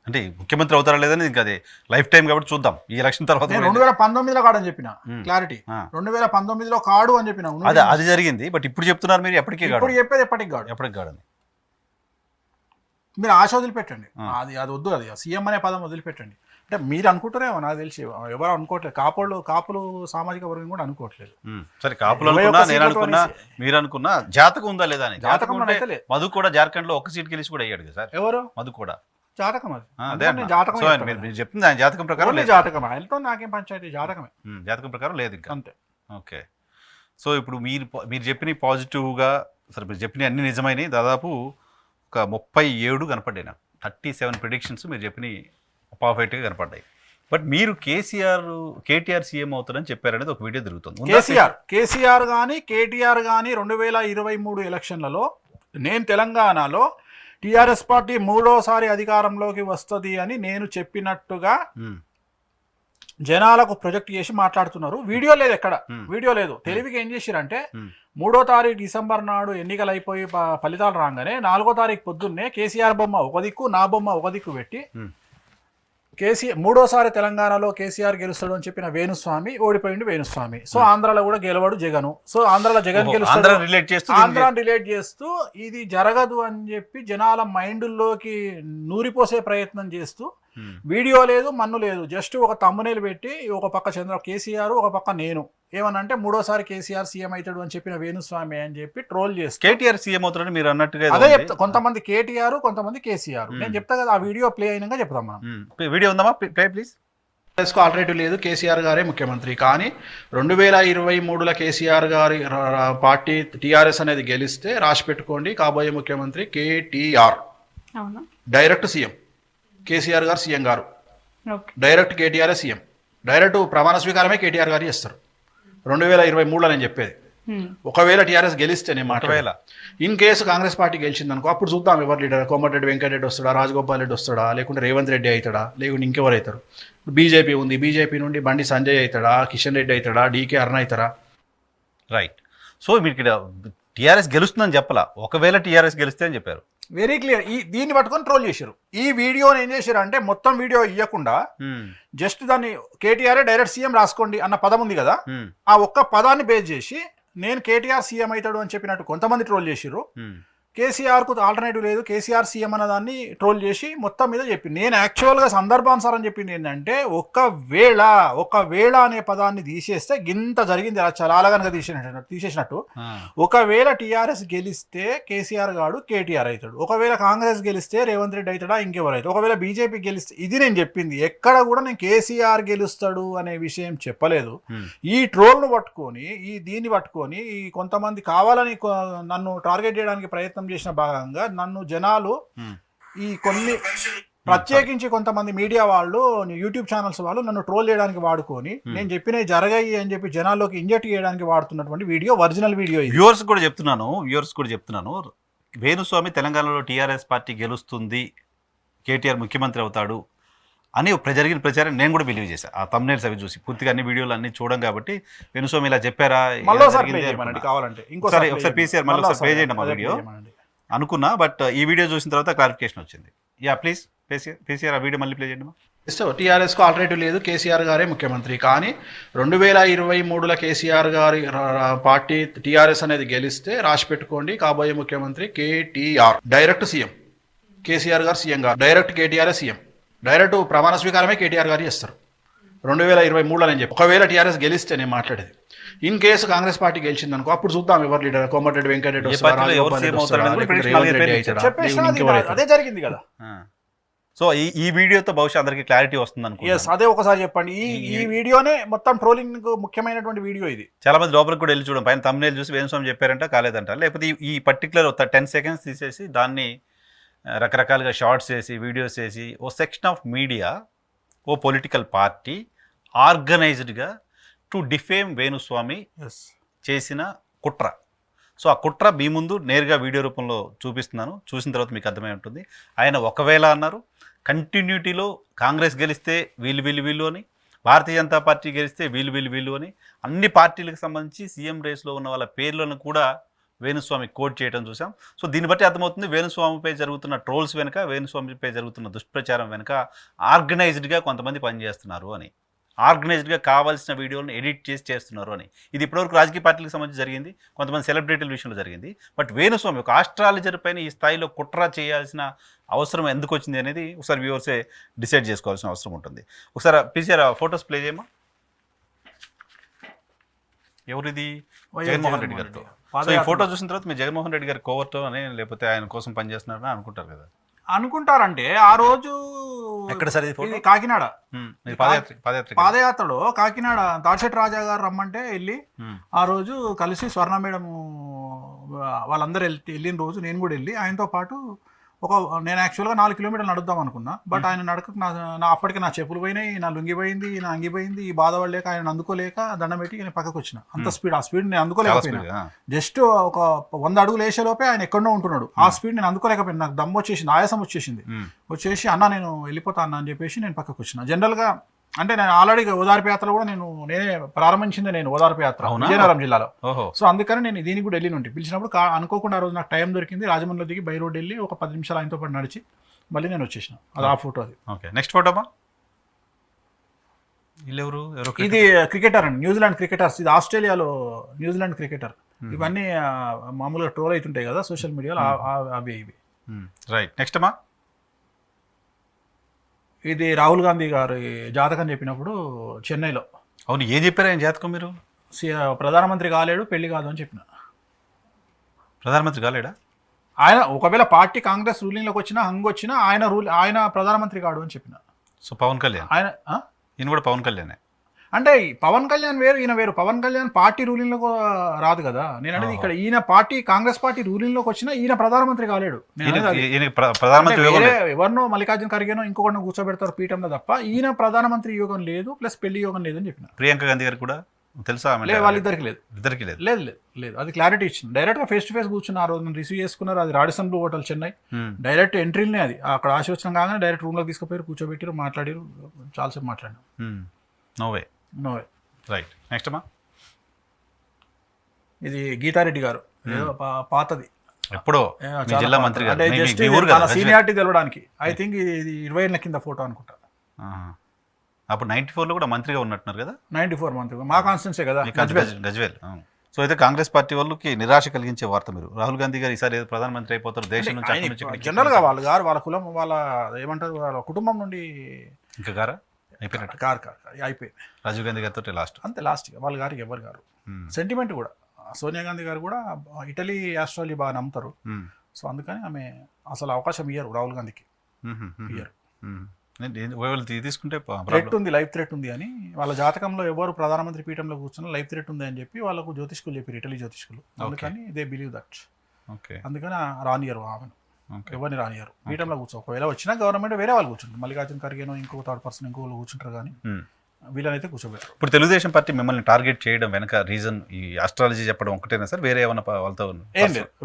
అంటే ముఖ్యమంత్రి అవుతారా లేదని ఇంకా అది లైఫ్ టైం కాబట్టి చూద్దాం. ఈ ఎలక్షన్ తర్వాత 2019లో కాడని చెప్పిన క్లారిటీ. 2019లో కాడు అని చెప్పిన. అది జరిగింది. బట్ ఇప్పుడు చెప్తున్నారు మీరు ఎప్పటికీ కాదు. ఇప్పుడు చెప్పేది ఎప్పటికి కాడని. మీరు ఆశ వదిలిపెట్టండి. అది వద్దు. అది సీఎం అనే పదం వదిలిపెట్టండి. అంటే మీరు అనుకుంటారేమో నాకు తెలిసి ఎవరు అనుకోవట్లేదు, కాపులు సామాజిక వర్గం కూడా అనుకోవట్లేదు. సరే కాపులు అనుకున్నా, నేను అనుకున్నా, మీరు అనుకున్నా జాతకం ఉందా లేదా అని. జాతకం ఉంటే అయితే లేదు. మధు కూడా జార్ఖండ్ లో 1 సీట్ గెలిచి కూడా అయ్యాడు కదా సార్. ఎవరు? మధు కూడా జాతకం అది. అదే నేను జాతకం సో మీరు చెప్తుంది ఆయన జాతకం ప్రకారం లేదు. జాతకం ఆయనతో నాకేం పంచాయతీ, జాతకమే. జాతకం ప్రకారం లేదు ఇంకా. అంతే. ఓకే. సో ఇప్పుడు మీరు చెప్పిన పాజిటివ్గా, సరే మీరు చెప్పిన అన్ని నిజమైనవి, దాదాపు ఒక 37 కనపడ్డాయి నాకు. 37 ప్రిడిక్షన్స్ మీరు చెప్పిన పర్ఫెక్ట్గా కనపడ్డాయి. బట్ మీరు కేటీఆర్ సీఎం అవుతారని చెప్పారనేది ఒక వీడియో తిరుగుతుంది. కేసీఆర్ కానీ కేటీఆర్ కానీ 2023 ఎలక్షన్లలో నేను తెలంగాణలో టీఆర్ఎస్ పార్టీ 3వ అధికారంలోకి వస్తుంది అని నేను చెప్పినట్టుగా జనాలకు ప్రొజెక్ట్ చేసి మాట్లాడుతున్నారు. వీడియో లేదు, ఎక్కడ వీడియో లేదు. తెలివికి ఏం చేసిరంటే 3వ తారీఖు డిసెంబర్ నాడు ఎన్నికలు అయిపోయి ఫలితాలు రాగానే 4వ తారీఖు పొద్దున్నే కేసీఆర్ బొమ్మ ఒక దిక్కు, నా బొమ్మ ఒక దిక్కు పెట్టి 3వ తెలంగాణలో కేసీఆర్ గెలుస్తాడు అని చెప్పిన వేణుస్వామి ఓడిపోయిండు. వేణుస్వామి సో ఆంధ్రాలో కూడా గెలవాడు జగను. సో ఆంధ్రాలో జగన్ గెలుస్తాడు, ఆంధ్రాని రిలేట్ చేస్తూ ఇది జరగదు అని చెప్పి జనాల మైండ్లోకి నూరిపోసే ప్రయత్నం చేస్తూ వీడియో లేదు, మన్ను లేదు, జస్ట్ ఒక తమ్మునేలు పెట్టి ఒక పక్క కేసీఆర్ ఒక పక్క నేను ఏమనంటే 3వ కేసీఆర్ సీఎం అవుతాడు అని చెప్పిన వేణుస్వామి అని చెప్పి ట్రోల్ చేస్తారు. కేటీఆర్ సీఎం అవుతాడని మీరు అన్నట్టుగా అదే చెప్తా. కొంతమంది కేటీఆర్, కొంతమంది కేసీఆర్. నేను చెప్తా కదా, ఆ వీడియో ప్లే అయినాక చెప్తాం మనం. వీడియో ఉందమ్మా, ప్లే ప్లీజ్. ఆల్టర్నేటివ్ లేదు, కేసీఆర్ గారే ముఖ్యమంత్రి. కానీ 2023లో కేసీఆర్ గారి పార్టీ టీఆర్ఎస్ అనేది గెలిస్తే రాసి పెట్టుకోండి, కాబోయే ముఖ్యమంత్రి కేటీఆర్. డైరెక్ట్ సీఎం కేసీఆర్ గారు సీఎం గారు, డైరెక్ట్ కేటీఆర్ సీఎం, డైరెక్ట్ ప్రమాణ స్వీకారమే కేటీఆర్ గారు చేస్తారు 2023లో. నేను చెప్పేది ఒకవేళ టీఆర్ఎస్ గెలిస్తే, నేను మాట్లాడేలా ఇన్ కేసు కాంగ్రెస్ పార్టీ గెలిచింది అనుకో, అప్పుడు చూద్దాం ఎవరు లీడర్. కోమటిరెడ్డి వెంకటరెడ్డి వస్తాడా, రాజగోపాల్ రెడ్డి వస్తాడా, లేకుంటే రేవంత్ రెడ్డి అవుతాడా, లేకుంటే ఇంకెవరు అవుతారు. బీజేపీ ఉంది, బీజేపీ నుండి బండి సంజయ్ అవుతాడా, కిషన్ రెడ్డి అవుతాడా, డీకే అరుణ అవుతారా. రైట్. సో మీరు ఇక్కడ టీఆర్ఎస్ గెలుస్తుందని చెప్పాలా, ఒకవేళ టీఆర్ఎస్ గెలిస్తే అని చెప్పారు. Very clear. దీన్ని పట్టుకొని ట్రోల్ చేశారు. ఈ వీడియోని ఏం చేశారు అంటే మొత్తం వీడియో ఇవ్వకుండా జస్ట్ దాన్ని కేటీఆర్ డైరెక్ట్ సీఎం రాసుకోండి అన్న పదం ఉంది కదా, ఆ ఒక్క పదాన్ని బేస్ చేసి నేను కేటీఆర్ సీఎం అవుతాడు అని చెప్పినట్టు కొంతమంది ట్రోల్ చేసిర్రు. కేసీఆర్కు ఆల్టర్నేటివ్ లేదు, కేసీఆర్ సీఎం అన్న దాన్ని ట్రోల్ చేసి మొత్తం మీద చెప్పి, నేను యాక్చువల్గా సందర్భానుసారం చెప్పింది ఏంటంటే ఒకవేళ అనే పదాన్ని తీసేస్తే గింత జరిగింది. చాలా కనుక తీసేసినట్టు ఒకవేళ టీఆర్ఎస్ గెలిస్తే కేసీఆర్ గాడు కేటీఆర్ అవుతాడు, ఒకవేళ కాంగ్రెస్ గెలిస్తే రేవంత్ రెడ్డి అవుతాడా, ఇంకెవరు అవుతాడు, ఒకవేళ బీజేపీ గెలిస్తే, ఇది నేను చెప్పింది. ఎక్కడ కూడా నేను కేసీఆర్ గెలుస్తాడు అనే విషయం చెప్పలేదు. ఈ ట్రోల్ను పట్టుకొని, దీన్ని పట్టుకొని ఈ కొంతమంది కావాలని నన్ను టార్గెట్ చేయడానికి ప్రయత్నం చేసిన భాగంగా నన్ను జనాలు ఈ కొన్ని ప్రత్యేకించి కొంతమంది మీడియా వాళ్ళు, యూట్యూబ్ ఛానల్స్ వాళ్ళు నన్ను ట్రోల్ చేయడానికి వాడుకొని నేను చెప్పినవి జరగాయి అని చెప్పి జనాల్లోకి ఇంజెక్ట్ చేయడానికి వాడుతున్నటువంటి వీడియో ఒరిజినల్ వీడియో. వ్యూవర్స్ కూడా చెప్తున్నాను, వేణుస్వామి తెలంగాణలో టీఆర్ఎస్ పార్టీ గెలుస్తుంది, కేటీఆర్ ముఖ్యమంత్రి అవుతాడు అని జరిగిన ప్రచారం నేను కూడా బిలీవ్ చేశాను. ఆ తమ్నైల్స్ అవి చూసి పూర్తిగా అన్ని వీడియోలు అన్ని చూడడం కాబట్టి వేణుస్వామి ఇలా చెప్పారా కావాలంటే ఒకసారి పీసీఆర్ మళ్ళీ ఒకసారి ప్లే చేయండి మా వీడియో అనుకున్నా. బట్ ఈ వీడియో చూసిన తర్వాత క్లారిఫికేషన్ వచ్చింది. యా ప్లీజ్ పీసీఆర్ ఆ వీడియో మళ్ళీ ప్లే చేయండి. టీఆర్ఎస్కు ఆల్టర్నేటివ్ లేదు, కేసీఆర్ గారే ముఖ్యమంత్రి. కానీ 2023లో కేసీఆర్ గారి పార్టీ టీఆర్ఎస్ అనేది గెలిస్తే రాసి పెట్టుకోండి, కాబోయే ముఖ్యమంత్రి కేటీఆర్. డైరెక్ట్ సీఎం కేసీఆర్ గారు సీఎం గారు, డైరెక్ట్ కేటీఆర్ సీఎం, డైరెక్ట్ ప్రమాణ స్వీకారమే కేటీఆర్ గారు చేస్తారు 2023లో. నేను చెప్పి ఒకవేళ టీఆర్ఎస్ గెలిస్తే, నేను మాట్లాడేది ఇన్ కేసు కాంగ్రెస్ పార్టీ గెలిచింది అనుకో, అప్పుడు చూద్దాం ఎవరు లీడర్. కోమటిరెడ్డి వెంకటరెడ్డి వస్తాడా, అదే జరిగింది కదా. సో ఈ వీడియోతో బహుశా అందరికి క్లారిటీ వస్తుంది అనుకుంటున్నాను. అదే ఒకసారి చెప్పండి. ఈ వీడియోనే మొత్తం ట్రోలింగ్ ముఖ్యమైనటువంటి వీడియో ఇది. చాలా మంది లోపలికి కూడా వెళ్ళి చూడండి, పైన తమ్నేల్ చూసి వేణుస్వామి చెప్పారంట కాలేదంట, లేకపోతే ఈ పర్టికులర్ 10 సెకండ్స్ తీసేసి దాన్ని రకరకాలుగా షార్ట్స్ వేసి వీడియోస్ వేసి ఓ సెక్షన్ ఆఫ్ మీడియా, ఓ పొలిటికల్ పార్టీ ఆర్గనైజ్డ్గా టు డిఫేమ్ వేణుస్వామి చేసిన కుట్ర. సో ఆ కుట్ర మీ ముందు నేరుగా వీడియో రూపంలో చూపిస్తున్నాను, చూసిన తర్వాత మీకు అర్థమై ఉంటుంది. ఆయన ఒకవేళ అన్నారు, కంటిన్యూటీలో కాంగ్రెస్ గెలిస్తే వీళ్ళు అని, భారతీయ జనతా పార్టీ గెలిస్తే వీళ్ళు అని, అన్ని పార్టీలకు సంబంధించి సీఎం రేస్లో ఉన్న వాళ్ళ పేర్లను కూడా వేణుస్వామి కోట్ చేయడం చూసాం. సో దీన్ని బట్టి అర్థమవుతుంది వేణుస్వామిపై జరుగుతున్న ట్రోల్స్ వెనుక, వేణుస్వామిపై జరుగుతున్న దుష్ప్రచారం వెనుక ఆర్గనైజ్డ్గా కొంతమంది పనిచేస్తున్నారు అని. ఆర్గనైజ్డ్గా కావాల్సిన వీడియోలను ఎడిట్ చేసి చేస్తున్నారు అని. ఇది ఇప్పటివరకు రాజకీయ పార్టీలకు సంబంధించి జరిగింది, కొంతమంది సెలబ్రిటీల విషయంలో జరిగింది. బట్ వేణుస్వామి ఒక ఆస్ట్రాలజర్ పైన ఈ స్థాయిలో కుట్ర చేయాల్సిన అవసరం ఎందుకు వచ్చింది అనేది ఒకసారి వ్యూవర్సే డిసైడ్ చేసుకోవాల్సిన అవసరం ఉంటుంది. ఒకసారి పీసీఆర్ ఫొటోస్ ప్లే చేయమా. ఎవరిది? జగన్మోహన్ రెడ్డి గారితో. సో ఈ ఫోటో చూసిన తర్వాత మీరు జగన్మోహన్ రెడ్డి గారి కోవర్తో అని లేకపోతే ఆయన కోసం పనిచేస్తున్నారని అనుకుంటారు కదా. అనుకుంటారంటే ఆ రోజు ఎక్కడ సరే ఇది కాకినాడ పాదయాత్రలో కాకినాడ దాడిశెట్టి రాజా గారు రమ్మంటే వెళ్ళి ఆ రోజు కలిసి స్వర్ణ మేడం వాళ్ళందరూ వెళ్ళిన రోజు నేను కూడా వెళ్ళి ఆయనతో పాటు నేను యాక్చువల్గా 4 కిలోమీటర్లు నడుద్దాం అనుకున్నా. బట్ ఆయన నడక నా అప్పటికి నా చెప్పులు పోయినాయి, నా లుంగి పోయింది, నా అంగి పోయింది. ఈ బాధ పడలేక ఆయన అందుకోలేక దండం పెట్టి నేను పక్కకు వచ్చిన. అంత స్పీడ్, ఆ స్పీడ్ నేను అందుకోలేకపోయినా. జస్ట్ ఒక 100 అడుగులు వేసేలోపే ఆయన ఎక్కడో ఉంటున్నాడు. ఆ స్పీడ్ నేను అందుకోలేకపోయినా. నాకు దమ్ము వచ్చేసింది, ఆయాసం వచ్చేసి అన్న నేను వెళ్ళిపోతా అన్న అని చెప్పేసి నేను పక్కకు వచ్చిన. జనరల్గా అంటే నేను ఆల్రెడీ ఓదార్పు యాత్ర కూడా నేనే ప్రారంభించింది, నేను ఓదార్పు యాత్ర విజయనగరం జిల్లాలో. సో అందుకని నేను దీనికి కూడా వెళ్ళి ఉంటే పిలిచినప్పుడు అనుకోకుండా ఆ రోజు నాకు టైం దొరికింది. రాజమండ్రిలో దిగి బై రోడ్ వెళ్ళి ఒక 10 నిమిషాలు ఆయనతో పాటు నడిచి మళ్ళీ నేను వచ్చేసిన. అది ఆ ఫోటో. అది ఓకే. నెక్స్ట్ ఫోటోమా. ఇది క్రికెటర్ అండి, న్యూజిలాండ్ క్రికెటర్స్. ఇది ఆస్ట్రేలియాలో న్యూజిలాండ్ క్రికెటర్. ఇవన్నీ మామూలుగా ట్రోల్ అవుతుంటాయి కదా సోషల్ మీడియాలో, అవి ఇవి. రైట్. నెక్స్ట్ అమ్మా. ఇది రాహుల్ గాంధీ గారి జాతకం చెప్పినప్పుడు చెన్నైలో. అవును, ఏం చెప్పారు ఆయన జాతకం? మీరు ప్రధానమంత్రి కాలేడు, పెళ్లి కాదు అని చెప్పిన. ప్రధానమంత్రి కాలేడా ఆయన? ఒకవేళ పార్టీ కాంగ్రెస్ రూలింగ్లోకి వచ్చినా వచ్చినా ఆయన ప్రధానమంత్రి కాడు అని చెప్పిన. సో పవన్ కళ్యాణ్ ఈయన కూడా పవన్ కళ్యాణ్ అంటే పవన్ కళ్యాణ్ వేరు, ఈయన వేరు. పవన్ కళ్యాణ్ పార్టీ రూలింగ్లోకి రాదు కదా. నేను అనేది ఇక్కడ ఈయన పార్టీ కాంగ్రెస్ పార్టీ రూలింగ్లోకి వచ్చినా ఈయన ప్రధానమంత్రి కాలేడు. ఎవరినో మల్లికార్జున ఖర్గేనో ఇంకొకరినో కూర్చోబెడతారు పీఠంలో తప్ప ఈయన ప్రధానమంత్రి యోగం లేదు, ప్లస్ పెళ్లి యోగం లేదు అని చెప్పిన. ప్రియాంక గాంధీ గారు కూడా తెలుసా? వాళ్ళిద్దరికి లేదు. అది క్లారిటీ ఇచ్చింది. డైరెక్ట్ గా ఫేస్ టు ఫేస్ కూర్చున్న ఆ రోజు రిసీవ్ చేసుకున్నారు. అది Radisson Blu hotel Chennai. Direct ఎంట్రీనే అది. అక్కడ ఆశీర్వచనం కాగానే డైరెక్ట్ రూమ్ లోకి తీసుకుపోయారు, కూర్చోబెట్టారు, మాట్లాడారు. చాలాసేపు మాట్లాడారు. No way. రైట్. నెక్స్ట్ అమ్మా. ఇది గీతారెడ్డి గారు, పాతది, ఎప్పుడో జిల్లా మంత్రి గారు సీనియారిటీ తెలవడానికి. ఐ థింక్ ఇది 20 ఏళ్ల కింద ఫోటో అనుకుంటా. అప్పుడు 94లో కూడా మంత్రిగా ఉన్నట్టున్నారు కదా. 94 మంత్రి, మా కాన్స్టిట్యున్సీ కదా గజ్వేల్. సో అయితే కాంగ్రెస్ పార్టీ వాళ్ళకి నిరాశ కలిగించే వార్త మీరు. రాహుల్ గాంధీ గారు ఈసారి ఏదో ప్రధానమంత్రి అయిపోతారు దేశం నుంచి. జనరల్ గా వాళ్ళ కులం, వాళ్ళ ఏమంటారు, వాళ్ళ కుటుంబం నుండి ఇంకా గారా అయిపోయినట్టు. అయిపోయింది. రాజీవ్ గాంధీ గారితో లాస్ట్, అంతే లాస్ట్. వాళ్ళ గారికి ఎవరు గారు సెంటిమెంట్ కూడా. సోనియా గాంధీ గారు కూడా ఇటలీ ఆస్ట్రేలియా బాగా నమ్ముతారు. సో అందుకని ఆమె అసలు అవకాశం ఇయ్యరు రాహుల్ గాంధీకి. తీసుకుంటే థ్రెట్ ఉంది, లైఫ్ థ్రెట్ ఉంది అని. వాళ్ళ జాతకంలో ఎవరు ప్రధానమంత్రి పీఠంలో కూర్చున్నా లైఫ్ థ్రెట్ ఉంది అని చెప్పి వాళ్ళకు జ్యోతిష్కులు చెప్పారు, ఇటలీ జ్యోతిష్కులు. అందుకని దే బిలీవ్ దట్. అందుకని రానియరు ఆమెను, ఎవరిని రానియరు పీఠంలో కూర్చో. ఒకవేళ వచ్చినా గవర్నమెంట్ వేరే వాళ్ళు కూర్చుంటారు, మల్లికార్జున ఖర్గేనో ఇంకో థర్డ్ పర్సన్ ఇంకో వాళ్ళు కూర్చుంటారు, కానీ వీళ్ళనైతే కూర్చోబెట్టారు. ఇప్పుడు తెలుగుదేశం పార్టీ మిమ్మల్ని టార్గెట్ చేయడం వెనక రీజన్ ఈ ఆస్ట్రాలజీ చెప్పడం ఒకటేనా సార్? వేరే ఏమైనా వాళ్ళతో?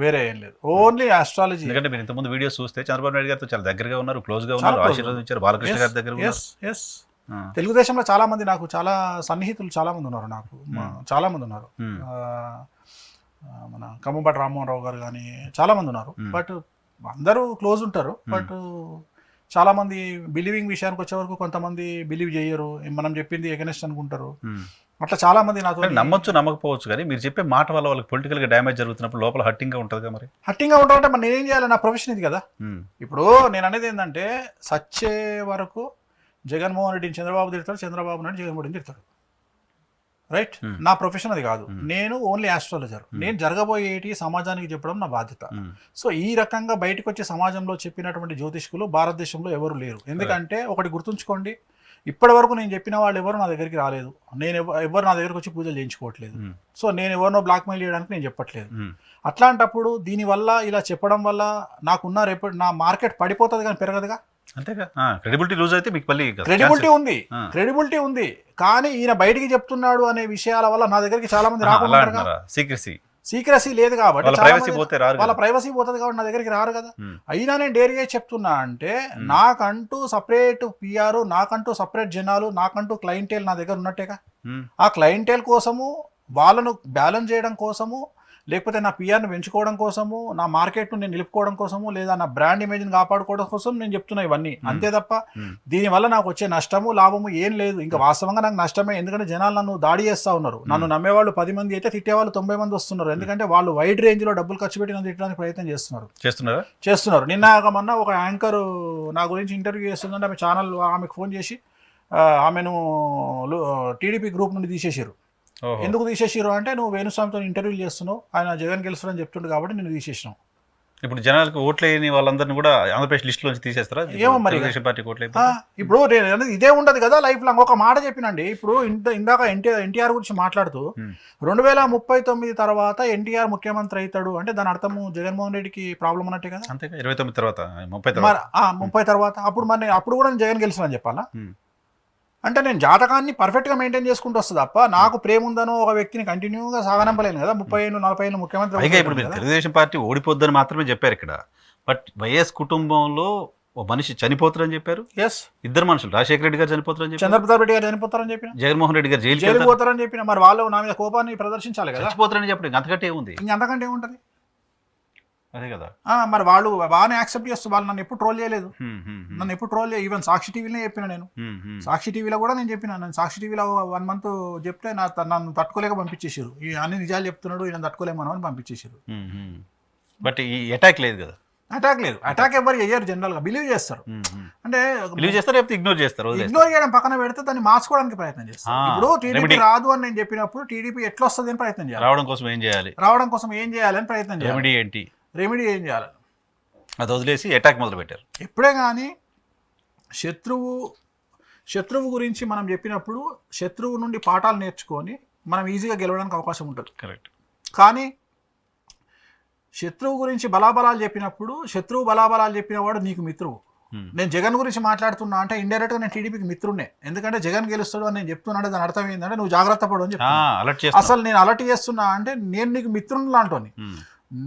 వేరే ఏం లేదు, ఓన్లీ ఆస్ట్రాలజీ. ఎందుకంటే మీరు ఇంతకుముందు వీడియోస్ చూస్తే చంద్రబాబు నాయుడు గారితో చాలా దగ్గరగా ఉన్నారు, క్లోజ్ గా ఉన్నారు, ఆశీర్వదించారు, బాలకృష్ణ గారి దగ్గర. తెలుగుదేశంలో చాలా మంది, నాకు చాలా సన్నిహితులు చాలా మంది ఉన్నారు, నాకు చాలా మంది ఉన్నారు. మన కమ్మంపాటి రామ్మోహన్ రావు గారు కానీ చాలా మంది ఉన్నారు. బట్ అందరూ క్లోజ్ ఉంటారు. బట్ చాలా మంది బిలీవింగ్ విషయానికి వచ్చే వరకు కొంతమంది బిలీవ్ చేయరు, మనం చెప్పింది ఎగనెస్ట్ అనుకుంటారు. అట్లా చాలా మంది నాతో నమ్మొచ్చు నమ్మకపోవచ్చు, కానీ మీరు చెప్పే మాట వల్ల వాళ్ళకి పొలిటికల్ గా డ్యామేజ్ జరుగుతున్నప్పుడు లోపల హట్టింగ్ గా ఉంటుంది. మరి హట్టింగ్ గా ఉంటుందంటే మరి నేనేం చేయాలి? నా ప్రొఫెషన్ ఇది కదా. ఇప్పుడు నేను అనేది ఏంటంటే, సచ్చే వరకు జగన్మోహన్ రెడ్డిని చంద్రబాబు తిడతాడు, చంద్రబాబు నాయుడు జగన్మోహన్ రెడ్డిని తిడతాడు. రైట్. నా ప్రొఫెషన్ అది కాదు. నేను ఓన్లీ ఆస్ట్రాలజర్. నేను జరగబోయేటి సమాజానికి చెప్పడం నా బాధ్యత. సో ఈ రకంగా బయటకు వచ్చే సమాజంలో చెప్పినటువంటి జ్యోతిష్కులు భారతదేశంలో ఎవరు లేరు. ఎందుకంటే ఒకటి గుర్తుంచుకోండి, ఇప్పటి వరకు నేను చెప్పిన వాళ్ళు ఎవరు నా దగ్గరికి రాలేదు. నేను ఎవరు నా దగ్గరకు వచ్చి పూజలు చేయించుకోవట్లేదు. సో నేను ఎవరినో బ్లాక్మెయిల్ చేయడానికి నేను చెప్పట్లేదు. అట్లాంటప్పుడు దీనివల్ల, ఇలా చెప్పడం వల్ల నాకున్న రేపు నా మార్కెట్ పడిపోతుంది కానీ పెరగదుగా. అంతేగా. క్రెడిబిలిటీ లూజ్ అయితే మీకు మళ్ళీ క్రెడిబిలిటీ ఉంది, కానీ ఈయన బయటికి చెప్తున్నాడు అనే విషయాల వల్ల నా దగ్గరికి చాలా మంది రాకుండా. సీక్రసీ లేదు కాబట్టి వాళ్ళ ప్రైవసీ పోతుంది కాబట్టి నా దగ్గరికి రారు కదా. అయినా నేను డేర్గా చెప్తున్నా అంటే, నాకంటూ సపరేట్ పిఆర్, నాకంటూ సపరేట్ జనాలు, నాకంటూ క్లయింటేల్ నా దగ్గర ఉన్నట్టేగా. ఆ క్లయింటేల్ కోసము, వాళ్ళను బ్యాలెన్స్ చేయడం కోసము లేకపోతే నా పిఆర్ని పెంచుకోవడం కోసము, నా మార్కెట్ను నేను నిలుపుకోవడం కోసము, లేదా నా బ్రాండ్ ఇమేజ్ని కాపాడుకోవడం కోసం నేను చెప్తున్నా ఇవన్నీ. అంతే తప్ప దీనివల్ల నాకు వచ్చే నష్టము లాభము ఏం లేదు. ఇంకా వాస్తవంగా నాకు నష్టమే, ఎందుకంటే జనాలు నన్ను దాడి చేస్తూ ఉన్నారు. నన్ను నమ్మేవాళ్ళు 10 మంది అయితే తిట్టేవాళ్ళు 90 మంది వస్తున్నారు. ఎందుకంటే వాళ్ళు వైడ్ రేంజ్లో డబ్బులు ఖర్చు పెట్టి నన్ను తిట్టడానికి ప్రయత్నం చేస్తున్నారు. నిన్న మొన్న ఒక యాంకర్ నా గురించి ఇంటర్వ్యూ చేస్తుందంటే ఆమె ఛానల్, ఆమెకు ఫోన్ చేసి ఆమెను టీడీపీ గ్రూప్ నుండి తీసేసారు. ఎందుకు తీసేసారు అంటే, నువ్వు వేణుస్వామితో ఇంటర్వ్యూలు చేస్తున్నావు, ఆయన జగన్ గెలుస్తాడని చెప్తుండే కాబట్టి నేను తీసేసినాం. ఇప్పుడు జనాలకు ఓట్లేని వాళ్ళందరినీ కూడా ఆంధ్రప్రదేశ్ లిస్ట్ నుంచి తీసేస్తారా? ఏమో మరి పార్టీకి ఓట్లేదు. ఇప్పుడు ఇదే ఉండదు కదా లైఫ్ లాంగ్. ఒక మాట చెప్పినండి, ఇప్పుడు ఇందాక ఎన్టీఆర్ గురించి మాట్లాడుతూ 2039 తర్వాత ఎన్టీఆర్ ముఖ్యమంత్రి అవుతాడు అంటే దాని అర్థము జగన్మోహన్ రెడ్డికి ప్రాబ్లం అన్నట్టే కదా. అంతే 29 తర్వాత 30 తర్వాత అప్పుడు కూడా నేను జగన్ గెలిచానని చెప్పాలా? అంటే నేను జాతకాన్ని పర్ఫెక్ట్గా మెయింటైన్ చేసుకుంటూ వస్తుంది తప్ప నాకు ప్రేమ ఉందనో ఒక వ్యక్తిని కంటిన్యూగా సాగనంపలేను కదా. 30 ఏళ్ళు 40 ఏళ్ళు ముఖ్యమంత్రి. పైగా ఇప్పుడు మీరు తెలుగుదేశం పార్టీ ఓడిపోద్దని మాత్రమే చెప్పారు ఇక్కడ. బట్ వైఎస్ కుటుంబంలో ఓ మనిషి చనిపోతారని చెప్పారు. ఎస్, 2 మనుషులు, రాజశేఖర రెడ్డి గారు చనిపోతారని చెప్పారు, చంద్రప్రసాద్ రెడ్డి గారు చనిపోతారని చెప్పిన, జగన్మోహన్ రెడ్డి గారు జైలు పోతారని చెప్పిన. మరి వాళ్ళు నా మీద కోపాన్ని ప్రదర్శించాలి కదా. చచ్చిపోతారని చెప్పండి, అంతకంటే ఏముంది? ఇంకంతకంటే ఏముంటుంది? అదే కదా. మరి వాళ్ళు బాగానే యాక్సెప్ట్ చేస్తూ, వాళ్ళు నన్ను ఎప్పుడు ట్రోల్ చేయలేదు. నన్ను ఎప్పుడు ట్రోల్ చేయలేదు. ఈవెన్ సాక్షి టీవీలోనే చెప్పిన నేను. సాక్షి టీవీలో కూడా నేను చెప్పిన. నేను సాక్షి టీవీలో 1 మంత్ చెప్తే నన్ను తట్టుకోలేక పంపించేసారు. ఈ అన్ని నిజాలు చెప్తున్నాడు, ఈయన తట్టుకోలేమని అని పంపించేసారు. బట్ ఈ అటాక్ లేదు కదా. అటాక్ లేదు. అటాక్ ఎవరు చేయరు, జనరల్ గా బిలీవ్ చేస్తారు. అంటే బిలీవ్ చేస్తారు, లేకపోతే ఇగ్నోర్ చేస్తారు. ఇగ్నోర్ చేయడం పక్కన పెడితే దాన్ని మార్చుకోవడానికి ప్రయత్నం చేస్తారు. ఇప్పుడు టీడీపీ రాదు అని నేను చెప్పినప్పుడు టీడీపీ ఎట్లా వస్తుంది అని ప్రయత్నం చేయాలి. రావడం కోసం ఏం చేయాలి అని ప్రయత్నం చేయాలి. రెమెడీ ఏం చేయాలి? అది వదిలేసి అటాక్ మొదలు పెట్టారు. ఎప్పుడే కానీ శత్రువు గురించి మనం చెప్పినప్పుడు శత్రువు నుండి పాఠాలు నేర్చుకొని మనం ఈజీగా గెలవడానికి అవకాశం ఉంటుంది. కరెక్ట్. కానీ శత్రువు గురించి బలాబలాలు చెప్పినప్పుడు, శత్రువు బలాబలాలు చెప్పిన వాడు నీకు మిత్రువు. నేను జగన్ గురించి మాట్లాడుతున్నా అంటే ఇండైరెక్ట్గా నేను టీడీపీకి మిత్రున్నే. ఎందుకంటే జగన్ గెలుస్తాడు అని నేను చెప్తున్నాను, దాని అర్థం ఏంటంటే నువ్వు జాగ్రత్త పడు అని చెప్తున్నా. అసలు నేను అలర్ట్ చేస్తున్నా అంటే నేను నీకు మిత్రుని లాంటోని.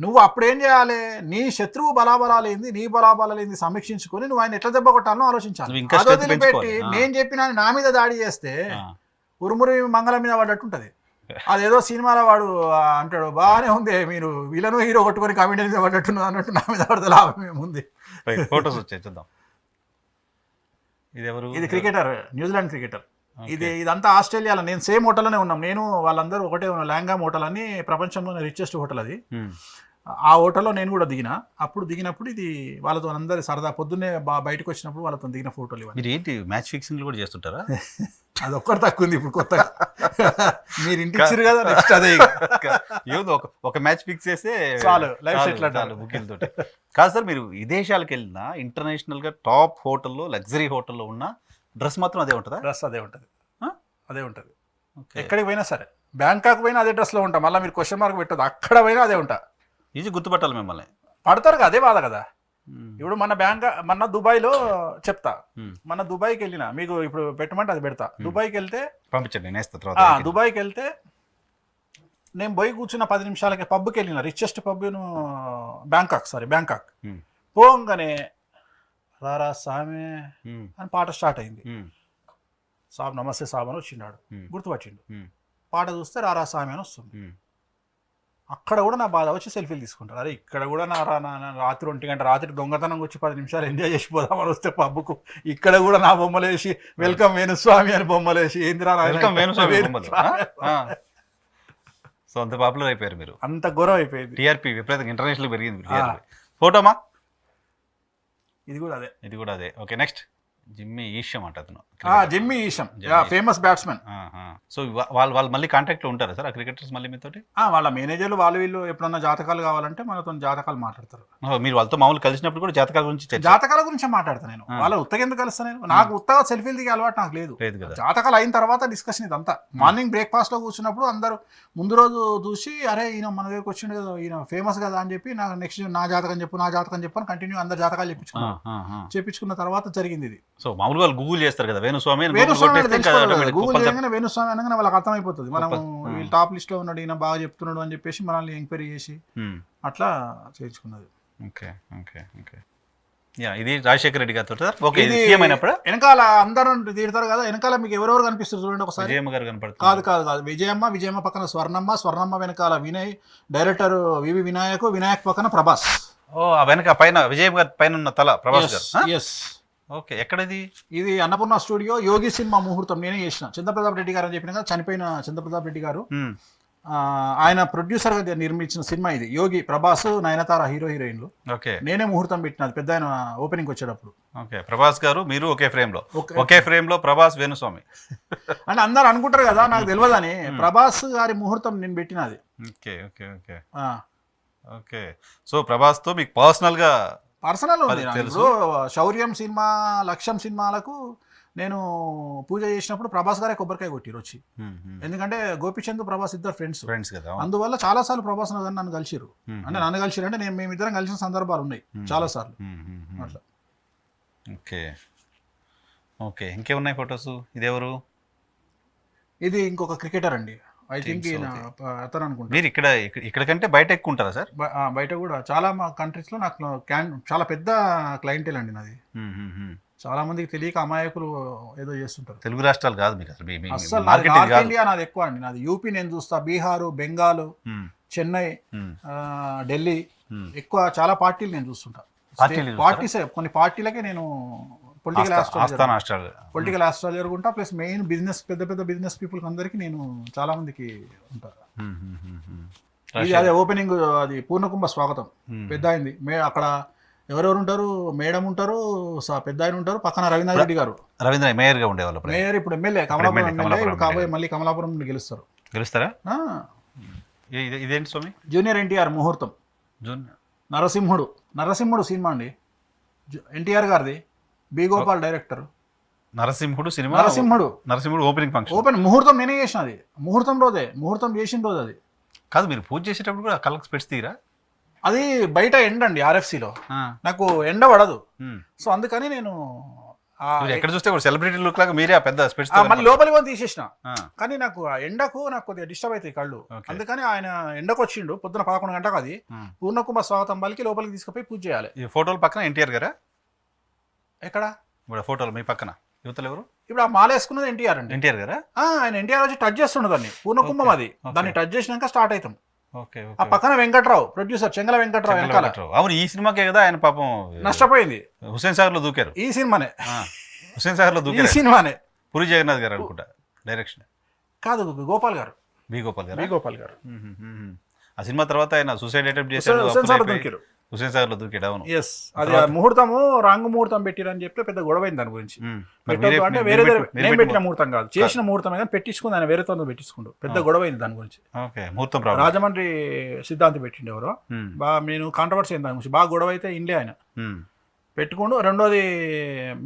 నువ్వు అప్పుడేం చేయాలి? నీ శత్రువు బలాబలాలేంది, నీ బలాబలాలేంది సమీక్షించుకొని నువ్వు ఆయన ఎట్లా దెబ్బ కొట్టాలో ఆలోచించాలి. వదిలిపెట్టి నేను చెప్పిన నా మీద దాడి చేస్తే ఉరుమురి మంగళం మీద పడ్డట్టుంటది. అదేదో సినిమాలో వాడు అంటాడు, బాగానే ఉంది, మీరు విలను హీరో కొట్టుకొని కమెడీ మీద పడ్డట్టున్నది అన్నట్టు నా మీద పడితే లాభం ఏముంది. ఫోటోస్ వచ్చాయి చూద్దాం. ఇది క్రికెటర్, న్యూజిలాండ్ క్రికెటర్. ఇదంతా ఆస్ట్రేలియాలో. నేను సేమ్ హోటల్లోనే ఉన్నాం. నేను వాళ్ళందరూ ఒకటే ఉన్నాం. లాంగామ్ హోటల్ అని ప్రపంచంలోనే రిచెస్ట్ హోటల్ అది. ఆ హోటల్లో నేను కూడా దిగిన. అప్పుడు దిగినప్పుడు ఇది వాళ్ళతో అందరు సరదా పొద్దున్నే బయటకు వచ్చినప్పుడు వాళ్ళతో దిగిన ఫోటోలు ఇవన్నీ. మీరు ఏంటి మ్యాచ్ ఫిక్సింగ్ కూడా చేస్తుంటారా? అది ఒక్కటి తక్కువ ఉంది ఇప్పుడు కొత్తగా. మీరు ఇంటికి ఇచ్చారు కదా, నెక్స్ట్ అదే ఏదో ఒక మ్యాచ్ ఫిక్స్ చేస్తే చాలు, లైఫ్ సెటిల్ అంటారు బుకింగ్ తోటి. కాదు సార్, మీరు విదేశాలకు వెళ్ళినా ఇంటర్నేషనల్ గా టాప్ హోటల్లో, లగ్జరీ హోటల్లో ఉన్న డ్రెస్ మాత్రం అదే ఉంటుందా? డ్రెస్ అదే ఉంటుంది. అదే ఉంటుంది. ఎక్కడికి పోయినా సరే, బ్యాంకాక్ పోయినా అదే డ్రెస్లో ఉంటా. మళ్ళీ మీరు క్వశ్చన్ మార్క్ పెట్టదు, అక్కడ పోయినా అదే ఉంటా. ఈజీ గుర్తుపట్టాలి మిమ్మల్ని. పడతారు కదా, అదే బాధ కదా. ఇప్పుడు మన దుబాయ్లో చెప్తా, మన దుబాయ్కి వెళ్ళిన, మీకు ఇప్పుడు పెట్టమంటే అది పెడతా. దుబాయ్కి వెళ్తే పంపించండి. దుబాయ్కి వెళ్తే నేను పోయి కూర్చున్న 10 నిమిషాలకి పబ్కి వెళ్ళిన, రిచెస్ట్ పబ్ బ్యాంకాక్. పోగానే రారా సామే అని పాట స్టార్ట్ అయింది. సాబ్ నమస్తే సాబ్ అని వచ్చిండాడు, గుర్తుపట్టిండు. పాట చూస్తే రారా సామి అని వస్తుంది. అక్కడ కూడా నా బాధ వచ్చి సెల్ఫీలు తీసుకుంటారు. అరే ఇక్కడ కూడా రాత్రి 1 గంట రాత్రి దొంగతనం వచ్చి 10 నిమిషాలు ఎంజాయ్ చేసిపోదామని వస్తే పబ్బుకు, ఇక్కడ కూడా నా బొమ్మలేసి వెల్కమ్ వేణుస్వామి అని బొమ్మలేసి ఏందిరా సో అంత పాపులర్ అయిపోయారు మీరు. అంత గౌరవం అయిపోయింది. టీఆర్పీ విపరీతంగా ఇంటర్నేషనల్ పెరిగింది. ఫోటోమా? ఇది కూడా అదే. ఓకే, నెక్స్ట్ జిమ్మీ ఈషం అంట అతను. Jimmy Neesham famous batsman. So వాళ్ళు మళ్ళీ కాంటాక్ట్ లో ఉంటారా సార్ ఆ క్రికెటర్స్ మళ్ళీ మీతోటి? వాళ్ళ మేనేజర్లు వీళ్ళు ఎప్పుడన్నా జాతకాలు కావాలంటే మనతో జాతకాలు మాట్లాడతారు. మీరు వాళ్ళతో మామూలు కలిసినప్పుడు కూడా జాతకాల గురించి మాట్లాడతాను నేను. వాళ్ళ ఉత్తగా ఎందుకు కలుస్తాను నేను? నాకు ఉత్తగా సెల్ఫీలు దిగే అలవాటు నాకు లేదు. జాతకాలు అయిన తర్వాత డిస్కషన్ ఇదంతా. మార్నింగ్ బ్రేక్ఫాస్ట్ లో కూర్చున్నప్పుడు అందరూ ముందు రోజు చూసి, అరే ఈయన మన దగ్గరకు వచ్చిండు కదా, ఈయన ఫేమస్ కదా అని చెప్పి నాకు నెక్స్ట్ నా జాతకం చెప్పు అని కంటిన్యూ అందరు జాతకాలు చెప్పించుకున్న తర్వాత జరిగింది ఇది. సో మామూలుగా వాళ్ళు గూగుల్ చేస్తారు కదా వేణుస్వామి అనగానే వాళ్ళకి అర్థమైపోతుంది మనం వీళ్ళు టాప్ లిస్ట్ లో ఉన్నాడు, ఈయన బాగా చెప్తున్నాడు అని చెప్పేసి మనల్ని ఎంక్వైరీ చేసి అట్లా చేయించుకున్నది. Okay okay okay. ఇది రాజశేఖర రెడ్డి గారితో సార్. ఓకే, ఇది ఇది సీఎం అయినప్పుడు వెనకాల అందరూ తిడతారు కదా, వెనకాల మీకు ఎవరెవరు కనిపిస్తారు చూడండి ఒకసారి. విజయమ్మ గారు కనపడుతుంది. కాదు కాదు కాదు, విజయమ్మ పక్కన స్వర్ణమ్మ వెనకాల వినయ్, డైరెక్టర్ వివి వినాయక్ పక్కన ప్రభాస్. ఓ, ఆ వెనక పైన విజయమ్మ గారి పైన ఉన్న తల ప్రభాస్ గారు. ఎస్. ఓకే, ఎక్కడది? ఇది అన్నపూర్ణ స్టూడియో, యోగి సినిమా ముహూర్తం నేనే చేసిన. చంద్రప్రతాప్ రెడ్డి గారు అని చెప్పిన కదా, చనిపోయిన చంద్రప్రతాప్ రెడ్డి గారు ఆయన ప్రొడ్యూసర్ గా నిర్మించిన సినిమా ఇది. యోగి, ప్రభాస్, నయనతార హీరోయిన్లు. ఓకే, నేనే ముహూర్తం పెట్టినది పెద్ద ఆయన ఓపెనింగ్ వచ్చేటప్పుడు. ఓకే, ప్రభాస్ గారు మీరు ఒకే ఫ్రేమ్ లో ప్రభాస్ వేణుస్వామి. అంటే అందరు అనుకుంటారు కదా, నాకు తెలియదని ప్రభాస్ గారి ముహూర్తం నేను పెట్టినది. Okay okay okay okay. So Prabhas తో మీకు పర్సనల్ గా పర్సనల్ ఉంది. తెలుసు. ఇప్పుడు శౌర్యం సినిమా, లక్ష్యం సినిమాలకు నేను పూజ చేసినప్పుడు ప్రభాస్ గారే కొబ్బరికాయ కొట్టిరు వచ్చి. ఎందుకంటే గోపిచంద్ ప్రభాస్ ఇద్దరు ఫ్రెండ్స్ కదా, అందువల్ల చాలా సార్లు ప్రభాస్ నన్ను కలిసిరు. అంటే నన్ను కలిసిరు అంటే మేమిద్దరం కలిసిన సందర్భాలు ఉన్నాయి చాలా సార్లు అట్లా. ఓకే ఓకే, ఇంకేమున్నాయి ఫొటోస్? ఇదెవరు? ఇది ఇంకొక క్రికెటర్ అండి, ఐ థింక్ అతను అనుకుంటా. మీరు ఇక్కడ కంటే బయట ఎక్కువ ఉంటారా సార్? బయట కూడా చాలా మా కంట్రీస్ లో నాకు చాలా పెద్ద క్లయింటేల్ అండి నాది. చాలా మందికి తెలియక అమాయకులు ఏదో చేస్తుంటారు. తెలుగు రాష్ట్రాలు కాదు మీకు అసలు అసలు నార్త్ ఇండియా నాది ఎక్కువ అండి. నాది యూపీ నేను చూస్తా, బీహారు, బెంగాల్, చెన్నై, ఢిల్లీ ఎక్కువ చాలా పార్టీలు నేను చూస్తుంటా. పార్టీస్ కొన్ని పార్టీలకే నేను పొలిటికల్ ఆస్ట్రాలజర్ ఉంటా, ప్లస్ మెయిన్ బిజినెస్ పెద్ద బిజినెస్ పీపుల్ అందరికి నేను చాలా మందికి ఉంటా. ఇది అదే ఓపెనింగ్, అది పూర్ణకుంభ స్వాగతం పెద్ద అయింది. అక్కడ ఎవరెవరు ఉంటారు, మేడం ఉంటారు, పెద్ద ఆయన ఉంటారు, పక్కన రవీంద్ర రెడ్డి గారు. రవీంద్ర మేయర్ గా ఉండేవాళ్ళు. మేయర్ ఇప్పుడు ఎమ్మెల్యే, కమలాపురం ఎమ్మెల్యే. ఇప్పుడు కాబోయే మళ్ళీ కమలాపురం గెలుస్తారా? ఇదేంటి స్వామి? జూనియర్ ఎన్టీఆర్ ముహూర్తం. నరసింహుడు సినిమా అండి, ఎన్టీఆర్ గారిది. B Gopal director. Narasimhudu cinema. Narasimhudu opening function. ముహూర్తం నేనే చేసిన. అది ముహూర్తం చేసిన రోజు అది కాదు. మీరు పూజ చేసేటప్పుడు కూడా కళ్ళకి స్పెట్స్ తీరా? అది బయట ఎండ అండి, ఆర్ఎఫ్సిలో నాకు ఎండ పడదు. సో అందుకని నేను ఎక్కడ చూస్తే సెలబ్రిటీ లుక్ లాగా మీరే ఆ పెద్ద స్పెట్స్ మళ్ళీ లోపలికి పోయి తీసేసిన. కానీ నాకు ఆ ఎండకు నాకు కొద్దిగా డిస్టర్బ్ అవుతాయి కళ్ళు. అందుకని ఆయన ఎండకు వచ్చిండు పొద్దున 11 గంటలకు. అది పూర్ణకుంభ స్వాగతం పలికి లోపలికి తీసుకుపోయి పూజ చేయాలి. ఈ ఫోటోల పక్కన ఎన్టీఆర్ గారా? ఎక్కడ ఇప్పుడు ఫోటోలు మీ పక్కన యువతలు ఎవరు? ఇప్పుడు ఆ మాల వేసుకున్నది ఎన్టీఆర్ అండి. ఎన్టీఆర్ గారా? ఆయన ఎన్టీఆర్ వచ్చి టచ్ చేస్తుండదు దాన్ని, పూర్ణకుంభం అది. దాన్ని టచ్ చేసినాక స్టార్ట్ అవుతాం. ఓకే. ఆ పక్కన వెంకట్రావు ప్రొడ్యూసర్, చెంగల వెంకట్రావు వెనకాల. అవును, ఈ సినిమాకే కదా ఆయన పాపం నష్టపోయింది. హుస్సేన్ సాగర్ లో దూకారు. ఈ సినిమానే హుస్సేన్ సాగర్ లో దూకారు. ఈ సినిమానే పూరి జగన్నాథ్ గారు అనుకుంటా డైరెక్షన్. కాదు, గోపాల్ గారు. బి గోపాల్ గారు. ఆ సినిమా తర్వాత ఆయన సూసైడ్ అటెంప్ట్ చేశాడు, హుస్సేన్ సాగర్ లో దూకాడు. అవును. ఎస్, అది ముహూర్తము రాంగ్ ముహూర్తం పెట్టిరని చెప్పి పెద్ద గొడవైంది దాని గురించి. అంటే వేరే నేను పెట్టిన ముహూర్తం కాదు, చేసిన ముహూర్తమే, కానీ పెట్టించుకుంది ఆయన వేరే తొందర పెట్టించుకుంటూ పెద్ద గొడవైంది దాని గురించి. రాజమండ్రి సిద్ధాంతి పెట్టిండు ఎవరో, బాగా నేను కాంట్రవర్సీ అయింది దాని గురించి, బాగా గొడవ అయితే ఇండియా ఆయన పెట్టుకుంటూ. రెండోది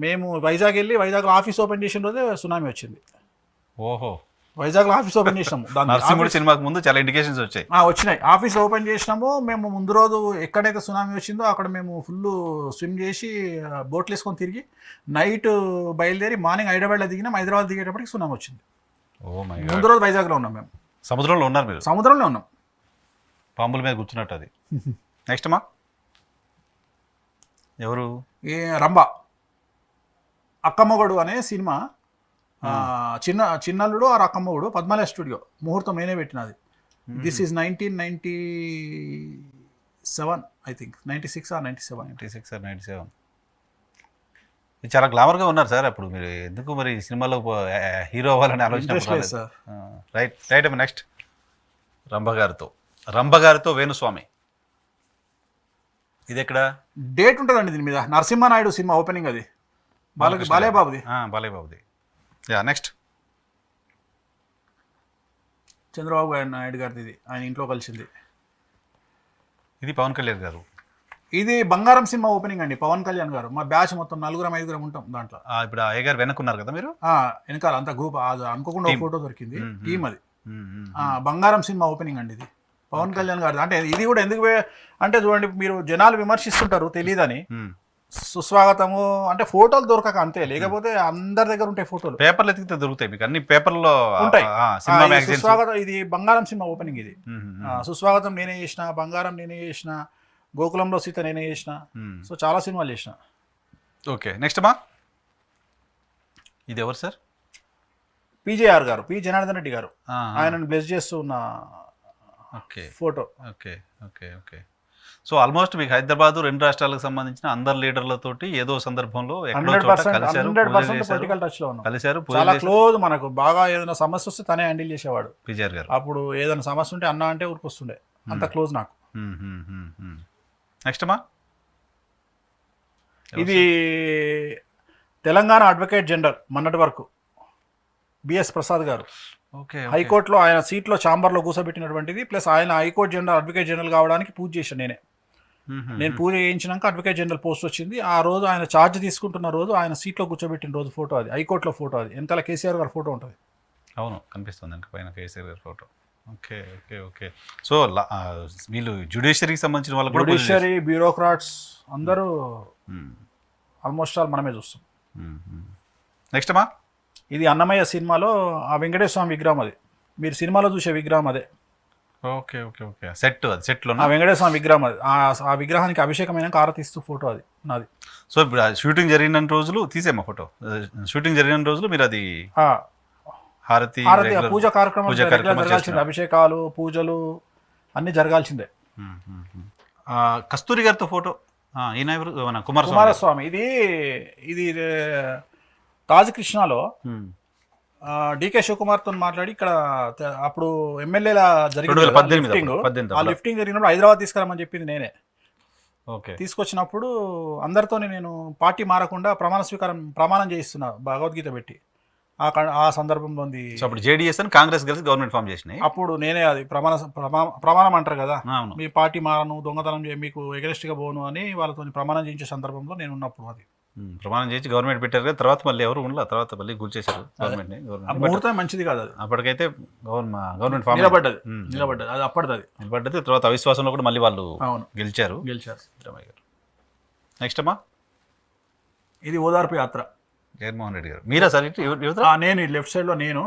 మేము వైజాగ్ ఆఫీస్ ఓపెన్ చేసిన రోజే సునామీ వచ్చింది. ఓహో, వైజాగ్ లో ఆఫీస్ ఓపెన్ చేసినాము. నరసింహుడు సినిమాకి ముందు చాలా ఇండికేషన్స్ వచ్చినాయి. ఆఫీస్ ఓపెన్ చేసినాము మేము. ముందు రోజు ఎక్కడైతే సునామీ వచ్చిందో అక్కడ మేము ఫుల్ స్విమ్ చేసి బోట్లు వేసుకొని తిరిగి నైట్ బయలుదేరి మార్నింగ్ హైదరాబాద్లో దిగినాం. హైదరాబాద్ దిగేటప్పటికి సునామీ వచ్చింది. ముందు రోజు వైజాగ్ లో ఉన్నాం మేము. సముద్రంలో ఉన్నారు మీరు? సముద్రంలో ఉన్నాం, పాంబుల మీద కూర్చున్నట్టు. అది నెక్స్ట్ మా ఎవరు? రంభ అక్కమ్మగడు అనే సినిమా. చిన్నల్లుడు ఆ రకమ్మగుడు, పద్మాలయ స్టూడియో. ముహూర్తం నేనే పెట్టినది. This is 1997 I think, 96 or 97. చాలా గ్లామర్ గా ఉన్నారు సార్. అప్పుడు మీరు ఎందుకు మరి సినిమాలో హీరో అవ్వాలని ఆలోచన? రైట్. నెక్స్ట్ రంభ గారితో వేణుస్వామి. ఇది ఎక్కడ డేట్ ఉంటుందండి దీని మీద? నరసింహనాయుడు సినిమా ఓపెనింగ్, అది బాలయ్యబాబుది. నెక్స్ట్ చంద్రబాబు నాయుడు గారిది. ఇది ఆయన ఇంట్లో కలిసింది. ఇది పవన్ కళ్యాణ్ గారు. ఇది బంగారం సినిమా ఓపెనింగ్ అండి, పవన్ కళ్యాణ్ గారు. మా బ్యాచ్ మొత్తం 4-5 ఉంటాం దాంట్లో. ఇప్పుడు అయ్య గారు వెనక్కున్నారు కదా మీరు? వెనకాల అంతా గ్రూప్. అనుకోకుండా ఒక ఫోటో దొరికింది, టీమ్ అది. బంగారం సినిమా ఓపెనింగ్ అండి ఇది, పవన్ కళ్యాణ్ గారు. అంటే ఇది కూడా ఎందుకు అంటే చూడండి, మీరు జనాలు విమర్శిస్తుంటారు తెలియదని. సుస్వాగతము అంటే ఫోటోలు దొరకక అంతే, లేకపోతే అందరి దగ్గర ఉంటాయి ఫోటోలు. పేపర్లు ఎతికితే దొరుకుతాయి మీకు, అన్ని పేపర్లో ఉంటాయి. సుస్వాగతం ఇది బంగారం సినిమా ఓపెనింగ్. ఇది సుస్వాగతం నేనే చేసిన, బంగారం నేనే చేసిన, గోకులంలో సీత నేనే చేసిన. సో చాలా సినిమాలు చేసిన. ఓకే నెక్స్ట్ అమ్మా, ఇది ఎవరు సార్? పీజేఆర్ గారు, పి జనార్దన్ రెడ్డి గారు, ఆ, ఆయనను బ్లెస్ చేస్తూ ఉన్న okay photo. Okay okay okay. So almost మీకు హైదరాబాద్ 2 రాష్ట్రాలకు సంబంధించిన అందరు లీడర్లతోటి ఏదో సందర్భంలో ఎక్కడో చోట 100% కలిశారు, 100% పూజలు చేశారు, పొలిటికల్ టచ్ లో ఉన్నాం. కలిశారు, చాలా పూజలు క్లోజ్. మనకు బాగా ఏదైనా సమస్య వస్తే తనే హ్యాండిల్ చేసేవాడు. పిజార్ గారు. అప్పుడు ఏదైనా సమస్య ఉంటే అన్న అంటే ఊరికొస్తుండే, అంత క్లోజ్ నాకు. నెక్స్ట్ అమ్మా, ఇది తెలంగాణ అడ్వకేట్ జనరల్ మొన్నటి వరకు బిఎస్ ప్రసాద్ గారు ఓకే హైకోర్టులో ఆయన సీట్లో ఛాంబర్లో కూర్చోబెట్టినటువంటిది. ప్లస్ ఆయన హైకోర్టు జనరల్ అడ్వకేట్ జనరల్ కావడానికి పూజ చేశాను నేనే. నేను పూజ చేయించినాక అడ్వకేట్ జనరల్ పోస్ట్ వచ్చింది. ఆ రోజు ఆయన ఛార్జ్ తీసుకుంటున్న రోజు ఆయన సీట్లో కూర్చోబెట్టిన రోజు ఫోటో అది, హైకోర్టులో ఫోటో అది. వెనకాల కేసీఆర్ గారి ఫోటో ఉంటుంది. అవును కనిపిస్తుంది అండి పైన కేసీఆర్ గారి photo. Okay okay okay. So వీళ్ళు జ్యుడిషియరీకి సంబంధించిన వాళ్ళు కూడా జ్యుడిషియరీ బ్యూరోక్రాట్స్ అందరూ ఆల్మోస్ట్ ఆల్ మనమే చూస్తాం. నెక్స్ట్ అమ్మా, ఇది అన్నమయ్య సినిమాలో ఆ వెంకటేశ్వర స్వామి విగ్రహం అది. మీరు సినిమాలో చూసే విగ్రహం అదే. Okay okay okay. సెట్ అది సెట్లో ఆ వెంకటేశ్వర స్వామి విగ్రహం అది. ఆ విగ్రహానికి అభిషేకమైన ఆరతిస్తూ ఫోటో అది నాది. సో ఇప్పుడు షూటింగ్ జరిగిన రోజులు తీసేమ్మా ఫోటో. షూటింగ్ జరిగిన రోజులు మీరు అది ఆ హారతి హారతి పూజ కార్యక్రమం పూజా కార్యక్రమాలు జరగాల్సిందే. చేస్తున్నారు. అభిషేకాలు పూజలు అన్ని జరగాల్సిందే. కస్తూరి గారితో ఫోటో. ఈయన ఎవరు? మన కుమారస్వామి. కుమారస్వామి. ఇది తాజ్ కృష్ణలో డికే శివకుమార్తో మాట్లాడి ఇక్కడ అప్పుడు ఎమ్మెల్యేల జరిగింది 2018 ఆ లిఫ్టింగ్ జరిగినప్పుడు హైదరాబాద్ తీసుకురామని చెప్పింది నేనే. ఓకే. తీసుకొచ్చినప్పుడు అందరితో నేను పార్టీ మారకుండా ప్రమాణం చేయిస్తున్నా భగవద్గీత పెట్టి. ఆ సందర్భంలో ఉంది. సో అప్పుడు జేడీఎస్ అని కాంగ్రెస్ కలిసి గవర్నమెంట్ ఫామ్ చేసినాయి. అప్పుడు నేనే అది ప్రమాణం అంటారు కదా, అవును. మీ పార్టీ మారను, దొంగతనం మీకు ఎగరెస్ట్గా పోను అని వాళ్ళతో ప్రమాణం చేయించే సందర్భంలో నేను ఉన్నప్పుడు అది ప్రమాణం చేసి గవర్నమెంట్ పెట్టారు కదా. తర్వాత మళ్ళీ ఎవరు ఉండలే, తర్వాత మళ్ళీ కూల్చేశారు గవర్నమెంట్. ముహూర్తం మంచిది కాదు అది. అప్పటికైతే గవర్నమెంట్ ఫామ్ నిలబడ్డది అది అప్పటిది. నిలబడ్డది. తర్వాత అవిశ్వాసంలో కూడా మళ్ళీ వాళ్ళు అవును గెలిచారు. సిద్ధరామయ్య గారు. నెక్స్ట్ అమ్మా, ఇది ఓదార్పు యాత్ర. జగన్మోహన్ రెడ్డి గారు. మీరా సార్? నేను లెఫ్ట్ సైడ్ లో, నేను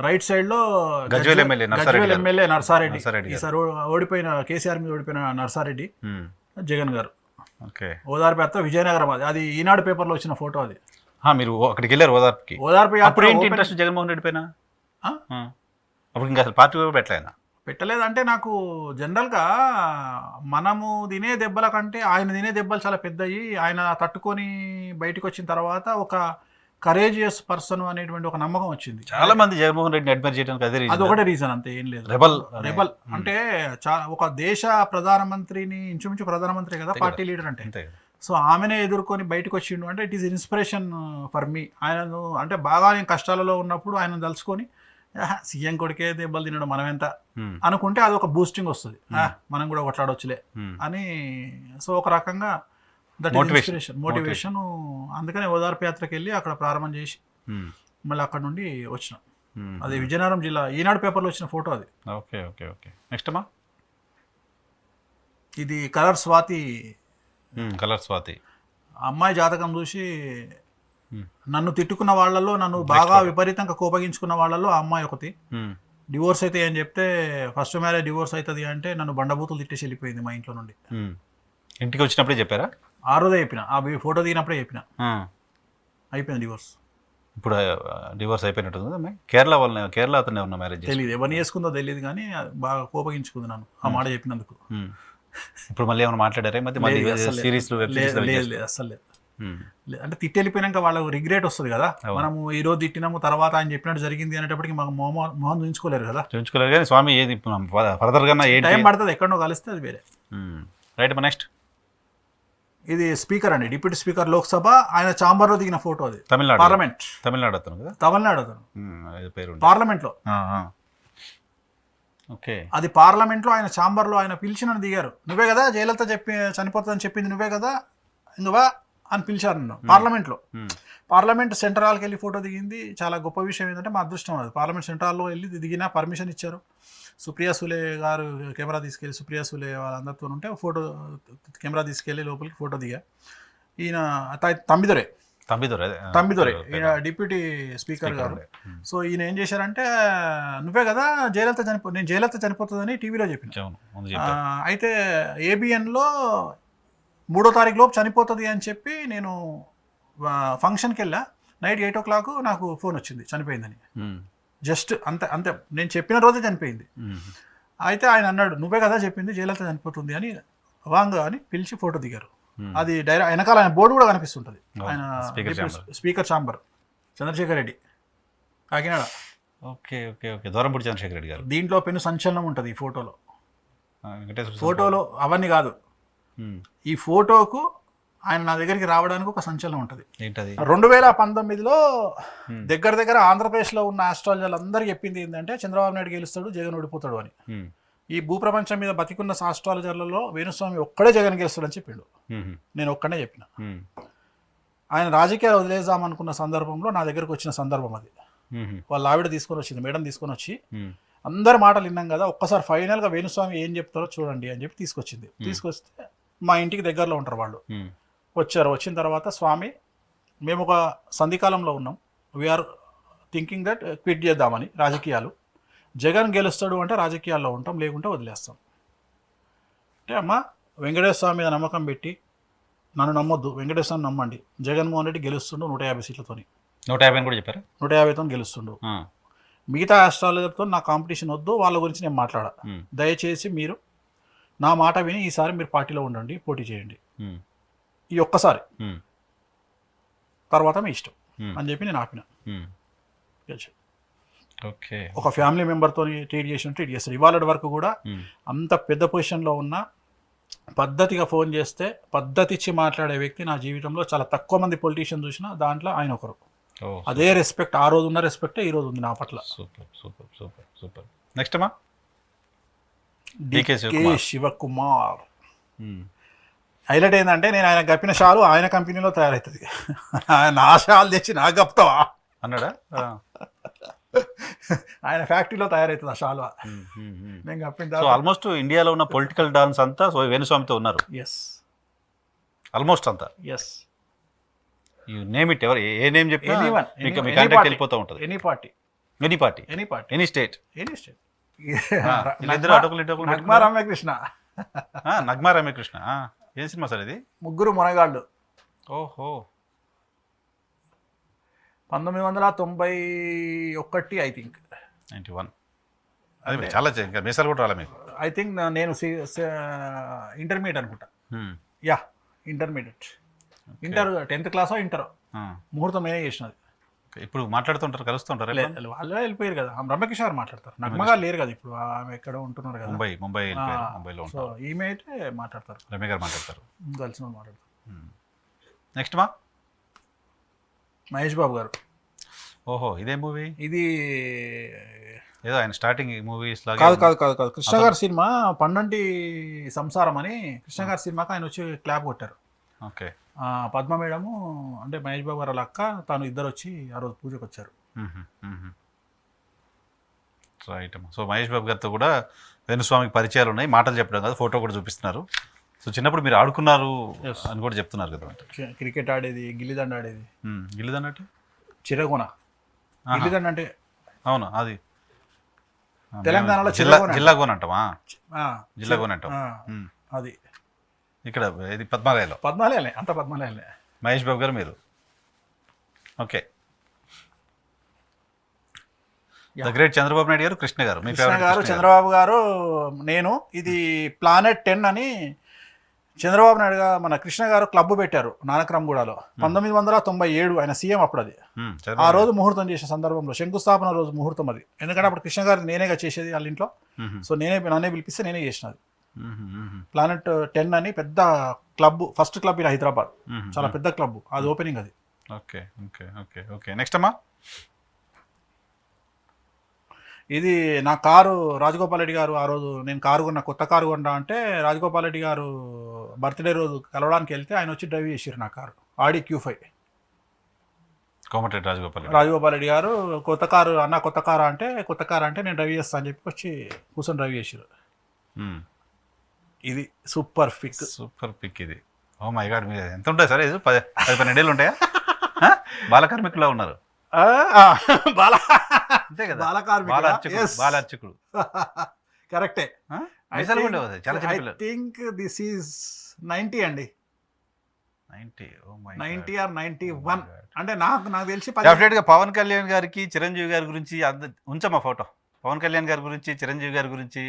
రైట్ సైడ్ లో గజ్వేల్ ఎమ్మెల్యే నర్సారెడ్డి. ఈసారి ఓడిపోయిన కేసీఆర్ మీద ఓడిపోయిన నర్సారెడ్డి, జగన్ గారు. ఓకే. ఓదార్పు యాత్ర విజయనగరం. అది ఈనాడు పేపర్లో వచ్చిన ఫోటో అది. మీరు అక్కడికి వెళ్ళారు ఓదార్పుకి? ఓదార్పు అప్పుడు ఏంటి ఇంట్రెస్ట్ జగన్మోహన్ రెడ్డి పైన? అప్పుడు ఇంకా అసలు పార్టీ పెట్టలేనా? పెట్టలేదంటే నాకు జనరల్గా మనము తినే దెబ్బల కంటే ఆయన తినే దెబ్బలు చాలా పెద్దయి. ఆయన తట్టుకొని బయటకు వచ్చిన తర్వాత ఒక కరేజియస్ పర్సన్ అనేటువంటి ఒక నమ్మకం వచ్చింది. చాలా మంది జగన్మోహన్ రెడ్డిని అడ్మైర్ చేయడానికి అది ఒకటే రీజన్, అంతే, ఏం లేదు. రెబల్ అంటే ఒక దేశ ప్రధానమంత్రిని, ఇంచుమించు ప్రధానమంత్రి కదా పార్టీ లీడర్ అంటే. సో ఆమెనే ఎదుర్కొని బయటకు వచ్చిండు అంటే it is inspiration for me. ఆయనను అంటే బాగా నేను కష్టాలలో ఉన్నప్పుడు ఆయన తలుచుకొని సీఎం కొడికే దెబ్బలు తినడం మనం ఎంత అనుకుంటే అది ఒక బూస్టింగ్ వస్తుంది, మనం కూడా కొట్లాడొచ్చులే అని. సో ఒక రకంగా దట్ మోటివేషన్. అందుకని ఓదార్పు యాత్రకి వెళ్ళి అక్కడ ప్రారంభం చేసి మళ్ళీ అక్కడ నుండి వచ్చినాం. అది విజయనగరం జిల్లా ఈనాడు పేపర్లో వచ్చిన ఫోటో అది. Okay okay okay. నెక్స్ట్ అమ్మా, ఇది కలర్ స్వాతి. అమ్మాయి జాతకం చూసి నన్ను తిట్టుకున్న వాళ్ళల్లో, నన్ను బాగా విపరీతంగా కోపగించుకున్న వాళ్ళల్లో ఆ అమ్మాయి ఒకటి. డివోర్స్ అయితే అని చెప్తే ఫస్ట్ మ్యారేజ్ డివోర్స్ అవుతుంది అంటే నన్ను బండబూతులు తిట్టేసి వెళ్ళిపోయింది మా ఇంట్లో నుండి. ఇంటికి వచ్చినప్పుడే చెప్పారా? ఆ రోజే చెప్పిన, ఆ ఫోటో దిగినప్పుడే చెప్పిన, అయిపోయింది డివోర్స్. ఇప్పుడు డివోర్స్ అయిపోయినట్టుంది. కేరళ అతనే ఉన్న మ్యారేజ్ తెలియదు, ఎవరిని చేసుకుందో తెలియదు, కానీ బాగా కోపగించుకుంది నన్ను ఆ మాట చెప్పినందుకు. ఇప్పుడు మళ్ళీ ఏమైనా మాట్లాడారా? సిరీస్లు లేదు అస్సలు లేదు. అంటే తిట్టి వెళ్ళిపోయినాక వాళ్ళకు రిగ్రెట్ వస్తుంది కదా, మనము ఈ రోజు తిట్టినాము తర్వాత ఆయన చెప్పినట్టు జరిగింది అనేటప్పటికి మాకు మొహం చూపించుకోలేరు కదా. చూపించుకోలేరు కానీ స్వామి ఏది ఫర్దర్ గా టైం పడుతుంది, ఎక్కడో కలిస్తే అది వేరే. రైట్. నెక్స్ట్ ఇది స్పీకర్ అండి, డిప్యూటీ స్పీకర్ లోక్సభ. ఆయన ఛాంబర్ లో దిగిన ఫోటో అది. తమిళనాడు అతను పార్లమెంట్ లో. ఓకే. అది పార్లమెంట్ లో ఆయన ఛాంబర్ లో ఆయన పిలిచి నన్ను దిగారు. నువ్వే కదా జయలలిత చనిపోతుందని చెప్పింది, నువ్వే కదా నువ్వా అని పిలిచారు నన్ను పార్లమెంట్లో. పార్లమెంట్ సెంట్రల్ హాల్కి వెళ్ళి ఫోటో దిగింది. చాలా గొప్ప విషయం ఏంటంటే మా అదృష్టం అది. పార్లమెంట్ సెంట్రల్ హాల్లో వెళ్ళి దిగినా పర్మిషన్ ఇచ్చారు. సుప్రియా సులే గారు కెమెరా తీసుకెళ్ళి, సుప్రియా సులే వాళ్ళందరితో ఉంటే ఫోటో కెమెరా తీసుకెళ్ళి లోపలికి ఫోటో దిగా. ఈయన తంబిదొరే ఈయన డిప్యూటీ స్పీకర్ గారు. సో ఈయన ఏం చేశారంటే నువ్వే కదా నేను జయలలిత చనిపోతుందని టీవీలో చెప్పిన. అయితే ఏబిఎన్లో 3వ తారీఖు లోపు చనిపోతుంది అని చెప్పి నేను ఫంక్షన్కి వెళ్ళా, నైట్ 8 o'clock నాకు ఫోన్ వచ్చింది చనిపోయిందని. జస్ట్ అంతే నేను చెప్పిన రోజే చనిపోయింది. అయితే ఆయన అన్నాడు, నువ్వే కదా చెప్పింది జయలలిత చనిపోతుంది అని, వాంగ్ అని పిలిచి ఫోటో దిగారు. అది డైరెక్ట్ వెనకాల ఆయన బోర్డు కూడా కనిపిస్తుంటుంది. ఆయన speaker chamber Chandrasekhar Reddy, Kakinada. Okay okay okay, Durampudi Chandrasekhar Reddy గారు. దీంట్లో పెను సంచలనం ఉంటుంది ఈ ఫోటోలో. వెంకటేశ్వర ఫోటోలో అవన్నీ కాదు, ఈ ఫోటోకు ఆయన నా దగ్గరికి రావడానికి ఒక సంచలనం ఉంటుంది. ఏంటది? 2019లో దగ్గర ఆంధ్రప్రదేశ్లో ఉన్న ఆస్ట్రాలజర్లు అందరికీ చెప్పింది ఏంటంటే చంద్రబాబు నాయుడు గెలుస్తాడు, జగన్ ఓడిపోతాడు అని. ఈ భూప్రపంచం మీద బతికున్న ఆస్ట్రాలజర్లలో వేణుస్వామి ఒక్కడే జగన్ గెలుస్తాడు అని చెప్పిండు. నేను ఒక్కడే చెప్పిన. ఆయన రాజకీయాలు వదిలేద్దాం అనుకున్న సందర్భంలో నా దగ్గరకు వచ్చిన సందర్భం అది. వాళ్ళ ఆవిడ తీసుకొని వచ్చింది, మేడం తీసుకొని వచ్చి, అందరి మాటలు విన్నాం కదా, ఒక్కసారి ఫైనల్గా వేణుస్వామి ఏం చెప్తారో చూడండి అని చెప్పి తీసుకొచ్చింది. తీసుకొస్తే మా ఇంటికి దగ్గరలో ఉంటారు వాళ్ళు. వచ్చారు. వచ్చిన తర్వాత, స్వామి మేము ఒక సంధికాలంలో ఉన్నాం, వీఆర్ థింకింగ్ దట్ క్విట్ చేద్దామని రాజకీయాలు, జగన్ గెలుస్తాడు అంటే రాజకీయాల్లో ఉంటాం, లేకుంటే వదిలేస్తాం అంటే, అమ్మ వెంకటేశ్వర స్వామి మీద నమ్మకం పెట్టి నన్ను నమ్మొద్దు, వెంకటేశ్వర స్వామి నమ్మండి, జగన్మోహన్ రెడ్డి గెలుస్తుండు 150 సీట్లతోని. 150 కూడా చెప్పారు. 150తో గెలుస్తుండు. మిగతా ఆస్ట్రాలజర్తో నా కాంపిటీషన్ వద్దు, వాళ్ళ గురించి నేను మాట్లాడా. దయచేసి మీరు నా మాట విని ఈసారి మీరు పార్టీలో ఉండండి, పోటీ చేయండి, ఈ ఒక్కసారి, తర్వాత మీ ఇష్టం అని చెప్పి నేను ఆపిన. ఓకే, ఒక ఫ్యామిలీ మెంబర్తో ట్రీట్ చేస్తారు. ఇవాళ వరకు కూడా అంత పెద్ద పొజిషన్లో ఉన్న, పద్ధతిగా ఫోన్ చేస్తే పద్ధతి ఇచ్చి మాట్లాడే వ్యక్తి నా జీవితంలో చాలా తక్కువ మంది పొలిటీషియన్ చూసినా దాంట్లో ఆయన ఒకరు. అదే రెస్పెక్ట్, ఆ రోజు ఉన్న రెస్పెక్టే ఈ రోజు ఉంది నా పట్ల. Super super super super. Next అమ్మా, డికే శివకుమార్. హైలైట్ ఏంటంటే, నేను ఆయన గప్పిన షాలు ఆయన కంపెనీలో తయారవుతుంది. నా షాలు తెచ్చి నాకు గప్తావా అన్నాడా? ఆయన ఫ్యాక్టరీలో తయారవుతుంది ఆ షాలు. నేను గప్పిన ఆల్మోస్ట్ ఇండియాలో ఉన్న పొలిటికల్ డాన్స్ అంతా వేణుస్వామితో ఉన్నారు. ఎస్, ఆల్మోస్ట్ అంతా. ఎస్, యు నేమ్ ఇట్, ఎవరు ఏ నేమ్ చెప్పినా Anyone, మీకు any కాంటాక్ట్ party. వెళ్ళిపోతూ ఉంటుంది. Any party, any state. Nagma Ramyakrishna. Nagma Ramyakrishna ఏం సినిమా సార్ ఇది? ముగ్గురు మునగాళ్ళు. ఓహో, 1991 ఐ థింక్. 91. అది చాలా ఇంకా మీసాలు కూడా రాలే మీకు? ఐ థింక్ నేను ఇంటర్మీడియట్ అనుకుంటా. Yeah, intermediate. Inter 10th class inter. ముహూర్తం నేనే చేసినది. ఇప్పుడు మాట్లాడుతుంటారు, కలుస్తుంటారు? వాళ్ళే వెళ్ళిపోయారు కదా, నమ్మకిషోర్ గారు మాట్లాడతారు. నగ్మగా లేరు కదా ఇప్పుడు, ఆమె ఎక్కడ ఉంటున్నారు కదా, ముంబైలో. సో ఈమె అయితే మాట్లాడతారు, రమ్య గారు మాట్లాడతారు, కలిసిన వాళ్ళు మాట్లాడతారు. నెక్స్ట్ మా మహేష్ బాబు గారు. ఓహో, ఇదే మూవీ? ఇది ఏదో ఆయన స్టార్టింగ్ మూవీస్ లాగా. కాదు. కృష్ణ గారి సినిమా పన్నంటి సంసారం అని, కృష్ణ గారి సినిమాకి ఆయన వచ్చి క్లాప్ కొట్టారు. ఓకే. పద్మ మేడము అంటే మహేష్ బాబు గారు అక్క, తాను ఇద్దరు వచ్చి ఆ రోజు పూజకు వచ్చారు. రైట్ అమ్మా. సో మహేష్ బాబు గారితో కూడా వేణుస్వామికి పరిచయాలు ఉన్నాయి, మాటలు చెప్పడం కాదు, ఫోటో కూడా చూపిస్తున్నారు. సో చిన్నప్పుడు మీరు ఆడుకున్నారు అని కూడా చెప్తున్నారు కదా. క్రికెట్ ఆడేది, గిల్లిదండ ఆడేది. గిల్లిదండ అంటే చిరగోన. గిల్లిదండ అంటే అవును, అది తెలంగాణలో జిల్లాగోన అంటామా? జిల్లాగోన అంటాం అది. ఇక్కడ ఇది పద్మాలయలో. అంత పద్మాలయాలే. మహేష్ బాబు గారు మీరు. Okay. The great Chandrababu Naidu గారు, కృష్ణ గారు. చంద్రబాబు గారు, నేను. ఇది ప్లానెట్ 10 అని చంద్రబాబు నాయుడు గారు, మన కృష్ణ గారు క్లబ్ పెట్టారు నానక్రమ్గూడలో. 1997 ఆయన సీఎం అప్పుడు. అది ఆ రోజు ముహూర్తం చేసే సందర్భంలో, శంకుస్థాపన రోజు ముహూర్తం అది. ఎందుకంటే అప్పుడు కృష్ణ గారు నేనేగా చేసేది వాళ్ళ ఇంట్లో. సో నన్నే పిలిపిస్తే నేనే చేసినది. ప్లానెట్ 10 అని పెద్ద club, first club in Hyderabad, చాలా పెద్ద క్లబ్. అది ఓపెనింగ్ అది. Okay okay okay okay. Next అమ్మా, ఇది నా కారు. రాజగోపాల్ రెడ్డి గారు, ఆ రోజు నేను కారు కొన్నా, కొత్త కారు కొన్నా అంటే రాజగోపాల్ రెడ్డి గారు బర్త్డే రోజు కలవడానికి వెళ్తే ఆయన వచ్చి డ్రైవ్ చేసారు నా కారు, ఆడి Q5. కోమటిరెడ్డి రాజగోపాల్ రెడ్డి గారు కొత్త కారు అన్న, కొత్త కారు అంటే నేను డ్రైవ్ చేస్తాను అని చెప్పి వచ్చి కూర్చొని డ్రైవ్ చేసారు. ఇది సూపర్ పిక్ ఇది. ఓ మై గాడ్, మీరు ఎంత ఉంటాయి సార్? ఇది 10-12 ఏళ్ళు ఉంటాయా? బాలకార్మికుల్లో ఉన్నారు. అంతే కదా, బాలార్చకుడు. కరెక్టే. చాలా ఐ థింక్ దిస్ ఈజ్ 90 అండి. 90. Oh my 90 God. ఆర్ 91 అంటే నాకు తెలిసి డెఫినెట్గా పవన్ కళ్యాణ్ గారికి చిరంజీవి గారి గురించి ఉంచమ్మా ఫోటో. పవన్ కళ్యాణ్ గారి గురించి చిరంజీవి గారి గురించి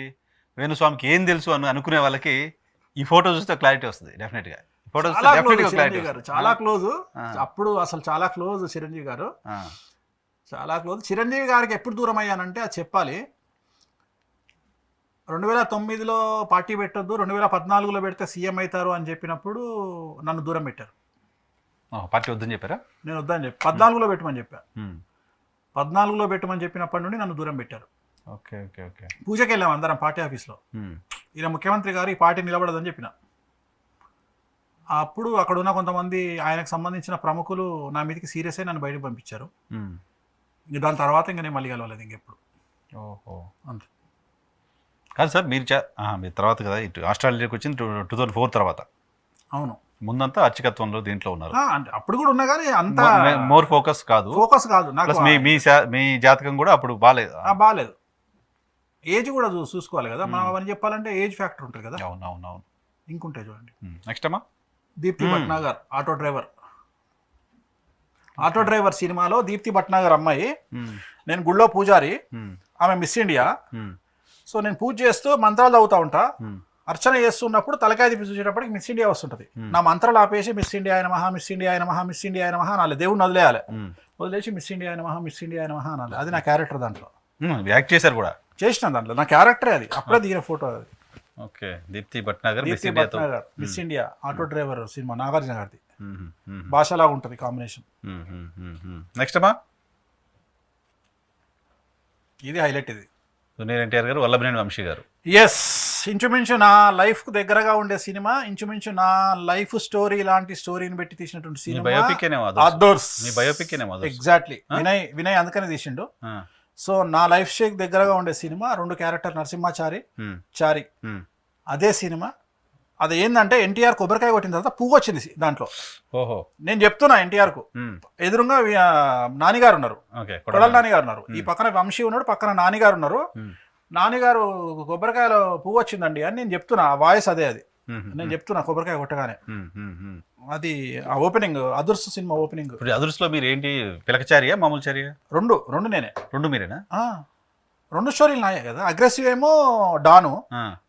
వేణుస్వామికి ఏం తెలుసు అని అనుకునే వాళ్ళకి ఈ ఫోటో చూస్తే క్లారిటీ వస్తుంది. డెఫినెట్గా ఈ ఫోటో చూస్తే డెఫినెట్గా క్లారిటీ గారు చాలా క్లోజ్. ఆ. అప్పుడు అసలు చాలా క్లోజ్ చిరంజీవి గారు, చాలా క్లోజ్. చిరంజీవి గారికి ఎప్పుడు దూరం అయ్యానంటే అది చెప్పాలి. 2009లో పార్టీ పెట్టొద్దు, 2014లో పెడితే సీఎం అవుతారు అని చెప్పినప్పుడు నన్ను దూరం పెట్టారు. పార్టీ వద్దని చెప్పారా? నేను వద్దని చెప్పి 14లో పెట్టమని చెప్పా. 14లో పెట్టమని చెప్పినప్పటి నుండి నన్ను దూరం పెట్టారు. Okay okay okay. పూజకి వెళ్ళాం అందరం పార్టీ ఆఫీస్లో. ఈయన ముఖ్యమంత్రి గారు ఈ పార్టీ నిలబడదని చెప్పిన. అప్పుడు అక్కడ ఉన్న కొంతమంది ఆయనకు సంబంధించిన ప్రముఖులు నా మీదకి సీరియస్ అయి నన్ను బయటకు పంపించారు. ఇంక దాని తర్వాత ఇంకా నేను మళ్ళీ కలవలేదు ఇంకెప్పుడు. ఓహో అంతే. కాదు సార్ మీరు మీరు తర్వాత కదా ఇటు ఆస్ట్రేలియాకి వచ్చింది 2004 తర్వాత. అవును. ముందంతా అర్చకత్వంలో దీంట్లో ఉన్నారు. అంటే అప్పుడు కూడా ఉన్నా కానీ అంత మోర్ ఫోకస్ కాదు. ఫోకస్ కాదు నాకు. ప్లస్ మీ జాతకం కూడా అప్పుడు బాగాలేదు. బాగాలేదు. ఏజ్ కూడా చూసుకోవాలి కదా మనం. అవన్నీ చెప్పాలంటే ఏజ్ ఫ్యాక్టర్ ఉంటుంది కదా. అవునవునవును. ఇంకుంటే చూడండి. నెక్స్ట్ అమ్మా Deepti Bhatnagar auto driver. Auto driver సినిమాలో దీప్తి భట్నాగర్ అమ్మాయి, నేను గుళ్ళో పూజారి, ఆమె మిస్ ఇండియా. సో నేను పూజ చేస్తూ మంత్రాలు చదువుతా ఉంటా. అర్చన చేస్తున్నప్పుడు తలకాయ తిప్పి చూసేటప్పటికి మిస్ ఇండియా వస్తుంటది. నా మంత్రాలు ఆపేసి మిస్ ఇండియా ఆయన మహా, మిస్ ఇండియా ఆయన మహా, మిస్ ఇండియా ఆయన మహా అనాలి. దేవుడిని వదిలేయాలి. వదిలేసి మిస్ ఇండియా ఆయన మహా, మిస్ ఇండియా ఆయన మహా అనాలి. అది నా క్యారెక్టర్. దాంట్లో యాక్ట్ చేశారు కూడా. చేసిన దాంట్లో నా క్యారెక్టరే అది. అప్పుడే దిగిన ఫోటో అది. Okay. Deepti Bhatnagar Miss India auto driver cinema Nagarjuna గారిది. భాషలాగా ఉంటుంది కాంబినేషన్. నెక్స్ట్ అమ్మా ఇది హైలైట్. ఇది జూనియర్ ఎన్టీఆర్ గారు, వల్లభనేని వంశీ గారు. ఎస్, ఇంచుమించు నా లైఫ్కు దగ్గరగా ఉండే సినిమా. ఇంచుమించు నా లైఫ్ స్టోరీ లాంటి స్టోరీని పెట్టి తీసినటువంటి సినిమా అదర్స్. ఎగ్జాక్ట్లీ. వినయ్ అందుకనే తీసిండు. సో నా లైఫ్ షేక్ దగ్గరగా ఉండే సినిమా 2 క్యారెక్టర్ నరసింహాచారి, చారి. అదే సినిమా. అది ఏంటంటే ఎన్టీఆర్ కొబ్బరికాయ కొట్టిన తర్వాత పువ్వు వచ్చింది దాంట్లో. ఓహో. నేను చెప్తున్నా ఎన్టీఆర్ కు ఎదురుగా నానిగారు ఉన్నారు, కొడల నానిగారు ఉన్నారు, ఈ పక్కన వంశీ ఉన్నాడు, పక్కన నానిగారు ఉన్నారు. నానిగారు కొబ్బరికాయలో పువ్వు వచ్చిందండి అని నేను చెప్తున్నా. ఆ వాయిస్ అదే. అది నేను చెప్తున్నా కొబ్బరికాయ కొట్టగానే. అది ఆ ఓపెనింగ్ అదుర్స్ సినిమా ఓపెనింగ్. అదుర్స్లో మీరు ఏంటి పిలకచారియా మామూలు చారియా? రెండు నేనే. రెండు మీరేనా? 2 స్టోరీలు నాయే కదా. అగ్రెసివ్ ఏమో డాను,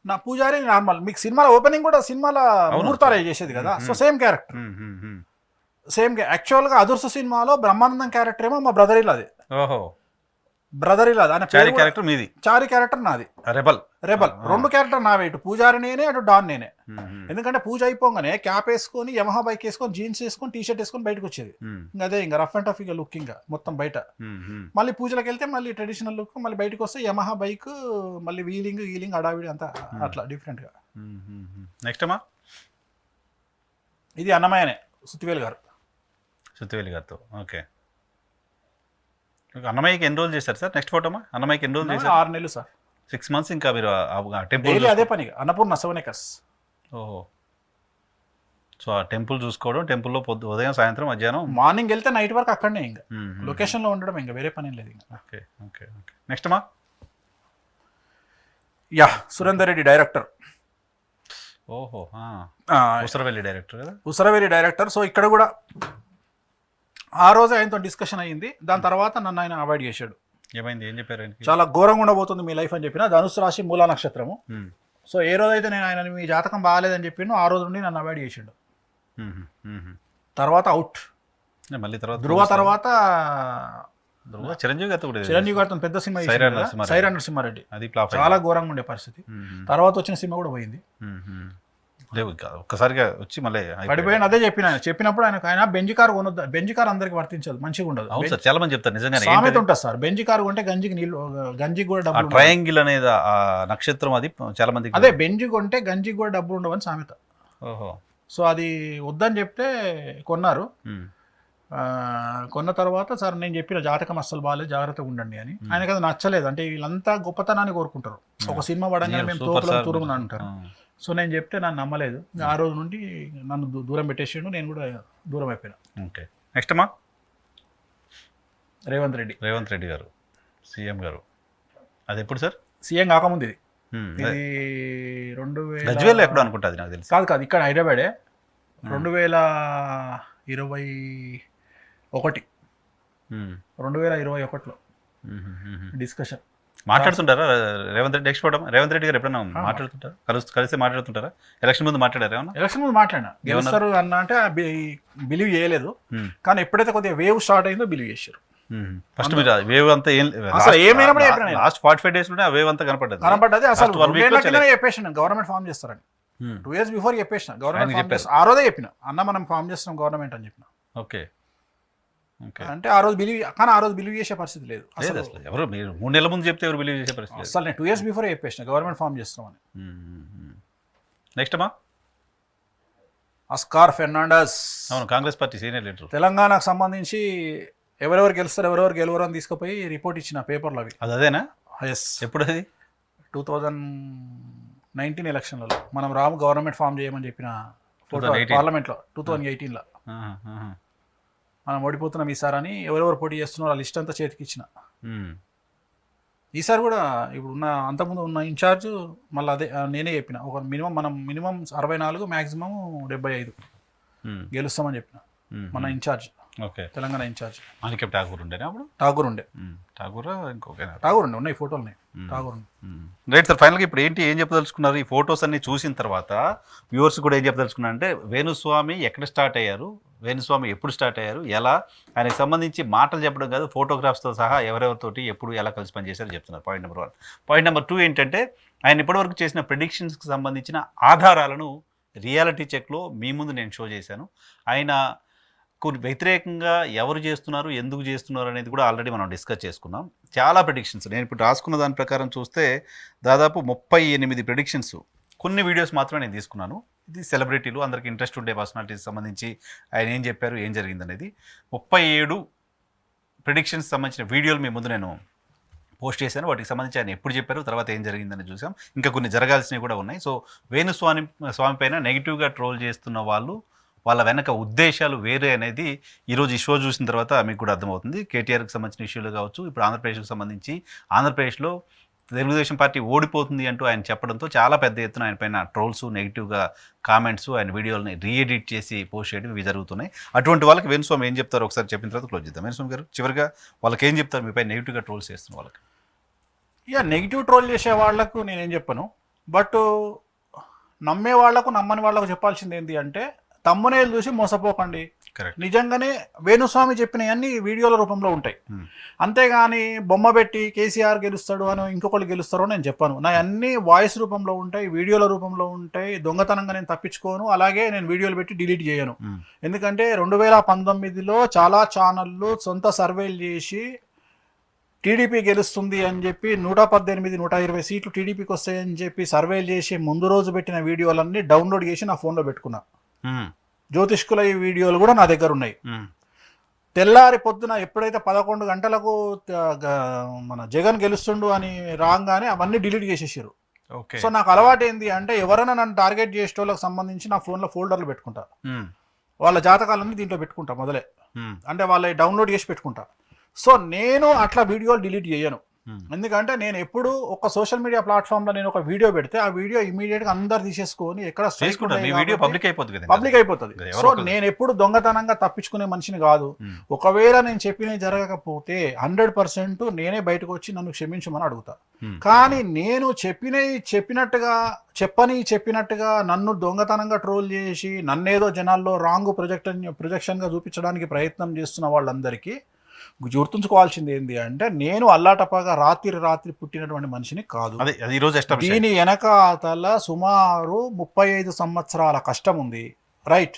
నా పూజారి నార్మల్. మీకు సినిమాలో ఓపెనింగ్ కూడా సినిమాలో ముహూర్తాలు చేసేది కదా. So same character, same. యాక్చువల్గా అదుర్స్ సినిమాలో బ్రహ్మానందం క్యారెక్టర్ ఏమో మా బ్రదర్ ఇల్లా. అది బ్రదర్ ఇలా. చారి క్యారెక్టర్ మీది, చారి క్యారెక్టర్ నాది. రెబల్ 2 క్యారెక్టర్ నావే. ఇటు పూజారి నేనే, అటు డాన్ నేనే. ఎందుకంటే పూజ అయిపోగానే క్యాప్ వేసుకొని యమహా బైక్ వేసుకొని జీన్స్ వేసుకొని టీ షర్ట్ వేసుకొని బయటకు వచ్చేది. ఇంకా అదే ఇంకా రఫ్ అండ్ టఫ్ ఇక లుక్ ఇంకా మొత్తం బయట. మళ్ళీ పూజలకు వెళ్తే మళ్ళీ ట్రెడిషనల్ లుక్, మళ్ళీ బయటకు వస్తే యమహా బైక్, మళ్ళీ వీలింగ్ అడావిడి అంతా అట్లా డిఫరెంట్ గా. నెక్స్ట్ అమ్మా ఇది అన్నమయ్యనే, సుత్తివేలు గారితో. ఓకే. అన్నమయ్యకి ఎన్ని రోజులు చేశారు సార్? నెక్స్ట్ ఫోటో అమ్మా. అన్నమయ్యకి ఎన్ని రోజులు చేశారు? 6 నెలలు సార్. 6 months. ఇంకా మీరు టెంపుల్ అదే పనిగా అన్నపూర్ణ 7 acres. ఓహో. సో ఆ టెంపుల్ చూసుకోవడం, టెంపుల్లో ఉదయం సాయంత్రం మధ్యాహ్నం, మార్నింగ్ వెళ్తే నైట్ వరకు అక్కడనే, ఇంకా లొకేషన్ లో ఉండడం, ఇంకా వేరే పని లేదు ఇంకా. Okay okay okay. నెక్స్ట్ అమ్మా సురేందర్ రెడ్డి డైరెక్టర్. ఓహో. ఉసరవెల్లి డైరెక్టర్ కదా. ఉసరవెల్లి డైరెక్టర్. సో ఇక్కడ కూడా ఆ రోజు ఆయనతో డిస్కషన్ అయ్యింది. దాని తర్వాత నన్ను ఆయన అవాయిడ్ చేశాడు. ఏమైంది? ఏం చెప్పారు? చాలా ఘోరంగా ఉండబోతుంది మీ లైఫ్ అని చెప్పిన. ధనుసు రాశి, మూలా నక్షత్రము. సో ఏ రోజైతే నేను ఆయన మీ జాతకం బాగాలేదని చెప్పిండు, ఆ రోజు నుండి నన్ను అవాయిడ్ చేసిండు. తర్వాత అవుట్. మళ్ళీ ధృవ తర్వాత చిరంజీవి గారితో పెద్ద సినిమా సైరా నరసింహారెడ్డి. అది చాలా ఘోరంగా ఉండే పరిస్థితి. తర్వాత వచ్చిన సినిమా కూడా పోయింది. ఒక్కసారిగా వచ్చి మళ్ళీ పడిపోయాను. అదే చెప్పినప్పుడు ఆయన బెంజ్ కార్ కొనొద్దు. బెంజ్ కార్ అందరికి వర్తించదు, మంచిగా ఉండదు. చాలా మంది చెప్తారు నిజంగా. సామెత ఉంటుంది సార్, బెంజ్ కార్ కొంటే గంజికి కూడా డబ్బులు. ట్రయాంగిల్ అనేది ఆ నక్షత్రం, అది చాలా మంది. అదే బెంజ్ కొంటే గంజికి కూడా డబ్బులు ఉండవని సామెత. ఓహో. సో అది వద్దని చెప్తే కొన్నారు. కొన్న తర్వాత సార్ నేను చెప్పిన జాతకం అస్సలు బాగాలేదు, జాగ్రత్తగా ఉండండి అని. ఆయనకి అది నచ్చలేదు. అంటే వీళ్ళంతా గొప్పతనాన్ని కోరుకుంటారు. ఒక సినిమా పడంగానే మేము తోపులను అంటారు. సో నేను చెప్తే నన్ను నమ్మలేదు. ఆ రోజు నుండి నన్ను దూరం పెట్టేసిండు, నేను కూడా దూరం అయిపోయినా. ఓకే. నెక్స్ట్ అమ్మా రేవంత్ రెడ్డి గారు, సీఎం గారు. అది ఎప్పుడు సార్? సీఎం కాకముందు ఇది 2000 గజ్వేల్ ఎక్కడో అనుకుంటా, అది నాకు తెలుసు. కాదు ఇక్కడ హైదరాబాదే. 2021 2021లో డిస్కషన్. మాట్లాడుతుంటారా రేవంత్ రెడ్డి రేవంత్ రెడ్డి గారు ఎప్పుడైనా మాట్లాడుతుంటారా? కలిసి మాట్లాడుతుంటారా? ఎలక్షన్ ముందు మాట్లాడారు ఏమన్నా? ఎలక్షన్ ముందు మాట్లాడినా, గెలుస్తారు అన్న అంటే బిలీవ్ చేయలేదు. కానీ ఎప్పుడైతే కొద్దిగా వేవ్ స్టార్ట్ అయిందో బిలీవ్ చేశారు. ఫస్ట్ మీరు వేవ్ అంతా అసలు ఏమైనప్పుడు చెప్పిన లాస్ట్ 45 days లోనే ఆ వేవ్ అంతా కనపడ్డది. అసలు చెప్పేసిన గవర్నమెంట్ ఫామ్ చేస్తారని 2 years బిఫోర్ చెప్పేసిన గవర్నమెంట్ ఫామ్ చేస్తారు. ఆ రోజే చెప్పిన అన్న మనం ఫామ్ చేస్తున్నాం గవర్నమెంట్ అని చెప్పిన. ఓకే అంటే ఆ రోజు బిలీవ్, కానీ ఆ రోజు బిలీవ్ చేసే పరిస్థితి లేదు అసలు. ఎవరు మీరు 3 నెలల ముందు చెప్తే ఎవరు బిలీవ్ చేసే పరిస్థితి అసలు నేను 2 years బిఫోర్ చెప్పేసిన గవర్నమెంట్ ఫామ్ చేస్తామని. నెక్స్ట్ అమ్మా ఆస్కార్ ఫెర్నాండెస్. అవును, కాంగ్రెస్ పార్టీ సీనియర్ లీడర్. తెలంగాణకు సంబంధించి ఎవరెవరు గెలుస్తారు ఎవరెవరు గెలవరు అని తీసుకుపోయి రిపోర్ట్ ఇచ్చిన పేపర్లు అవి. అదేనా? ఎస్. ఎప్పుడు అది? 2019 ఎలక్షన్లలో మనం గవర్నమెంట్ ఫామ్ చేయమని చెప్పిన ఫోటో పార్లమెంట్లో 2018లో మనం ఓడిపోతున్నాం ఈసారి అని ఎవరెవరు పోటీ చేస్తున్నారో ఆ లిస్ట్ అంతా చేతికి ఇచ్చిన. ఈసారి కూడా ఇప్పుడు ఉన్న అంతకుముందు ఉన్న ఇన్ఛార్జ్ మళ్ళీ అదే నేనే చెప్పిన. ఒక మినిమం 64 మ్యాక్సిమం 75 గెలుస్తామని చెప్పిన మన ఇన్ఛార్జ్. ఓకే, తెలంగాణ ఇన్ఛార్జ్ మాణిక్యం ఠాగూర్ ఉండేనా అప్పుడు? ఠాగూర్ ఉండే ఉన్నాయి ఫోటోలు ఠాగూర్. రైట్ సార్, ఫైనల్గా ఇప్పుడు ఏం చెప్పదలుచుకున్నారు? ఈ ఫొటోస్ అన్ని చూసిన తర్వాత వ్యూవర్స్ కూడా ఏం చెప్పదలుచుకున్నారు అంటే వేణుస్వామి ఎక్కడ స్టార్ట్ అయ్యారు, వేణుస్వామి ఎప్పుడు స్టార్ట్ అయ్యారు, ఎలా ఆయనకు సంబంధించి మాటలు చెప్పడం కాదు ఫోటోగ్రాఫ్స్తో సహా ఎవరెవరితోటి ఎప్పుడు ఎలా కలిసి పనిచేశారో చెప్తున్నారు. Point number 1. పాయింట్ నెంబర్ 2 ఏంటంటే ఆయన ఇప్పటివరకు చేసిన ప్రిడిక్షన్స్కి సంబంధించిన ఆధారాలను రియాలిటీ చెక్లో మీ ముందు నేను షో చేశాను. ఆయన కొన్ని వ్యతిరేకంగా ఎవరు చేస్తున్నారు, ఎందుకు చేస్తున్నారు అనేది కూడా ఆల్రెడీ మనం డిస్కస్ చేసుకున్నాం. చాలా ప్రిడిక్షన్స్ నేను ఇప్పుడు రాసుకున్న దాని ప్రకారం చూస్తే దాదాపు 38 ప్రిడిక్షన్స్. కొన్ని వీడియోస్ మాత్రమే నేను తీసుకున్నాను. ఇది సెలబ్రిటీలు, అందరికీ ఇంట్రెస్ట్ ఉండే పర్సనాలిటీస్ సంబంధించి ఆయన ఏం చెప్పారు, ఏం జరిగింది అనేది 37 ప్రిడిక్షన్స్ సంబంధించిన వీడియోలు మీ ముందు నేను పోస్ట్ చేశాను. వాటికి సంబంధించి ఆయన ఎప్పుడు చెప్పారు, తర్వాత ఏం జరిగిందని చూసాం. ఇంకా కొన్ని జరగాల్సినవి కూడా ఉన్నాయి. సో వేణుస్వామి పైన నెగిటివ్గా ట్రోల్ చేస్తున్న వాళ్ళ వెనక ఉద్దేశాలు వేరే అనేది ఈరోజు ఈ షో చూసిన తర్వాత మీకు కూడా అర్థమవుతుంది. కేటీఆర్కి సంబంధించిన ఇష్యూలు కావచ్చు, ఇప్పుడు ఆంధ్రప్రదేశ్కి సంబంధించి ఆంధ్రప్రదేశ్లో తెలుగుదేశం పార్టీ ఓడిపోతుంది అంటూ ఆయన చెప్పడంతో చాలా పెద్ద ఎత్తున ఆయన పైన ట్రోల్స్, నెగిటివ్గా కామెంట్స్, ఆయన వీడియోలని రీఎడిట్ చేసి పోస్ట్ చేయడం ఇవి జరుగుతున్నాయి. అటువంటి వాళ్ళకి వేణుస్వామి ఏం చెప్తారో ఒకసారి చెప్పిన తర్వాత క్లోజ్ చేద్దాం. వేణుస్వామి గారు చివరిగా వాళ్ళకి ఏం చెప్తారు మీపై నెగిటివ్గా ట్రోల్స్ చేస్తున్న వాళ్ళకి? నెగిటివ్ ట్రోల్ చేసే వాళ్లకు నేనేం చెప్పను, బట్ నమ్మే వాళ్లకు నమ్మని వాళ్లకు చెప్పాల్సింది ఏంటి అంటే తమ్మునేలు చూసి మోసపోకండి. నిజంగానే వేణుస్వామి చెప్పినవన్నీ వీడియోల రూపంలో ఉంటాయి. అంతేగాని బొమ్మ పెట్టి కేసీఆర్ గెలుస్తాడు అని ఇంకొకళ్ళు గెలుస్తారో నేను చెప్పాను. నా అన్ని వాయిస్ రూపంలో ఉంటాయి, వీడియోల రూపంలో ఉంటాయి. దొంగతనంగా నేను తప్పించుకోను, అలాగే నేను వీడియోలు పెట్టి డిలీట్ చేయను. ఎందుకంటే 2019లో చాలా ఛానళ్ళు సొంత సర్వేలు చేసి టీడీపీ గెలుస్తుంది అని చెప్పి 118, 120 సీట్లు టీడీపీకి వస్తాయని చెప్పి సర్వేలు చేసి ముందు రోజు పెట్టిన వీడియోలన్నీ డౌన్లోడ్ చేసి నా ఫోన్లో పెట్టుకున్నా. జ్యోతిష్కుల ఈ వీడియోలు కూడా నా దగ్గర ఉన్నాయి. తెల్లారి పొద్దున ఎప్పుడైతే 11 గంటలకు మన జగన్ గెలుస్తుండు అని రాగానే అవన్నీ డిలీట్ చేసేసారు. సో నాకు అలవాటు ఏంది అంటే ఎవరైనా నన్ను టార్గెట్ చేసే వాళ్ళకి సంబంధించి నా ఫోన్లో ఫోల్డర్లు పెట్టుకుంటా, వాళ్ళ జాతకాలన్నీ దీంట్లో పెట్టుకుంటా మొదలే, అంటే వాళ్ళ డౌన్లోడ్ చేసి పెట్టుకుంటా. సో నేను అట్లా వీడియోలు డిలీట్ చేయను. ఎందుకంటే నేను ఎప్పుడు ఒక సోషల్ మీడియా ప్లాట్ఫామ్లో నేను ఒక వీడియో పెడితే ఆ వీడియో ఇమీడియట్గా అందరు తీసేసుకొని ఎక్కడ పబ్లిక్ అయిపోతుంది. సో నేను ఎప్పుడు దొంగతనంగా తప్పించుకునే మనిషిని కాదు. ఒకవేళ నేను చెప్పినవి జరగకపోతే 100% నేనే బయటకు వచ్చి నన్ను క్షమించమని అడుగుతా. కానీ నేను చెప్పినట్టుగా నన్ను దొంగతనంగా ట్రోల్ చేసి నన్నేదో జనాల్లో రాంగ్ ప్రొజెక్షన్గా చూపించడానికి ప్రయత్నం చేస్తున్న వాళ్ళందరికీ గుర్తుంచుకోవాల్సింది ఏంటి అంటే నేను అల్లాటప్పగా రాత్రి పుట్టినటువంటి మనిషిని కాదు. దీని వెనకాతల సుమారు 35 సంవత్సరాల కష్టం ఉంది. రైట్.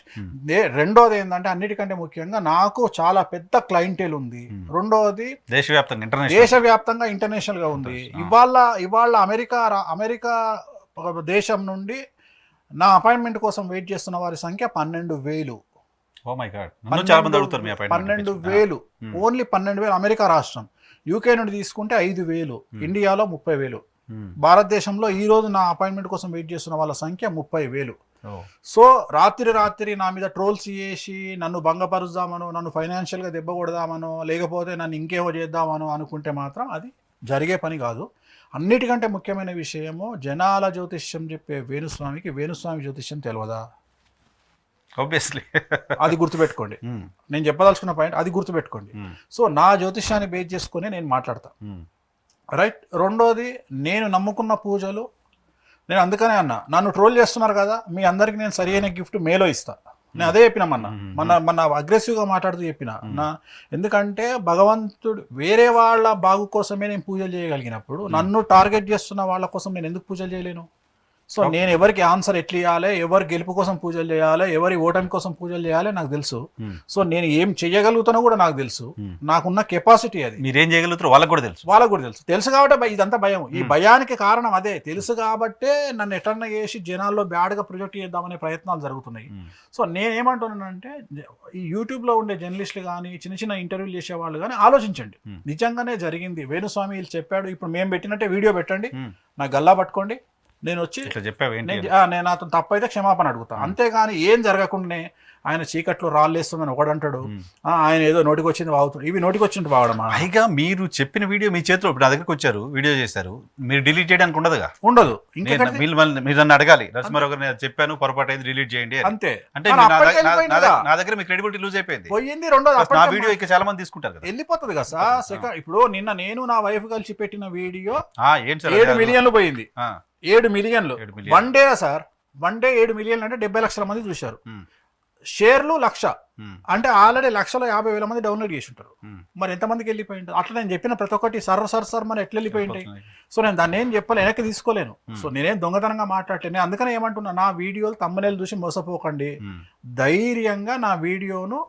రెండోది ఏంటంటే అన్నిటికంటే ముఖ్యంగా నాకు చాలా పెద్ద క్లయింటేల్ ఉంది. రెండోది దేశవ్యాప్తంగా ఇంటర్నేషనల్ గా ఉంది. ఇవాళ అమెరికా దేశం నుండి నా అపాయింట్మెంట్ కోసం వెయిట్ చేస్తున్న వారి సంఖ్య 12,000. 12,000 ఓన్లీ 12,000 అమెరికా రాష్ట్రం. యూకే నుండి తీసుకుంటే 5,000, ఇండియాలో 30,000. భారతదేశంలో ఈ రోజు నా అపాయింట్మెంట్ కోసం వెయిట్ చేస్తున్న వాళ్ళ సంఖ్య 30,000. సో రాత్రి నా మీద ట్రోల్స్ చేసి నన్ను భంగపరుద్దామనో, నన్ను ఫైనాన్షియల్గా దెబ్బ కొడదామనో, లేకపోతే నన్ను ఇంకేమో చేద్దామనో అనుకుంటే మాత్రం అది జరిగే పని కాదు. అన్నిటికంటే ముఖ్యమైన విషయము జనాల జ్యోతిష్యం చెప్పే వేణుస్వామి జ్యోతిష్యం తెలియదా? ఆబ్వియస్లీ. అది గుర్తుపెట్టుకోండి. నేను చెప్పదలుచుకున్న పాయింట్ అది గుర్తుపెట్టుకోండి. సో నా జ్యోతిష్యాన్ని బేస్ చేసుకుని నేను మాట్లాడతా, రైట్. రెండోది, నేను నమ్ముకున్న పూజలు, నేను అందుకనే అన్నా, నన్ను ట్రోల్ చేస్తున్నారు కదా, మీ అందరికి నేను సరి అయిన గిఫ్ట్ మేలో ఇస్తా. నేను అదే చెప్పిన మన అగ్రెసివ్గా మాట్లాడుతూ చెప్పిన ఎందుకంటే భగవంతుడు వేరే వాళ్ళ బాగు కోసమే నేను పూజలు చేయగలిగినప్పుడు నన్ను టార్గెట్ చేస్తున్న వాళ్ళ కోసం నేను ఎందుకు పూజలు చేయలేను? సో నేను ఎవరికి ఆన్సర్ ఎట్లా ఇవ్వాలి, ఎవరి గెలుపు కోసం పూజలు చేయాలి, ఎవరి ఓటమి కోసం పూజలు చేయాలి నాకు తెలుసు. సో నేను ఏం చేయగలుగుతానో కూడా నాకు తెలుసు. నాకున్న కెపాసిటీ అది. మీరేం చేయగలుగుతారో వాళ్ళకు కూడా తెలుసు. తెలుసు కాబట్టి ఇదంతా భయం. ఈ భయానికి కారణం అదే. తెలుసు కాబట్టే నన్ను ఎటన్నా చేసి జనాల్లో బ్యాడ్గా ప్రొజెక్ట్ చేద్దామనే ప్రయత్నాలు జరుగుతున్నాయి. సో నేనేమంటున్నానంటే ఈ యూట్యూబ్లో ఉండే జర్నలిస్టులు కానీ చిన్న చిన్న ఇంటర్వ్యూలు చేసేవాళ్ళు కానీ ఆలోచించండి. నిజంగానే జరిగింది, వేణుస్వామి వీళ్ళు చెప్పాడు, ఇప్పుడు మేము పెట్టినట్టే వీడియో పెట్టండి, నా గల్లా పట్టుకోండి, నేను వచ్చి నేను అతను తప్పైతే క్షమాపణ అడుగుతా. అంతేగాని ఏం జరగకుండానే ఆయన చీకట్లో రాళ్ళేస్తుందని ఒకడంటాడు, ఆయన ఏదో నోటికి వచ్చింది వాగుతాడు. ఇవి నోటికి వచ్చినట్టు వాగడమా? పైగా మీరు చెప్పిన వీడియో మీ చేతిలో ఇప్పుడు నా దగ్గరికి వచ్చారు, వీడియో చేశారు, మీరు డిలీట్ చేయడానికి ఉండదుగా? ఉండదు. మీరు నన్ను అడగాలి, నరసింహారావు గారు నేను చెప్పాను పొరపాటు అయింది డిలీట్ చేయండి అంతే. అంటే నా దగ్గర మీ క్రెడిబిలిటీ లూజ్ అయిపోయింది, పోయింది. రెండోది, నా వీడియో ఇంకా చాలా మంది తీసుకుంటారు కదా, వెళ్ళిపోతుంది కదా సార్. సెకండ్, ఇప్పుడు నిన్న నేను నా వైఫ్ కలిసి పెట్టిన వీడియో ఏంటి సార్ 7 మిలియన్లు పోయింది. 7 మిలియన్లు one day sir. One day 7 మిలియన్లు అంటే 70 లక్షల మంది చూశారు. షేర్లు 1,00,000 అంటే ఆల్రెడీ 1,50,000 మంది డౌన్లోడ్ చేసి ఉంటారు. మరి ఎంతమందికి వెళ్ళిపోయి ఉంటుంది? అట్లా నేను చెప్పిన ప్రతి ఒక్కటి సర్ మరి ఎట్లా వెళ్ళిపోయి ఉంటాయి? సో నేను దాన్ని ఏం చెప్పాలి, వెనక్కి తీసుకోలేను. సో నేనేం దొంగతనంగా మాట్లాడలేను. అందుకనే ఏమంటున్నా, నా వీడియోలు తమ్మునేలు చూసి మోసపోకండి. ధైర్యంగా నా వీడియోను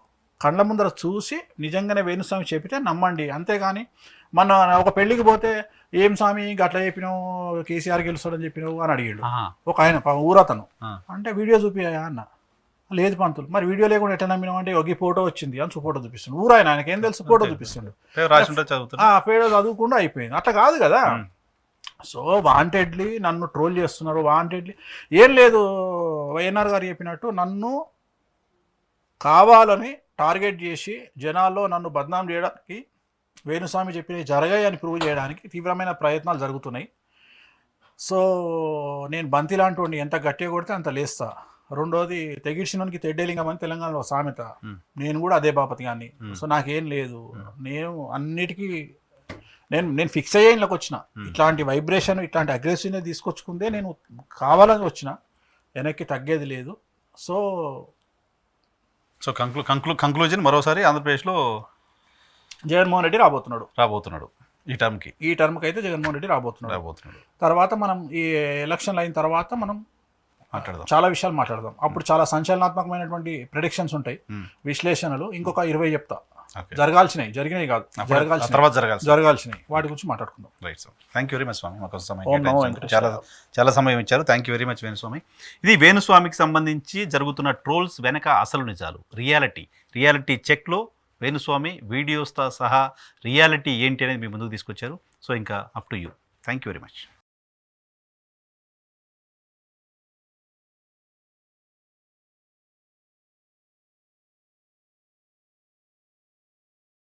కళ్ళ ముందర చూసి నిజంగానే వేణుస్వామి చెప్పితే నమ్మండి. అంతేగాని మన ఒక పెళ్లికి పోతే ఏం స్వామి అట్లా చెప్పినావు, కేసీఆర్ గెలుస్తాడని చెప్పినావు అని అడిగాడు ఒక ఆయన ఊరతను. అంటే వీడియో చూపియా అన్న. లేదు పంతులు, మరి వీడియో లేకుండా ఎట్లా నమ్మినావు అంటే ఒక ఫోటో వచ్చింది అని ఫోటో చూపిస్తుండు. ఊరాయన, ఆయనకి ఏం తెలుసు, ఫోటో చూపిస్తుండు. పేరు చదువుకుండా అయిపోయింది. అట్లా కాదు కదా. సో వాంటెడ్లీ నన్ను ట్రోల్ చేస్తున్నారు. వాంటెడ్లీ ఏం లేదు, వైఎన్ఆర్ గారు చెప్పినట్టు నన్ను కావాలని టార్గెట్ చేసి జనాల్లో నన్ను బద్నాం చేయడానికి, వేణుస్వామి చెప్పినవి జరగాయి అని ప్రూవ్ చేయడానికి తీవ్రమైన ప్రయత్నాలు జరుగుతున్నాయి. సో నేను బంతి లాంటి వాడిని, ఎంత గట్టిగా కొడితే అంత లేస్తా. రెండోది, తెగిడ్చినోనికి తెడ్డేలింగం అని తెలంగాణలో సామెత. నేను కూడా అదే బాపతి కానీ. సో నాకేం లేదు, నేను అన్నిటికీ నేను ఫిక్స్ అయ్యే ఇంట్లోకి వచ్చిన. ఇట్లాంటి వైబ్రేషన్, ఇట్లాంటి అగ్రెసివ్నెస్ తీసుకొచ్చుకుందే నేను కావాలని వచ్చిన, వెనక్కి తగ్గేది లేదు. సో కంక్లూజన్ మరోసారి ఆంధ్రప్రదేశ్లో జగన్మోహన్ రెడ్డి రాబోతున్నాడు ఈ టర్మ్కి అయితే జగన్మోహన్ రెడ్డి రాబోతున్నాడు. తర్వాత మనం ఈ ఎలక్షన్లు అయిన తర్వాత మనం చాలా విషయాలు మాట్లాడదాం. అప్పుడు చాలా సంచలనాత్మకమైనటువంటి ప్రెడిక్షన్స్ ఉంటాయి, విశ్లేషణలు. ఇంకొక 20 చెప్తా, జరిగినాయి కాదు, జరగాల్సినవి, వాటి గురించి మాట్లాడుకుందాం. Right sir, thank you very much Swamy, మాకు సమయం చాలా సమయం ఇచ్చారు. Thank you very much Venuswamy. ఇది వేణుస్వామికి సంబంధించి జరుగుతున్న ట్రోల్స్ వెనక అసలు నిజాలు, రియాలిటీ చెక్లో వేణుస్వామి వీడియోస్తో సహా రియాలిటీ ఏంటి అనేది మీ ముందుకు తీసుకొచ్చారు. సో ఇంకా up to you. Thank you very much.